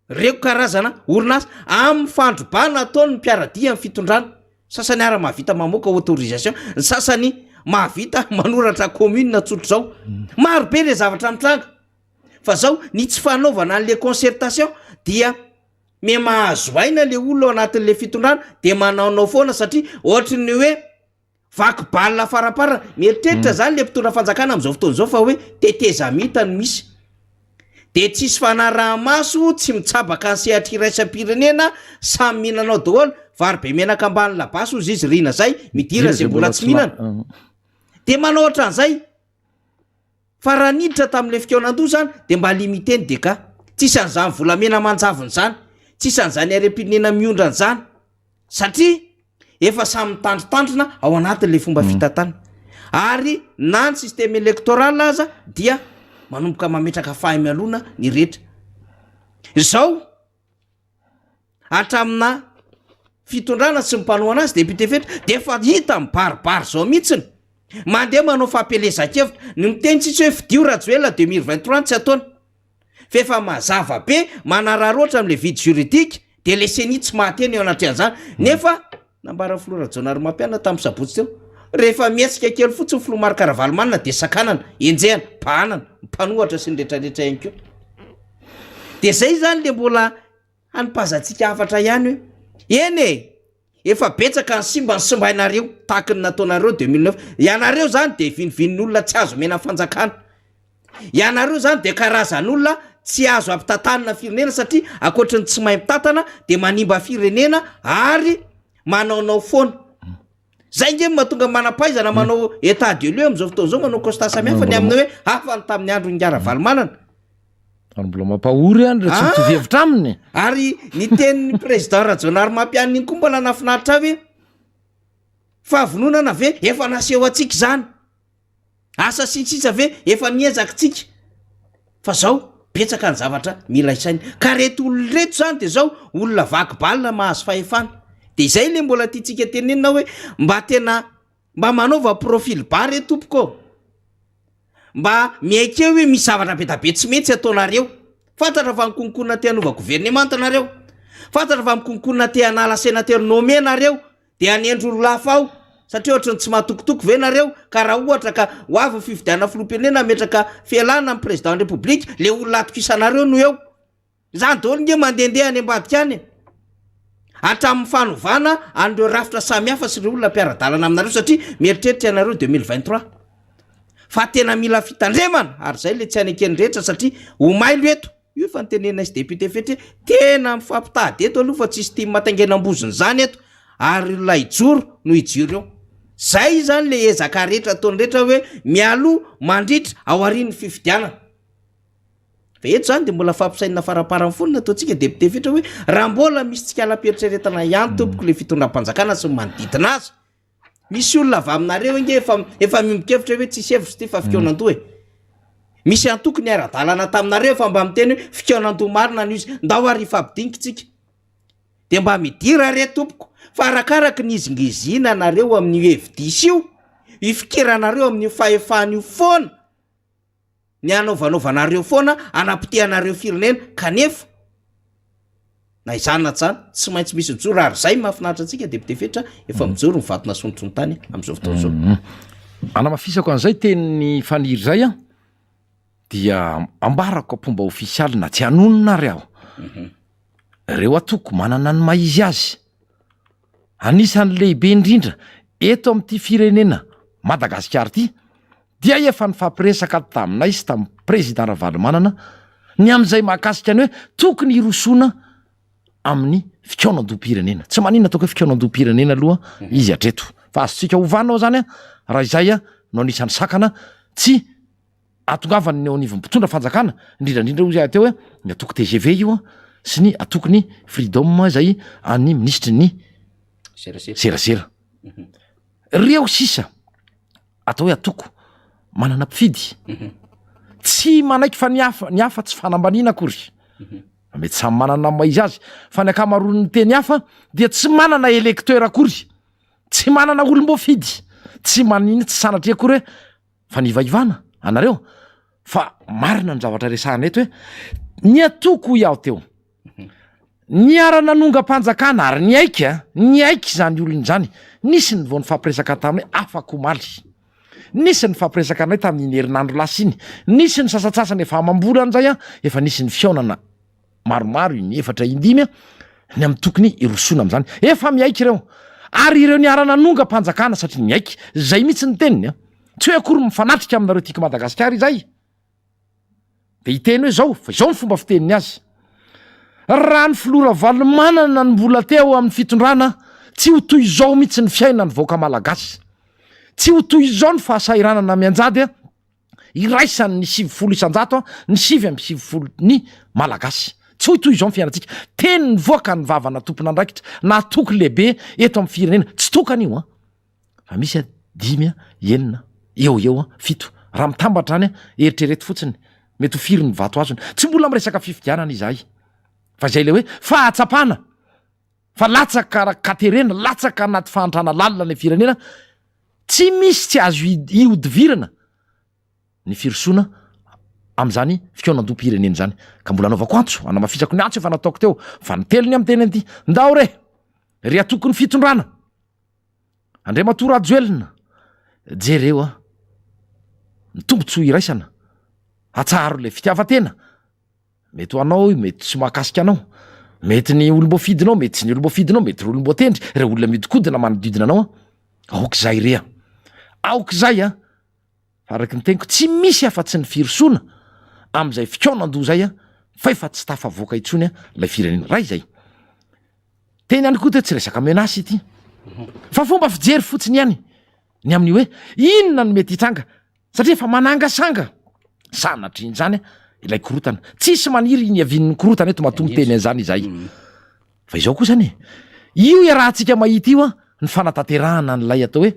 reko karazana orinasa amin'ny fandrobana ataony ny mpiaradia amin'ny fitondrana sasany ara mahavita mamoaka autorisation ny sasany mahavita manoratra commune tsotro zao maro be le zavatra mitranga fa zao ny tsy fanaovana an'le concertation dia me mahazo aina le olona ao anatin'le fitondrana de manaonao foana satria ohatra ny hoe vaky balina farapara mieritreritra zany le mpitondra fanjakana am'izao fotoana zao fa hoe tetezamita no misy de tsisy fanaraha-maso tsy mitsabaka ny sehatra iraisam-pirenena samy mihinanao daholo vary be menaka ambany labasy ozy izy rina zay midira zay mbola tsy mihinana de manao ohatran'izay fa raha niditra tamin'le fikaonando zany de mba limité ny dégâts tsisy an'izany volamena manjavony zany tsisy an'izany arem-pirenena miondrany zany satria efa samy mitandrotandrona ao anatin'le fomba fitatana ary na ny système électoral aza dia manomboka mametraka fahamialona ny rehetra zao hatramina fitondrana sy mipanoana azy député fetra de efa hita mibaribary zao mihitsiny mandeha manao fampelezan-kevitra ny miteny tsisy hoe fidio rajoela 2023 tsy ataony fa efa mazava be manararoatra am'le vide juridique de le seni tsy mahateny eo anatrehan'izany nefa nambara Flora Jonary mampiana tamin'ny sabotsy teo rehefa mietsika kely fotsiny filomary karavalomanina de sakanana enjehana pahanana mpanohatra sy nyretraretra ihany ko de zay zany le mbola anipazantsika afatra ihany hoe eny efa betsaka ny simba ny simbainareo tahaka ny nataonareo 2009 ianareo zany de vinivinin'olona tsy azo mena fanjakana ianareo zany de karazan'olona tsy azo ampitantanana firenena satria akoatra ny tsy mahay mitatana de manimba firenena ary manaonao foana zay nge mahatonga manapaizana manao état de lieu am'izao fotoana zao manao constat samihafa ny aminy hoe hafa ny tamin'ny andro ngiara-valomanana ary mbola mampahory any re tsy mitovy hevitra aminy ary ny tenin'ny président rajonary mampianina iny koa mbola nafinaritra avy fahavononana ve efa naseho atsika zany asa sitsisa ve efa niezakitsika fa zao petsaka ny zavatra mila isainy ka reto olona reto zany de zao olona vaky balina mahazo fahefana de izay le mbola tiatsika tenenina hoe mba manaova profily ba re tompoko mba miaikeo hoe misy zavatra be tabe tsy metsy ataonareo fantatra fa mikonkonina te hanova gouvernemanta nareo fantatra fa mikonkonina te hanala sénateur nommé nareo de anendro lafa ao satria ohatra ny tsy mahatokotoko ve nareo ka raha ohatra ka hoavy fividiana filompirenena metraka fialana amin'ny président république le olona atoko isanareo no eo zany daholo nge mandehandeha any ambadika any hatramin'ny fanovana an'ireo rafitra samihafa sy ireo olona mpiara-dalana aminareo satria mieritreritra ianareo 2023 fa tena mila fitandremana ary zay le tsy anekeny rehetra satria omailo eto io fa nytenena isy député fetry tena mifampitady eto aloha fa tsisy tia mataingena amboziny zany eto ary la ijoro no ijiro eo zay zany le ezaka rehetra ataony rehetra hoe mialo mandritra ao arin'ny fifidianana fa eto zany de mbola fampisainina faraparany fonina ataontsika député fetra hoe raha mbola misy tsika ala-peritreretana ihany tompoko le fitondram-panjakana sy manodidina azy misy olona avy aminareo inge efa mimbokevitra hoe tsisy hevitra ty fa fikeonan-doha e misy antokony ara-dalana taminareo efa mba miteny hoe fikeonan-doha marina ny izy ndao ary ifampidinika tsika de mba midira re tompoko fa arakaraka ny izingizina anareo amin'ny hevi-diso io ifikiranareo amin'ny fahefana io foana ny anaovanovanareo foana anapitehanareo firenena kanefa na izany na tsany tsy maintsy misy joro ary zay mahafinaritra antsika député fetra efa mijoro mivatona sonotsonontany am'izao fotoana zao anamafisako an'izay tenyny faniry zay a dia ambarako ampomba ofisialy na tsy anonona ry aho reo atoko manana ny maizy azy anisan'ny lehibe indrindra eto amin'ity firenena Madagasikara ty dia efa ny fampiresaka taminay sy tamin'ny président Ravalomanana ny am'izay mahakasika ny hoe tokony hirosoana amin'ny fikaonan-doha-pirenena tsy maninona ataoko hoe fikaonan-doha-pirenena aloha izy atreto fa azotsika hovanao zany a raha izay a no anisan'ny sakana tsy atongavany ny eo anivon'ny mpitondra fanjakana indrindrandrindra ozy ateo hoe ny atoko TGV io a sy ny atoko ny freedom zay any ministry ny serasera reo sisa atao hoe atoko manana mpifidy tsy manaiky fa ny hafa tsy fanambanina akory mety samy manana maizy azy fa ny akamaroan'ny teny hafa dia tsy manana électeur akory tsy manana olom-bofidy tsy maniny tsy sanatria akory hoe fa nivaivana anareo fa marina ny zavatra resahana eto hoe ny atoko iaho teo ny ara-nanonga-panjakana ary ny aiky zany olony zany nisy ny vao ny fampiresaka taminay afaka omaly nisy ny fampiresaka anay tamin'ny herinandro lasiny nisy ny sasatsasany efa amam-bola an'izay a efa nisy ny fiaonana maromaro ny efatra indimy a ny amin'ny tokony irosoana am'izany efa miaiky ireo ary ireo ny ara-nanonga-panjakana satria miaiky zay mihitsy ny teniny a tsy hoe akory mifanatrika aminareo tiako Madagasikara izay de hiteny hoe zao fa izao ny fomba fiteniny azy raha ny filora Valomanana ny mbola teo amin'ny fitondrana tsy ho toy izao mihitsy ny fiainany vaoaka malagasy tsy ho toy izao ny fahasairanana mianjady a iraisany ny 7 isanjato a ny 7 ny malagasy tsy ho toy izao ny fiainatsika teny ny voaka ny vavana tompona andraikitra na toky lehibe eto amin'ny firenena tsy tokany io a fa misy a 5 enina eo a 7 raha mitambatra any a eritrereto fotsiny mety ho firy ny vato azony tsy mbola miresaka fifidianana izahay fa zay le hoe fahatsapana fa latsaka katerena latsaka anaty fahantrana lalina ny firenena tsy misy tsy azo iodivirana ny firosoana am'zany fikaonan-doha-pirenena zany ka mbola anaovako antso anamafisako ny antso efa nataoko teo fa nitelony amin'ny teny an'ity ndao re ry atokony fitondrana Andriamatoa Rajoelina jereo a ny tombontsoa iraisana atsaro le fitiavatena mety ho anao mety tsy mahakasika anao mety ny olom-boafidinao mety tsy ny olom-boafidinao mety ry olom-boatendry re olona miodikodina manodidina anao a aok'izay rea aok'izay a fa araky ny teniko tsy misy afa-tsy ny firosoana am'izay fikaonando zay a fa efa tsy tafavoaka intsony a lay firenena ray zay teny any koa te tsy resaka menasy ity fa fomba fijery fotsiny ihany ny amin'ny hoe inona no mety hitranga satria efa manangasanga sanatriny zany a ilay korotana tsisy maniry ny avinin'ny korotana eto mahatongo teny an'izany izay fa izao koa zany io iarahantsika mahita io a ny fanatanterahana n'lay atao hoe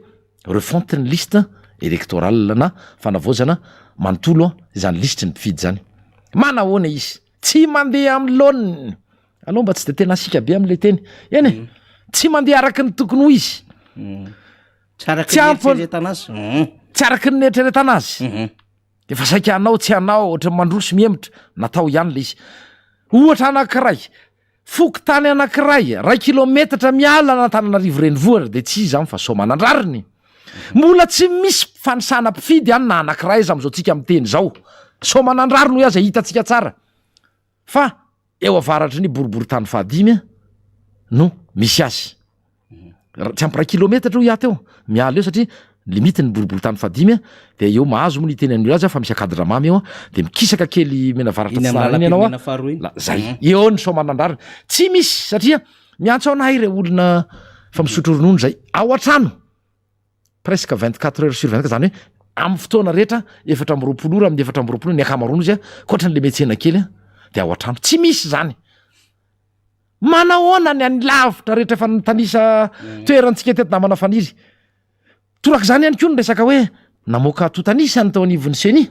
refonte ny liste électorale na fanavaozana manontolo izany liste ny mpifidy zany manahoana izy tsy mandeha amin'ny laoniny aloha mba tsy de tena asika be am'le teny eny tsy mandeha araky ny tokony ho izy tsy araky nieritreretana azy tsy araky ny neritreretana azy efa saika anao tsy anao ohatra mandroso mihemitra natao ihany le izy ohatra anankiray foky tany anankiray 1 kilometatra miala anatananarivo renivohitra de tsy izy any fa somanandrariny mbola tsy misy fanisana mpifidy any na anankiray izy am'izao tsika miteny zao somanandraro no aza hitatsika tsara fa eo avaratry ny boribory tany fahadimy no misy azy tsy ampy 1 kilometatra ho iata eo miala eo satria limite ny boribory tany fahadimy de eo mahazo mo ny teny an'io azy fa misy akadra mamy eo de mikisaka kely mena varatra tsinarany ianao a zay eo ny somanandrariny tsy misy satria miantso anahy re olona fa misotro ronono zay ao an-trano presque 24 heures sur 24 zany hoe am'y fotoana rehetra 4 ora amin'ny 4 ny akamarono izy a koatran'le metsena kely a de ao an-trano tsy misy zany manahoana ny any lavitra rehetra efa nitanisa toerantsika teto namana faniry toraka zany ihany koa ny resaka hoe namoaka totanisa ny tao anivon'ny seny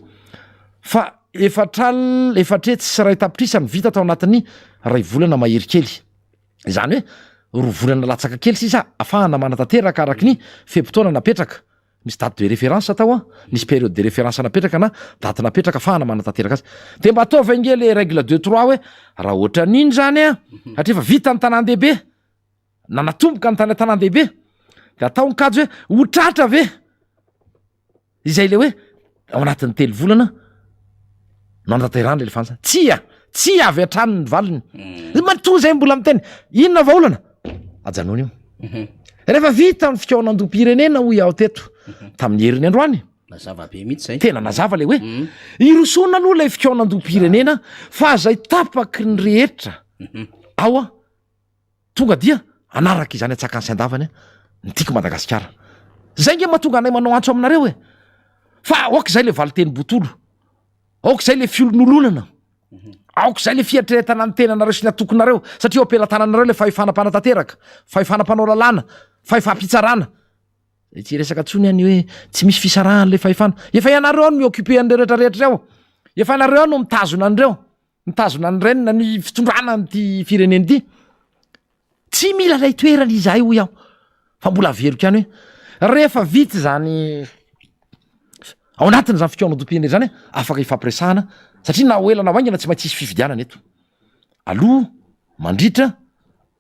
fa efatretsy sy ray tapitrisa ny vita tao anatin'ny 2 volana mahery kely zany hoe 2 volana latsaka kely sisa afahana manatanteraka araky ny fempotoana napetraka misy date de référence atao a misy période de référence napetraka na daty napetraka afahana manatanteraka azy de mba ataova inge le règle 2-3 hoe raha ohatra n'iny zany a satria efa vita ny tanan-dehibe na natomboka ny tany tanan-dehibe de atao nykajy hoe hotratra ve izay le hoe ao anatin'ny 3 volana no anatanterahana le lefansa tsy avy atrano ny valiny matoa zay mbola miteny inona vaolana ajanony io rehefa vita ny fikaonandom-pirenena ho iaho teto tamin'ny heriny androany mazava be mihitsy zay tena nazava le hoe irosona aloha lay fikaonandom-pirenena fa zay tapaky ny rehetra ao a tonga dia anaraka izany atsaka ny sy-andavany a nytiako madagasikara zay nge mahatonga anay manao antso aminareo e fa aok'izay le valiteny botolo aok'izay le fiolonolonana aok'izay le fiatreretana ny tenanareo sy ny atokonareo satria o ampelantananareo le fahefanam-panatanteraka fahefanam-panao lalàna fahefampitsarana zay tsy resaka tsony any hoe tsy misy fisarahana le fahefana efa ianareo any miokupe an'le rehetrarehetra ao efa ianareo any no mitazona an'ireo mitazona ny renina ny fitondrana nyty fireneny ity tsy mila lay toerana izahay ho iaho fa mbola averiko ihany hoe rehefa vity zany ao anatiny zany fikaonandom-pirenena zany afaka ifampiresahana satria na oelana oaingana tsy maintsy isy fividianana eto aloha mandritra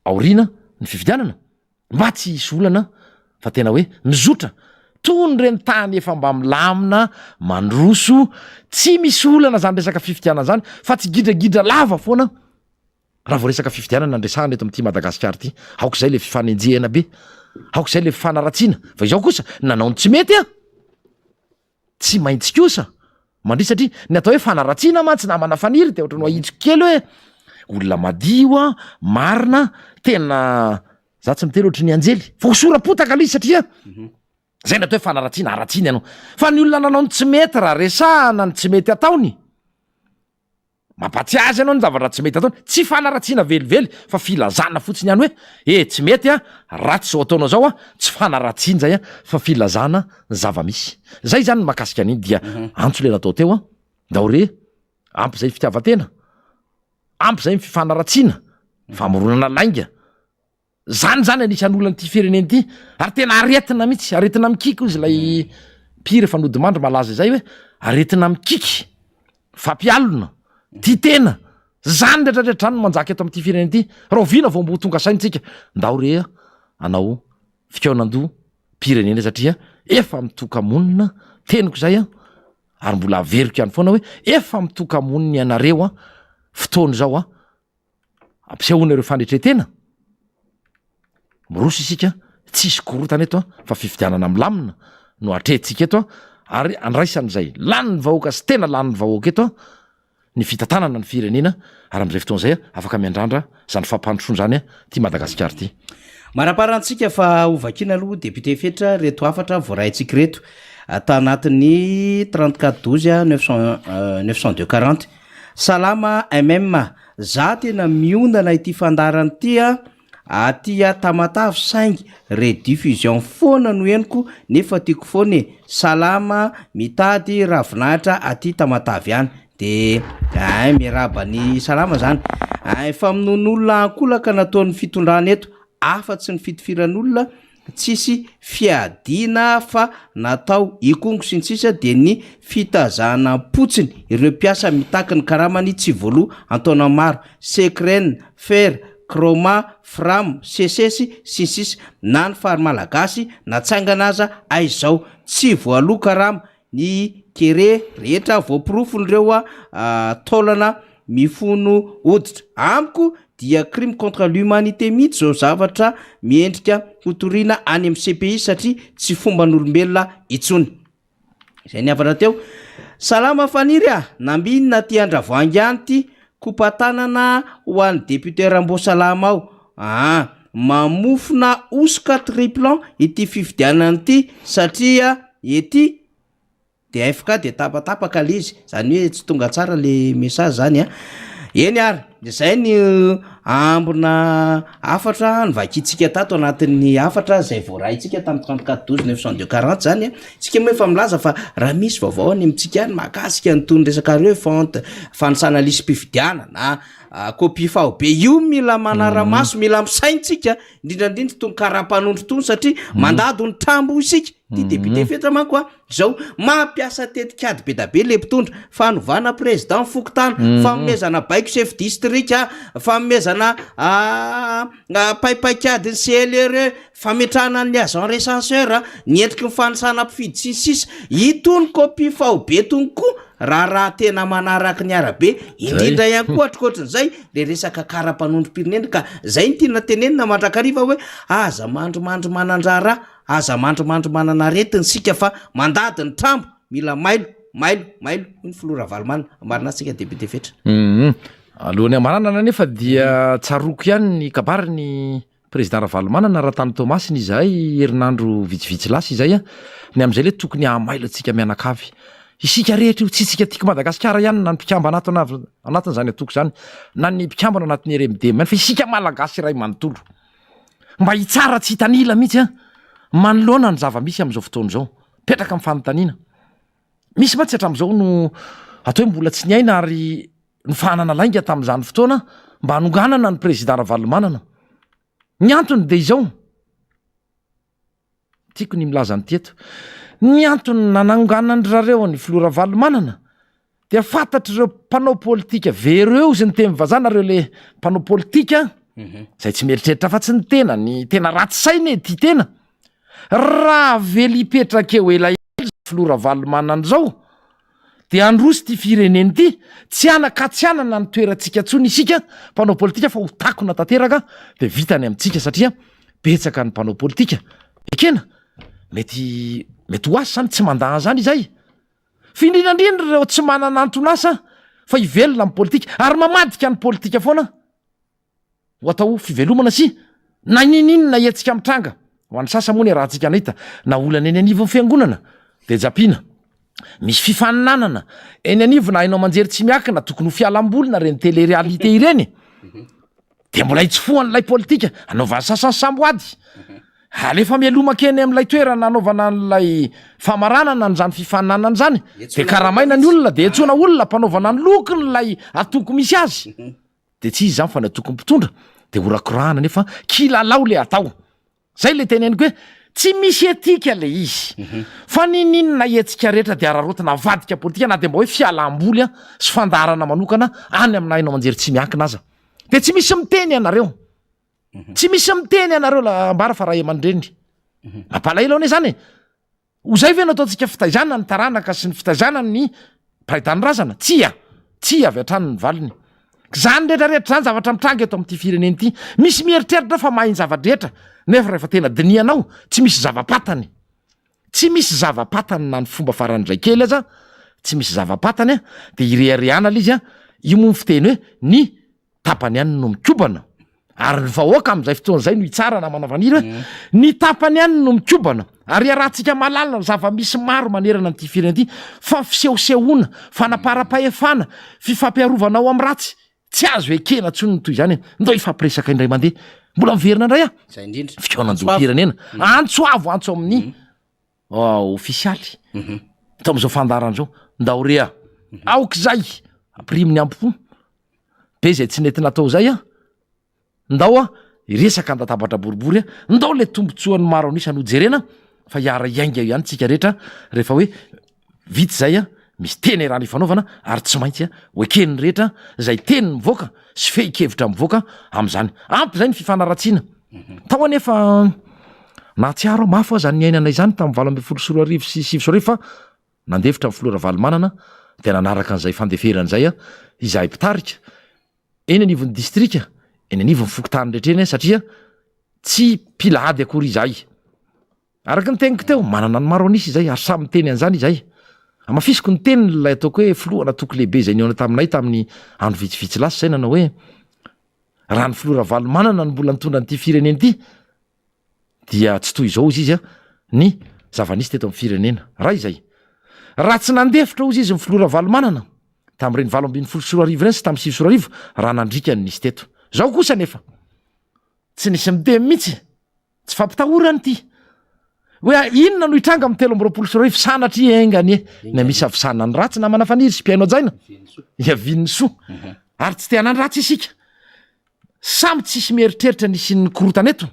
aoriana ny fividianana mba tsy isy olana fa tena hoe mizotra tony reny tany efa mba milamina mandroso tsy misy olana zany resaka fividianana zany fa tsy gidragidra lava foana raha vo resaka fividianana andresahana eto am'ty madagasikara ty aok'izay le fifanenjehana be aok'izay le fifanaratsiana fa izao kosa nanao ny tsy mety a tsy maintsy kosa mandri satria ny atao hoe fanaratsiana mantsy namana faniry de ohatra no ahitsoko kely hoe olona madio a marina tena za tsy miteny ohatry ny anjely fa hosorapotaka lizy satria zay ny atao hoe fanaratsiana aratsiana ianao fa ny olona nanao ny tsy mety raha resahana ny tsy mety ataony mampatsy azy ianao ny zavatra tsy mety ataony tsy fanaratsiana velively fa filazana fotsiny ihany hoe tsy mety a ratsy zao ataonao zao a tsy fanaratsiana zay a fa filazana ny zava-misy zay zany ny mahakasika an'iny dia antso le natao teo a ndao re ampy zay fitiavatena ampy zay fifanaratsiana famoronana lainga zany anisan'olona nyty fireneny ty ary tena aretina mihitsy aretina mikiky izy lay mpire fanodimandry malaza zay hoe aretina mikiky fampialona ty tena zany retrarehetra any no manjaka eto am'ty fireneny ty raha ovina vao mbo tonga saintsika ndao re anao fikaonando pirenena satria efa mitokamonina teniko zay a ary mbola averiko ihany foana hoe efa mitokamoniny ianareo a fotoany zao a ampisehoana ireo fandretretena miroso isika tsisy korotana eto a fa fifidianana milamina no atrehtsika eto a ary andraisan'izay lany ny vahoaka sy tena lany ny vahoaka eto a ny fitantanana ny firenena ary am'izay fotoan'izay a afaka miandrandra zany fampandrosoany zany a ty Madagasikara ty maraparantsika fa ovakina aloha député fetra reto afatra voaraintsika reto ata anatin'ny 3412 salama mm za tena mionana ity fandarany tya atya tamatavy saingy rediffusion foana no henoko nefa tiako foana salama mitady ravinahitra aty tamatavy ihany de miarabany salama zany fa minon'olona ankolaka nataon'ny fitondrana eto afa-tsy ny fitifiran'olona tsisy fiadina fa natao ikongo sy ny tsisa de ny fitazana potsiny ireo mpiasa mitaky ny karamany tsy voalo antaona maro secrène fer croma fram sesesy sinsisy na ny fary malagasy natsangana aza aizao tsy voalo karama ny kere rehetra voapirofonyireo a taolana mifono oditra amiko dia crime contre l'humanité mihitsy zao zavatra miendrika hotoriana any amin'ny CPI satria tsy fomban'olombelona itsony izay ny avatra teo salama faniry nambinina ty andravoangy any ty kopatanana ho an'ny député Rambosalama ao mamofona osoka triplan ity fifidianany ty satria ety de afaka de tapatapaka lizy zany hoe tsy tonga tsara le message zany eny ary zay ny ambona afatra nivakitsika tato anatin'ny afatra zay voaraintsika tamin'ny 3412 zany tsika moa efa milaza fa raha misy vaovao any amitsika any mahakasika nytony resaka reo fanisana lisy mpifidiana na kopia fahobe io mila manaramaso mila misaintsika indrindrandrindra tony karaha-panondro tony satria mandado ny trambo isika ty député fetra manko a zao mampiasa tetikady be da be le mpitondra fanovana président fokotany famomezana baiko chef district famomezana paipaikady ny CLR fametrahana ny agent recenseur nientriky ny fanisana mpifidy sisisisa itony kopia fahobe tony koa raha tena manaraky ny arabe indrindra ihany koa atrikoatrin'izay le resaka karaha-panondrom-pirenena ka zay ny tiana tenenina mandrakariva hoe aza mandromandro manandrara aza mandromandro mananaretiny sika fa mandady ny trambo mila mailo ny filora valomana marina sika député fetra alohan'ny amaranana nefa dia tsaroko ihany ny kabary ny président Ravalomanana raha tany Tomasiny izahay herinandro vitsivitsy lasa izay ny am'izay le tokony hamailo atsika mianakavy isika rehetra io tsy tsika tiako Madagasikara ihany na ny mpikamba anatin'izany atoko zany na ny mpikambana anatin'ny RMDM fa isika malagasy iray manontolo mba hitsara tsy hitanila mihitsy manoloana ny zava-misy am'izao fotoana zao petraka amin'ny fanontaniana misy matsy hatram'izao no atao hoe mbola tsy niaina ary ny fahanana lainga tamin'izany fotoana mba hanonganana ny président Ravalomanana ny antony de izao tiako ny milaza ny teto ny antony nananganany rareo ny filora Ravalomanana dia fantatr'ireo mpanao politika vereo izy ny teny vazana reo le mpanao politika zay tsy mieritreritra fa tsy ny tena ratsy saina ty tena raha velipetraka eo elaela filora Ravalomanana zao de androsy ty fireneny ty tsy anana ny toerantsika tsony isika mpanao politika fa ho takona tanteraka de vitany amintsika satria betsaka ny mpanao politika ekena mety ho asa zany tsy mandaha zany izay findrindrandrindra reo tsy manana antonasa fa hivelona amin'ny politika ary mamadika ny politika foana ho atao fivelomana sy na nininona etsika mitranga ho an'ny sasa moa ny rahantsika nahita na olana eny anivo ny fiangonana de japina misy fifaninanana eny anivo na hainao manjery tsy miakina tokony ho fialam-bolina reny télé-réalité ireny de mbola hitsofoan'lay politika anaovany sasany samboady alefa mialomakeny am'lay toerana anaovana n'lay famaranana n'zany fifaninanana zany de karamaina ny olona de etsona olona mpanaovana ny lokony lay atoko misy azy de tsy izy zany fa ny atoko mpitondra de horakorahana nefa kilalao le atao zay le teneniko hoe tsy misy etika le izy fa nininona etsika rehetra de ararotina vadika politika na de mba hoe fialam-boly sy fandarana manokana any aminahinao manjery tsy miankina aza de tsy misy miteny ianareo tsy misy miteny ianareo ambara fa raha eman-dreny mampalaila ane zany ozay ve no ataontsika fitaizana ny taranaka sy ny fitaizana ny mpaitany razana tsy avy atrany ny valiny zany rehetrarehetra zany zavatra mitranga eto am'ty fireneny ity misy mieritreritra fa mahiny zavadrehetra nefa rehefa tena dinianao tsy misy zavapatany na ny fomba faran'izay kely aza tsy misy zavapatany de ireareana l izy io moa fiteny hoe ny tapany any no mikobana ary ny vahoaka am'izay fotoan'zay no itsara namana vaniry hoe ny tapany any no mikobana ary arahantsika malalina zava-misy maro manerana n'ity fireny ity fa fisehosehoana fanapara-pahefana fifampiarovanao am' ratsy tsy azo ekena tsony ny toy zany ndo ifampiresaka indray mandeha mbola miverina indray fikoananjopirenena antso amin'ny ofisialy to am'izao fandaran'zao ndaorea aok'zay apriminy ampo be zay tsy nety natao zay ndao iresaka andatabatra boribory ndao le tombotsoan'ny maro anisa nojerena fa iara iainga ihany tsika rehetra rehefa hoe vity zay misy teny raha ny fanaovana ary tsy maintsy hoekeny rehetra zay teny mivoaka sy feikevitra mivoaka am'zany ampy zay ny fifanaratsiana tao anefa na tsiaro mafo zany ny ainanay zany tamin'ny 20 sy 7 fa nandefitra amin'ny flora valimanana de nanaraka an'izay fandeferan'izay izahay mpitarika eny anivon'ny distrika eny anivon'ny fokotany rehetreny satria tsy pilady akory izahay araky ny teniko teo manana ny maro anisy izay ary samy teny an'izany izahay amafisiko ny teny lay ataoko hoe filohana toky lehibe zay niona taminay tamin'ny andro vitsivitsy lasa zay nanao hoe raha ny flora valimanana ny mbola nitondra n'ity firenena ity dia tsy toy izao izy ny zavanisy teto amin'ny firenena raha izay raha tsy nandefitra ozy izy miflora valimanana tam'ireny 20 reny sy tam'y 6 raha nandrika ny nisy teto zao kosa nefa tsy nisy midemy mihitsy tsy fampitahorany ity hoe inona no hitranga am' 3 sanatry engany na misy avisana ny ratsy na manafaniry sy mpiaino ajaina iavin'ny soa ary tsy teanany ratsy isika samy tsisy mieritreritra nisy ny korotaneto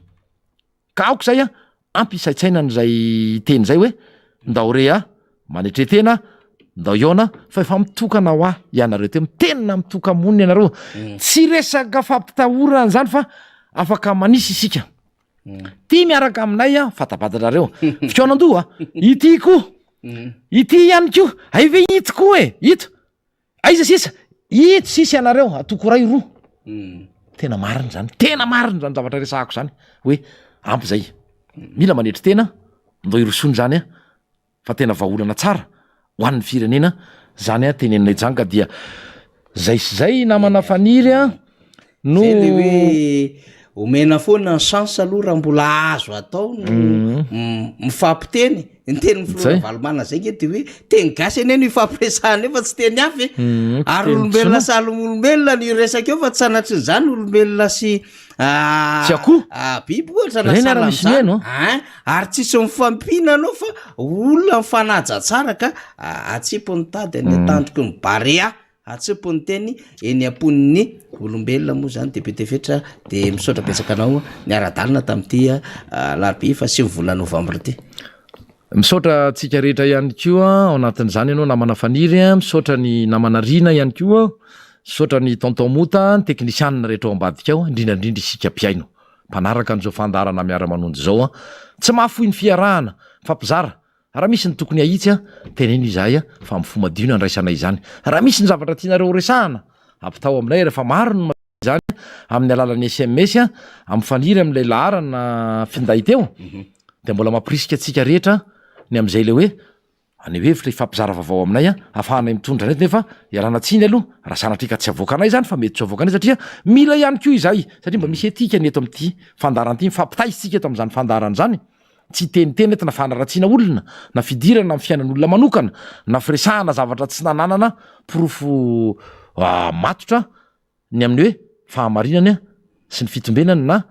ka aoko zay ampy isaitsaina n'zay teny zay hoe ndaorea manetretena ndao iona fa efa mitokana ho ianareo teo mitenina mitoka moniny ianareo tsy resaka fampitahorana zany fa afaka manisy isika ty miaraka aminay fatapatatrareo fikoanandoa ity koa ity ihany ko aive ito koa ito aiza sisa ito sisy ianareo atoko ray roa tena mariny zany zavatra resahako zany hoe ampy zay mila manetry tena ndo irosony zany fa tena vaolana tsara ho an'ny firenena zany teneninay janga dia zay sy zay namana faniry no le hoe omena foana ny chance aloha raha mbola azo atao no mifampiteny ny teny miflora valimana zay ke de hoe teny gasy eny no ifampiresahany fa tsy teny afy ary olombelona salomolombelona ny resaka eo fa tsy sanatry ny zany olombelona sy biby ohatra nasalamzany ary tsisy mifampina anao fa olona mifanaja tsara ka atsipo ny tady any atandroko ny barea atsipo ny teny eny ampon'ny olombelona moa zany de betefetra de misaotra betsaka anao ny ara-dalina tam'ty larbi fa sy mivola novambra ty misaotra tsika rehetra ihany koa ao anatin'izany ianao namana faniry misaotra ny namana rina ihany koa misaotra ny tonton mota ny teknisianina rehetra ao ambadika ao indrindrandrindra isika mpiaino mpanaraka an'izao fandarana miara-manonjy zao tsy mahafoy ny fiarahana fampizara raha misy ny tokony ahitsy teneny izahay fa mifomadiona ndraisanay zany raha misy ny zavatra tianareo resahana ampitao aminay rehefa maro ny zany amin'ny alalan'ny SMS amin'ny faniry amin'ilay laharana finday teo de mbola mampirisika atsika rehetra ny am'izay le hoe anehevitra ifampizara vavao aminay afahanay mitondra reto nefa iaranatsiny aloha raha sanatrika tsy avoakanay zany fa mety tsy avoakanay satria mila ihany koa izay satria mba misy etika ny eto am'ty fandaran'ity mifampitaisitsika eto am'zany fandaran' zany tsy teniteny eto na fanaratsiana olona na fidirana na fiainan'olona manokana na firesahana zavatra tsy nananana porofo matotra ny amin'ny hoe fahamarinany sy ny fitombenany na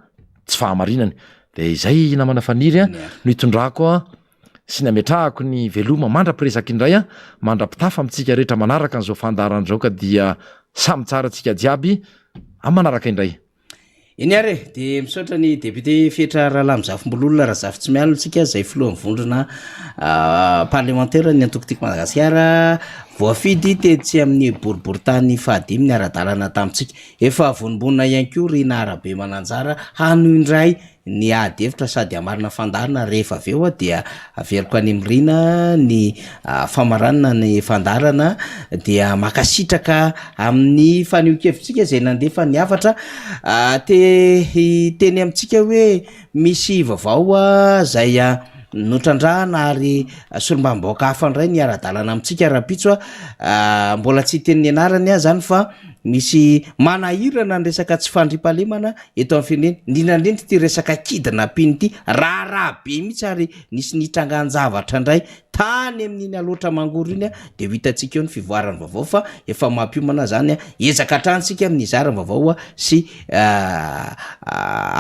tsy fahamarinany de izay namana faniry no hitondrako sy ny ametrahako ny veloma mandra-piresaka indray mandra-pitafa amitsika rehetra manaraka n'izao fandaran'izao ka dia samy tsara tsika jiaby am manaraka indray iny ary de misaotra ny député fietra rahala mizafombololona raha zafy tsy mialontsika zay filohan'ny vondrona parlementaire ny antokotiko madagasikara voafidy tetsy amin'ny boriboritany fahadimy ny ara-dalana tamintsika efa vonombonina ihany koa rina arabe mananjara hano indray ny adevitra sady amarina fandarina rehefa avy eo dia averiko any amrina ny famaranana ny fandarana dia makasitraka amin'ny fanio-kevitsika zay nandefa ny afatra teny amintsika hoe misy vaovao zay notrandrahana ary solombamboaka hafa ndray ny ara-dalana amintsika raha-pitso mbola tsy teniny anarany zany fa misy manahirana ny resaka tsy fandrimpahalemana eto amin'ny firenena indrindrandrindra ty resaka kidina piny ity raharaha be mihitsy ary nisy nitrangan-javatra indray tany amin'iny aloatra mangoro iny de ho hitantsika eo ny fivoarany vaovao fa efa mampiomana zany ezaka hatransika amin'izarany vaovao sy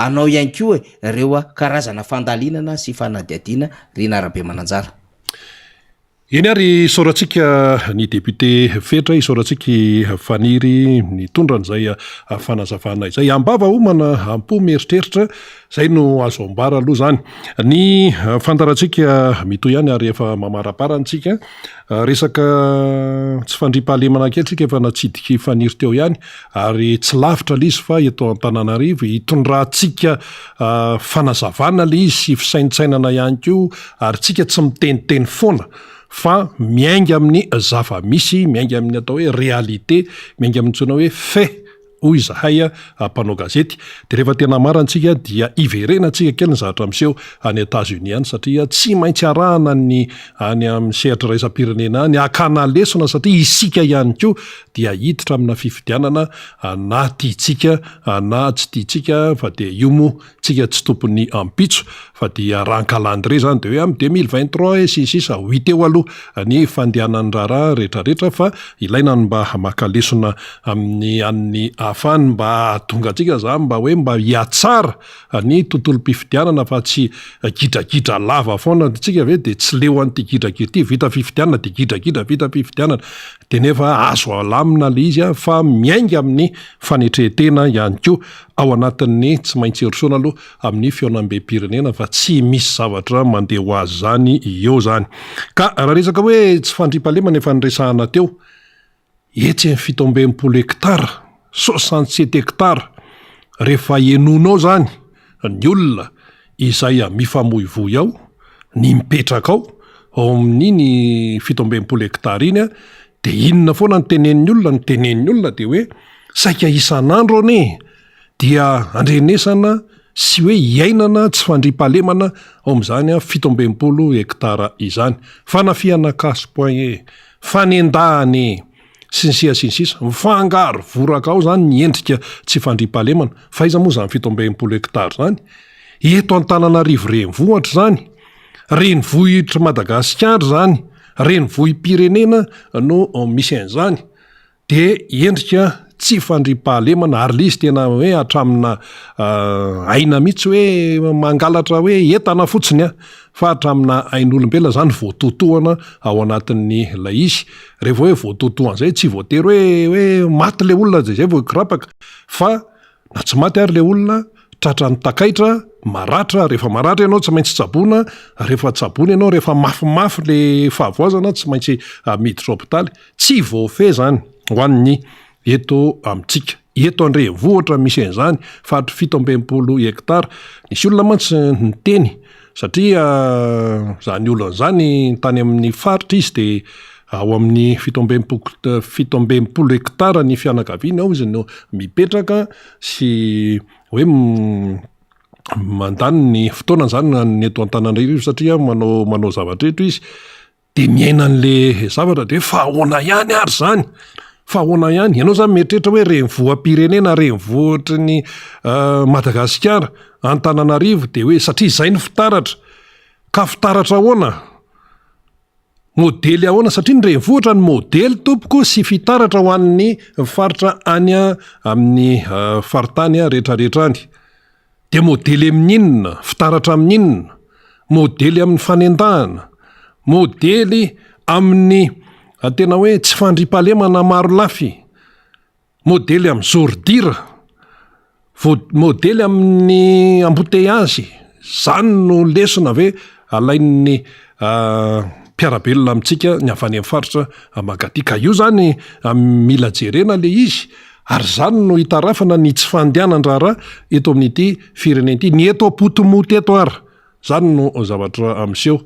anao ihany koa ireo karazana fandalinana sy fanadiadiana rina arabe mananjara. Eny ary isaorantsika ny député fetra isaorantsika faniry nitondran'izay fanazavana izay ambava homana ampo mieritreritra zay no azo ambara aloha zany ny fandarantsika mitoy ihany ary efa mamaraparantsika resaka tsy fandrimpahalemana kelitsika efa natsidiky faniry teo ihany ary tsy lavitra le izy fa eto Antananarivo hitondrantsika fanazavana le izy sy fisaintsainana ihany koa ary tsika tsy miteniteny foana fa miainga amin'ny zava-misy miainga amin'ny atao hoe réalité miainga amin'ny tsona hoe fait hoy izahay mpanao gazety de rehefa tena marantsika dia iverenantsika kely ny zavatra miseho any États-Unis any satria tsy maintsy arahana ny any amin'ny sehatra raisam-pirenena any akana lesona satria isika ihany koa dia hiditra amina fifidianana na tiitsika na tsy tiitsika fa de io moa tsika tsy tompony ampitso fa dia rahan-calendrier zany de hoe amin'ny 2023 sisa 8 eo aloha ny fandehanany raharaha rehetrarehetra fa ilaina ny mba maka lesona amin'ny an'ny afany mba tongatsika za mba hoe mba hiatsara ny tontolo-pifidianana fa tsy gidragidra lava foana tsika ve de tsy leo an'ity gidragidra ity vita fifidianana de gidragidra vita fifidianana de nefa azo alamina le izy fa miainga amin'ny fanetrehetena ihany koa ao anatin'ny tsy maintsy erisaona aloha amin'ny fionam-be-pirenena fa tsy misy zavatra mandeha ho azy zany eo zany ka raha resaka hoe tsy fandrimpahalemana efa niresahana teo etsy amin'ny 17 hektara 67 hektara rehefa enonao zany ny olona izay mifamoivoy ao ny mipetraka ao amin'iny 17 hektara iny de inona foana ny tenen'ny olona de hoe saika isan'andro ane dia andrenesana sy hoe iainana tsy fandrimpahalemana ao am'izany 17 hektara izany fanafiana casse-point fanendahany sinsisa mifangaro voraka ao zany ny endrika tsy fandrimpahalemana fa iza moa zany 17 hektara zany eto Antananarivo renivohitra zany renivohitra Madagasikara zany renivohim-pirenena no misy an'izany de endrika tsy fandrimpahalemana ary le izy tena hoe hatramina aina mihitsy hoe mangalatra hoe entana fotsiny fa hatramina ain'olombelona zany voatotohana ao anatin'ny la izy rehefa hoe voatotohan'izay tsy voatery hoe maty le olona zay voakrapaka fa na tsy maty ary le olona tratra ny takaitra maratra rehefa maratra ianao tsy maintsy tsaboana rehefa tsaboana ianao rehefa mafimafy le fahavoazana tsy maintsy miditra hôpitaly tsy voafe zany ho an'ny eto amintsika eto andrenivohitra misy an'izany fa 17 hektara nisy olona mantsy niteny satria zany olon'izany tany amin'ny faritra izy de ao amin'ny 17 hektara ny fianakaviany ao izy no mipetraka sy hoe mandany ny fotoana zany ny eto Antananarivo satria manao zavatreto izy de miaina an'le zavatra de fa ahoana ihany ary zany fa ahoana ihany ianao zany mieritreritra hoe renivoham-pirenena renivohitry ny Madagasikara Antananarivo de hoe satria izay ny fitaratra ka fitaratra ahoana modely ahoana satria ny renivohitra ny modely tompoko sy fitaratra ho an'ny faritra any amin'ny faritany rehetrarehetra any de modely amin'inona fitaratra amin'inona modely amin'ny fanendahana modely amin'ny tena hoe tsy fandrimpahalemana maro lafy modely amin'ny zordira modely amin'ny embouteillage zany no lesona ve alain'ny mpiarabelona amintsika ny avany amin'ny faritra Magady ka io zany mila jerena le izy ary zany no hitarafana ny tsy fandehanan-draharaha eto amin'ity firenena ity ny eto apotomoty eto ary zany no zavatra amin'seho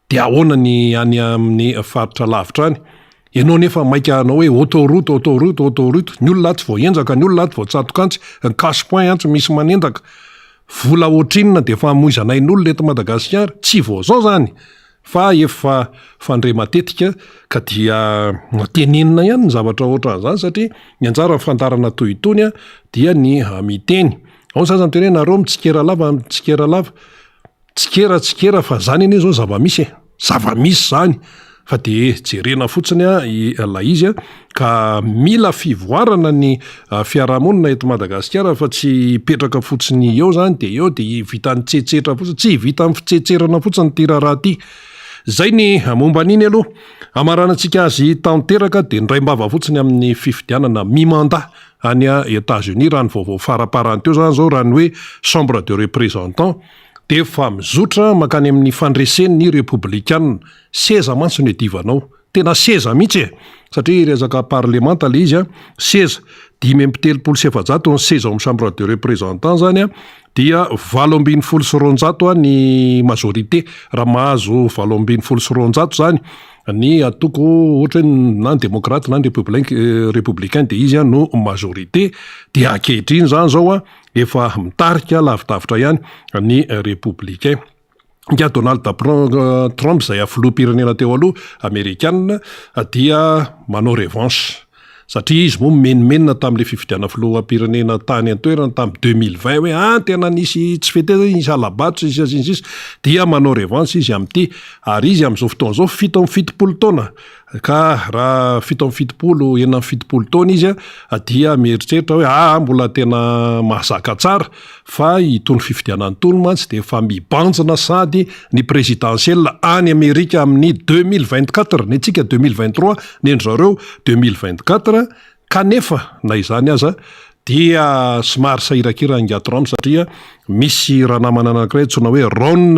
de ahoana ny any amin'ny faritra lavitra any ianao nefa maika anao hoe autoroute ny olona tsy voaenjaka ny olona tsy voatsatokantsy ny cash point antsy misy manendaka vola ohatrinona de fa hamoizanain'olona eto Madagasikara tsy voazao zany fa efa fandre matetika ka dia tenenina ihany ny zavatra ohatran'izany satria ny anjara fandarana toy itony dia ny miteny ao sasany teny nareo mitsikera lava tsikera fa zany anie zao zava-misy zany fa de jerena fotsiny ilay izy ka mila fivoarana ny fiarahamonina eto Madagasikara fa tsy petraka fotsiny eo zany de eo de vita ny tsetsehatra fotsiny tsy vita amin'ny fitsetserana fotsiny ty raharaha ty zay ny momba an'iny aloha amaranantsika azy tanteraka de ndraimbava fotsiny amin'ny fifidianana mi-mandat any États-Unis raha ny vaovao faraparany teo zany zao raha ny hoe chambre de représentants de fa mizotra makany amin'ny fandresen'ny républicaine seza mantsy ny divanao tena seza mihitsy satria resaka parlemanta le izy 16 5telopolo-700 ny seza amin'ny chambre de représentants zany dia 870 ny majorité raha mahazo 870 zany ny atoko ohatra na ny démocrate na ny républicain de izy no majorité de ankehitriny zany zao efa mitarika lavidavitra ihany ny républicain nga Donald Trump zay filoham-pirenena teo aloha américaine dia manao revanche satria izy moa menimenina tamin'le fifidiana filoham-pirenena tany antoerana tamin'ny 2020 hoe tena nisy tsy feteza nisy alabato sy dia manao revanche izy amin'ity ary izy amin'izao fotoana zao 7-70 taona ka raha 7-70 taona izy dia mieritreritra hoe mbola tena mahazaka tsara fa itony fifidianany tony mantsy de fa mibanjina sady ny présidentielle any Amerika amin'ny 2024 ny antsika 2023 ny endry zareo 2024 kanefa na izany aza dia somary sahirakira nga Trump satria misy raha namana anankiray tsona hoe Ron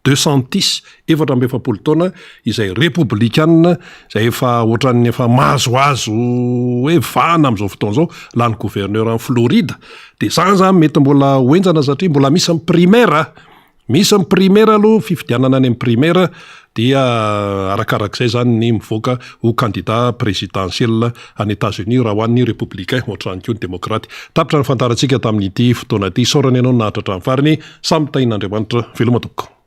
DeSantis 7 taona izay républicaine zay efa ohatran'ny efa mahazoazo hoe vana amin'izao fotoana zao lany gouverneur en Floride de zany mety mbola hoenjana satria mbola misy amin'ny primaire aloha fifidianana any amin'ny primaire dia arakarak'izay zany ny mivoaka ho candidat présidentiel any États-Unis raha hoan'ny républicain ohatrany koa ny démocrate tapitra ny fantarantsika tamin'ity fotoana ity saorany ianao nahatra hatramin'ny farany samy tahin'Andriamanitra velomatoko